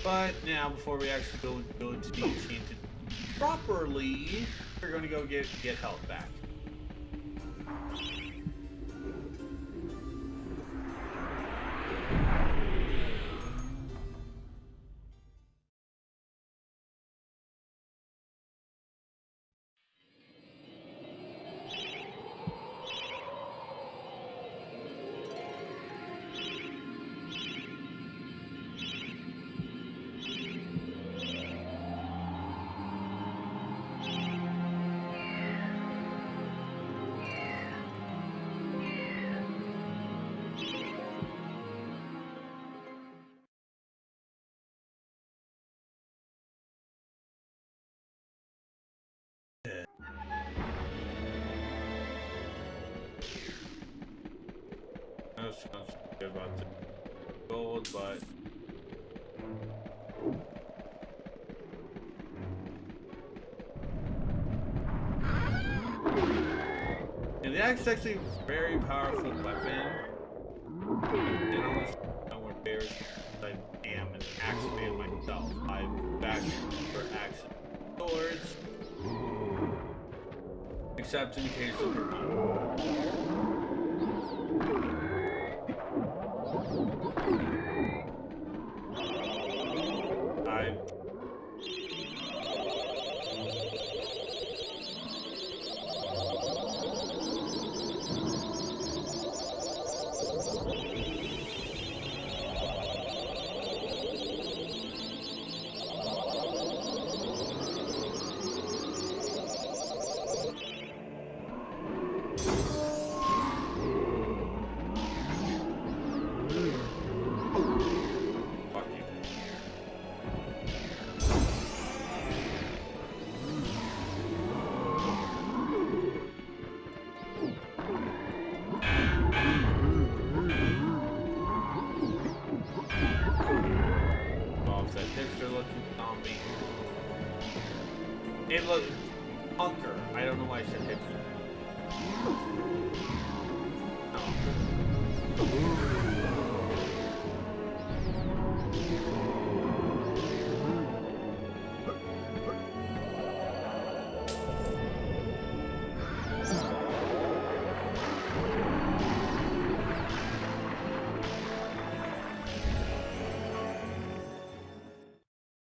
But now, before we actually go to the enchanted properly, we're going to go get health back. I was not sure about the gold, but and the axe is actually a very powerful weapon. And almost no more bears I am an axe man myself. I'm back for axe and swords. except in the case of I that hipster looking zombie. It looks punker. I don't know why I said hipster.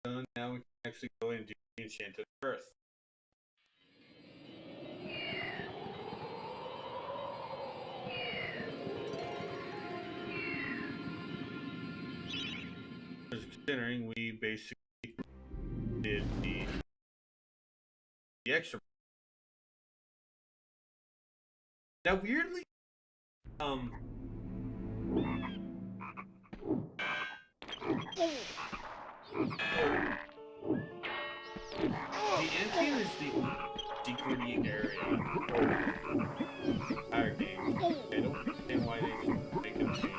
So now we can actually go and do the Enchanted Earth. Considering we basically did the extra. Now weirdly, the Amphion is the security area. Our game. I don't understand why they make it change.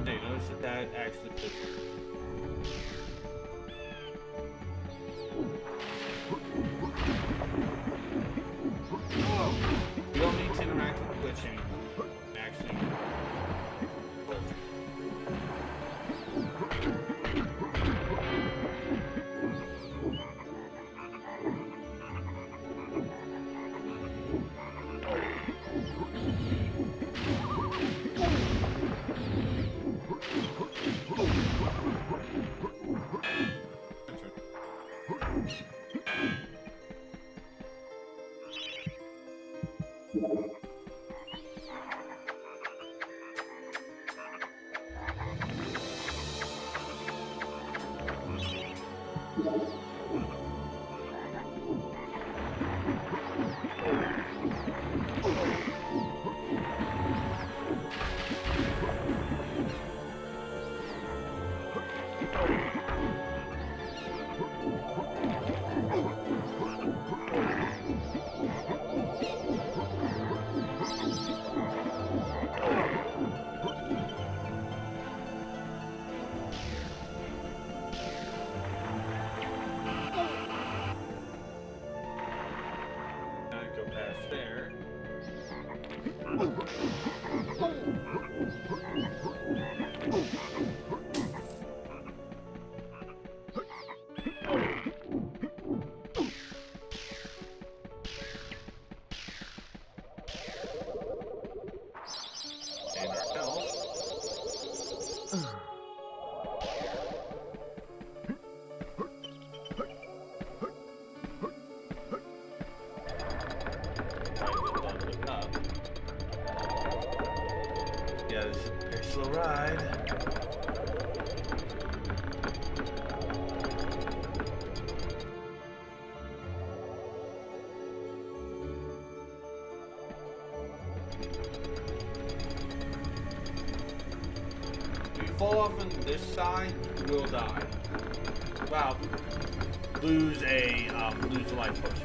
Hey, notice that actually fits. We don't need to interact with Glitch anymore. Actually. Slow ride. If you fall off on this side, you will die. Well, lose a life potion.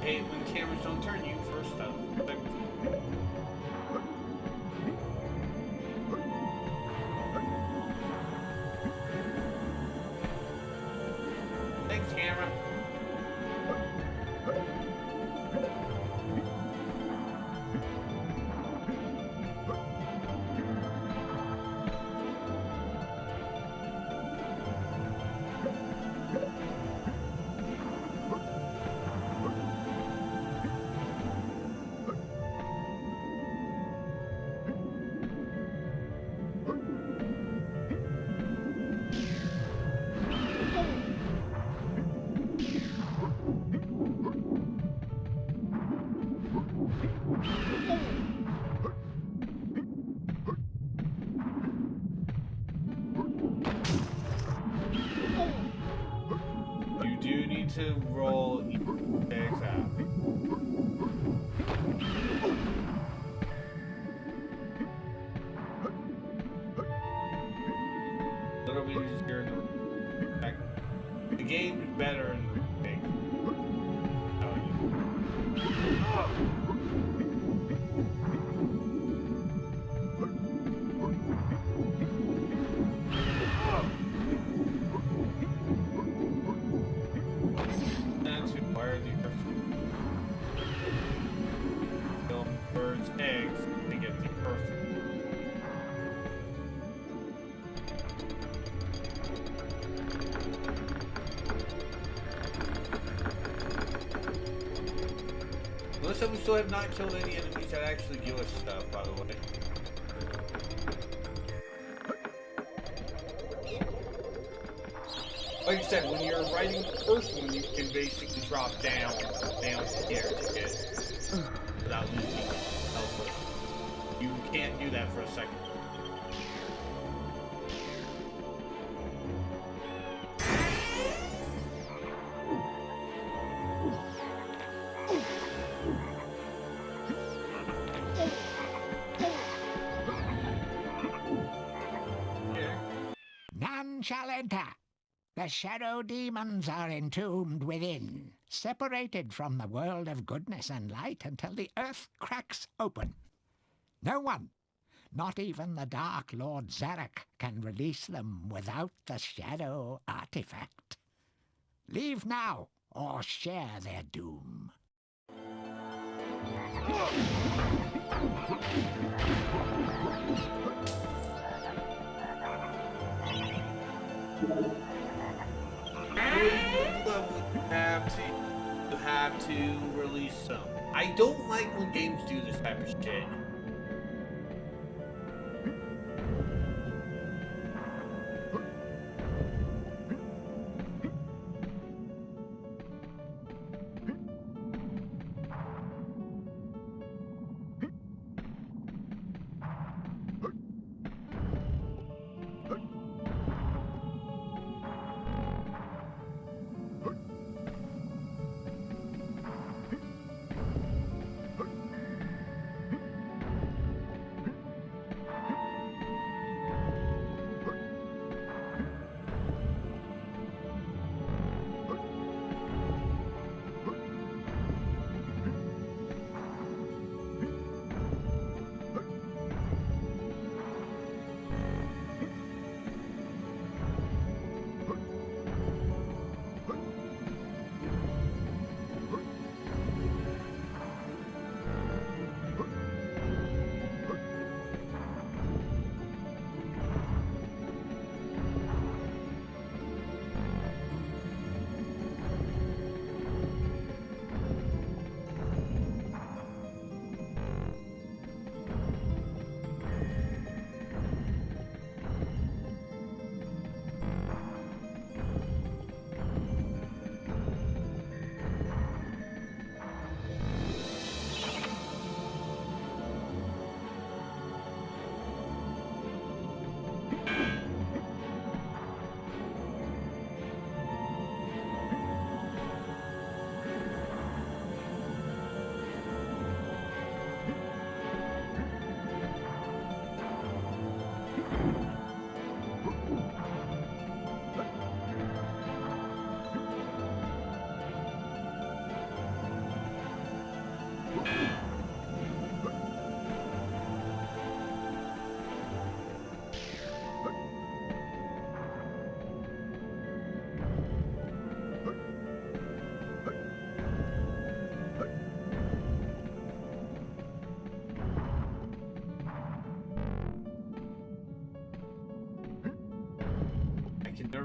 hate when cameras don't turn you first up. Thanks, camera. You do need to roll eggs out. A little bit easier in the game's better in the remake. That's where the kill birds' eggs to get the earth. Looks like we still have not killed any enemies that actually give us stuff, by the way. Like I said, when you're riding the first one, you can basically drop down here to get without losing health. You can't do that for a second. None shall enter. The shadow demons are entombed within, separated from the world of goodness and light until the earth cracks open. No one, not even the Dark Lord Zarek, can release them without the shadow artifact. Leave now, or share their doom. You have to release some. I don't like when games do this type of shit.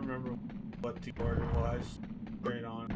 remember what the order was. Straight on.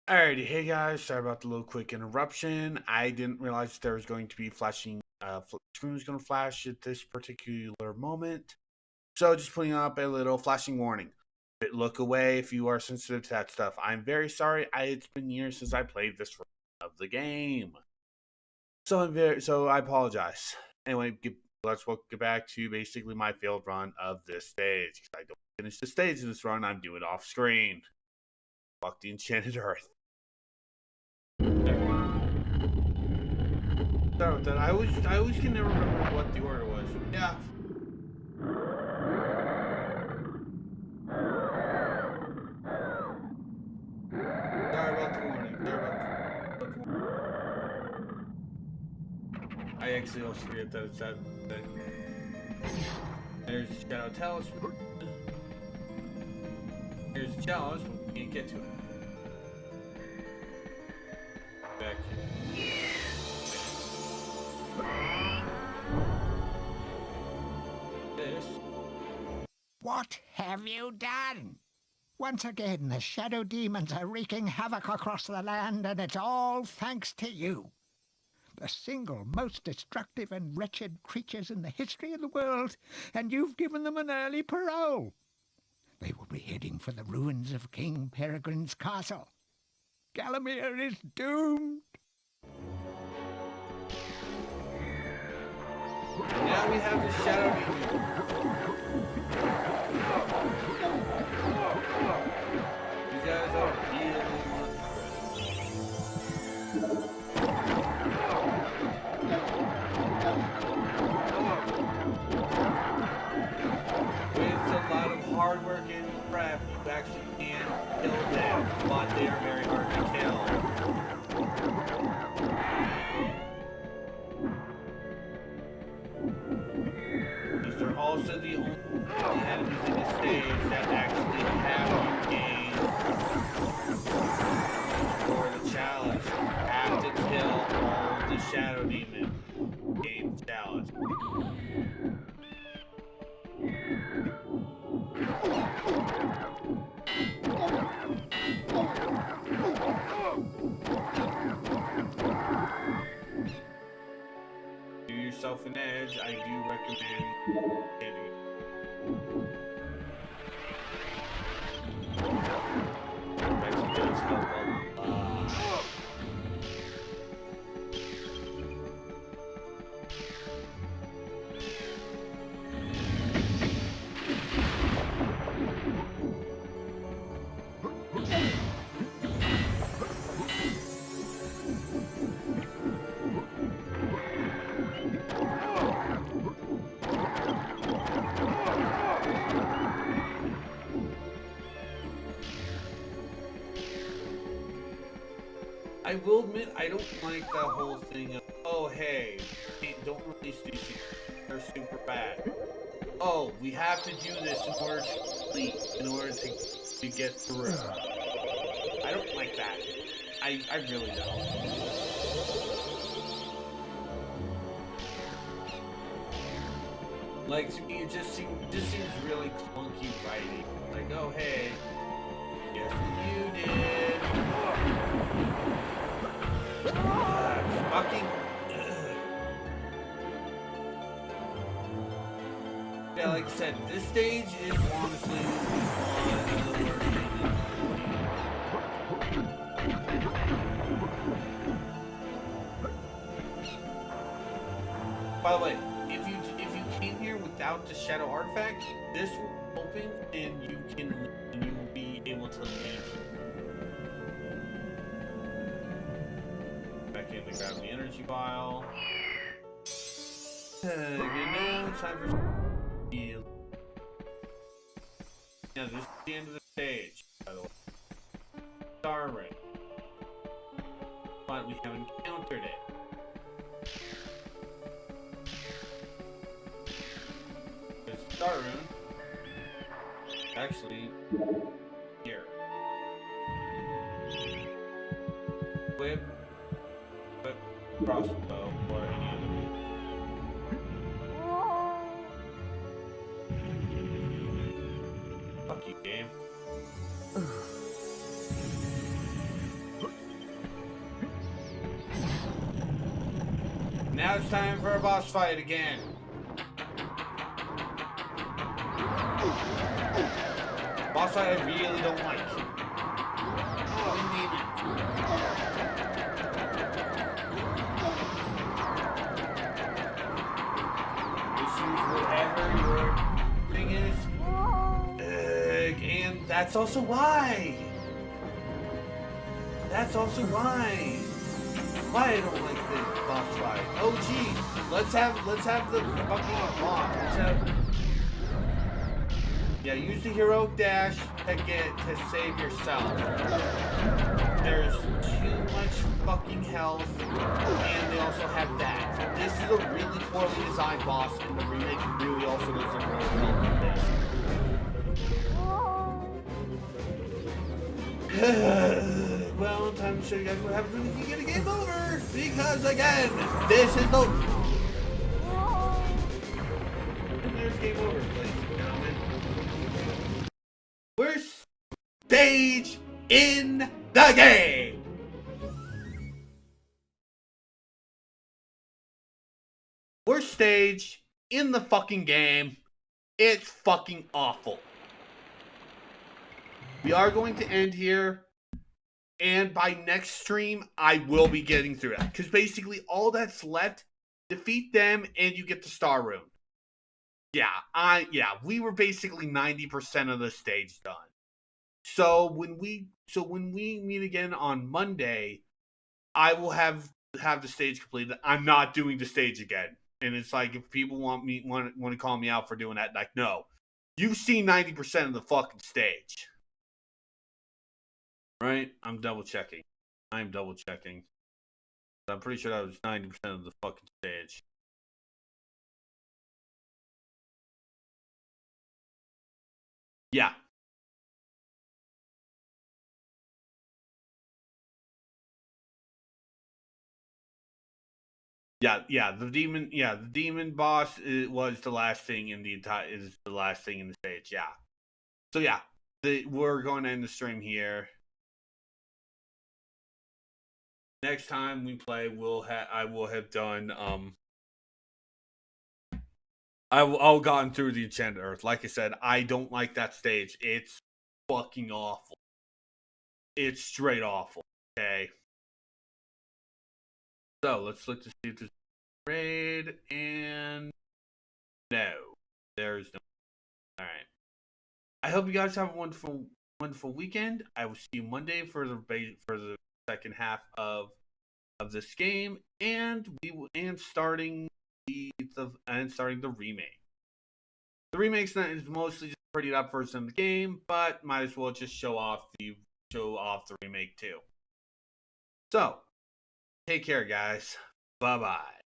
Alrighty, hey guys, sorry about the little quick interruption. I didn't realize there was going to be flashing, screen was going to flash at this particular moment. So just putting up a little flashing warning. Look away if you are sensitive to that stuff. I'm very sorry. It's been years since I played this version of the game. So I apologize. Anyway, let's get back to basically my failed run of this stage. I don't finish the stage of this run, I'm doing it off screen. Fuck the Enchanted Earth. Sorry about that. I always can never remember what the order was. Yeah. Sorry about the warning. I actually also forget that it's that thing. There's the Shadow Talisman. Here's the challenge, but we can't get to it. Back here. What have you done? Once again, the shadow demons are wreaking havoc across the land, and it's all thanks to you. The single most destructive and wretched creatures in the history of the world, and you've given them an early parole. They will be heading for the ruins of King Peregrine's castle. Gallowmere is doomed. Now we have the shadow demon. These guys are but they are very hard to kill. These are also the only enemies in the stage that actually have you gain for the challenge. You have to kill all the shadow demons to gain the challenge. Do yourself an edge. I do recommend getting it. Actually does help a lot. I will admit, I don't like the whole thing of, oh hey, don't release these things, they're super bad. Oh, we have to do this in order to complete, in order to get through. I don't like that. I really don't. Like, to me, it just seems really clunky writing. Like, oh hey, yes you did. Fucking. Yeah, like I said, this stage is honestly one of the worst things. By the way, if you came here without the shadow artifact, this will open and you will be able to leave. Back in to grab the energy vial. Now it's time for heal. Now this is the end of the stage, by the way. Star ring. But we haven't encountered it. There's a star rune. Actually, here. Whip, crossbow, or any other. Fuck you, game. Now it's time for a boss fight again. Boss fight I really don't like. Whatever your thing is. And that's also why. That's also why. Why I don't like this boss fight. Oh gee, let's have the fucking boss. Let's have. Yeah, use the heroic dash to save yourself. There's too much fucking health, and they also have that. This is a really poorly designed boss, and the remake really also doesn't really help with this. Well, time to show you guys what happens when you get a game over, because again, this is the. And there's game over, ladies and gentlemen. Worst stage in the game. Worst stage in the fucking game. It's fucking awful. We are going to end here, and by next stream, I will be getting through that. Because basically, all that's left, defeat them, and you get the star rune. Yeah, we were basically 90% of the stage done. So when we meet again on Monday, I will have the stage completed. I'm not doing the stage again. And it's like, if people want to call me out for doing that, like, no. You've seen 90% of the fucking stage. Right? I'm double checking. I'm double checking. I'm pretty sure that was 90% of the fucking stage. Yeah. The demon boss was the last thing in the last thing in the stage. Yeah. So yeah, we're going to end the stream here. Next time we play, I will have done I'll gotten through the Enchanted Earth. Like I said, I don't like that stage. It's fucking awful. It's straight awful. Okay. So let's look to see if there's a raid, and no, there's no. All right. I hope you guys have a wonderful weekend. I will see you Monday for the second half of this game, and starting the remake. The remake's not is mostly just a prettied up version of the game, but might as well just show off the remake too. So, take care, guys. Bye bye.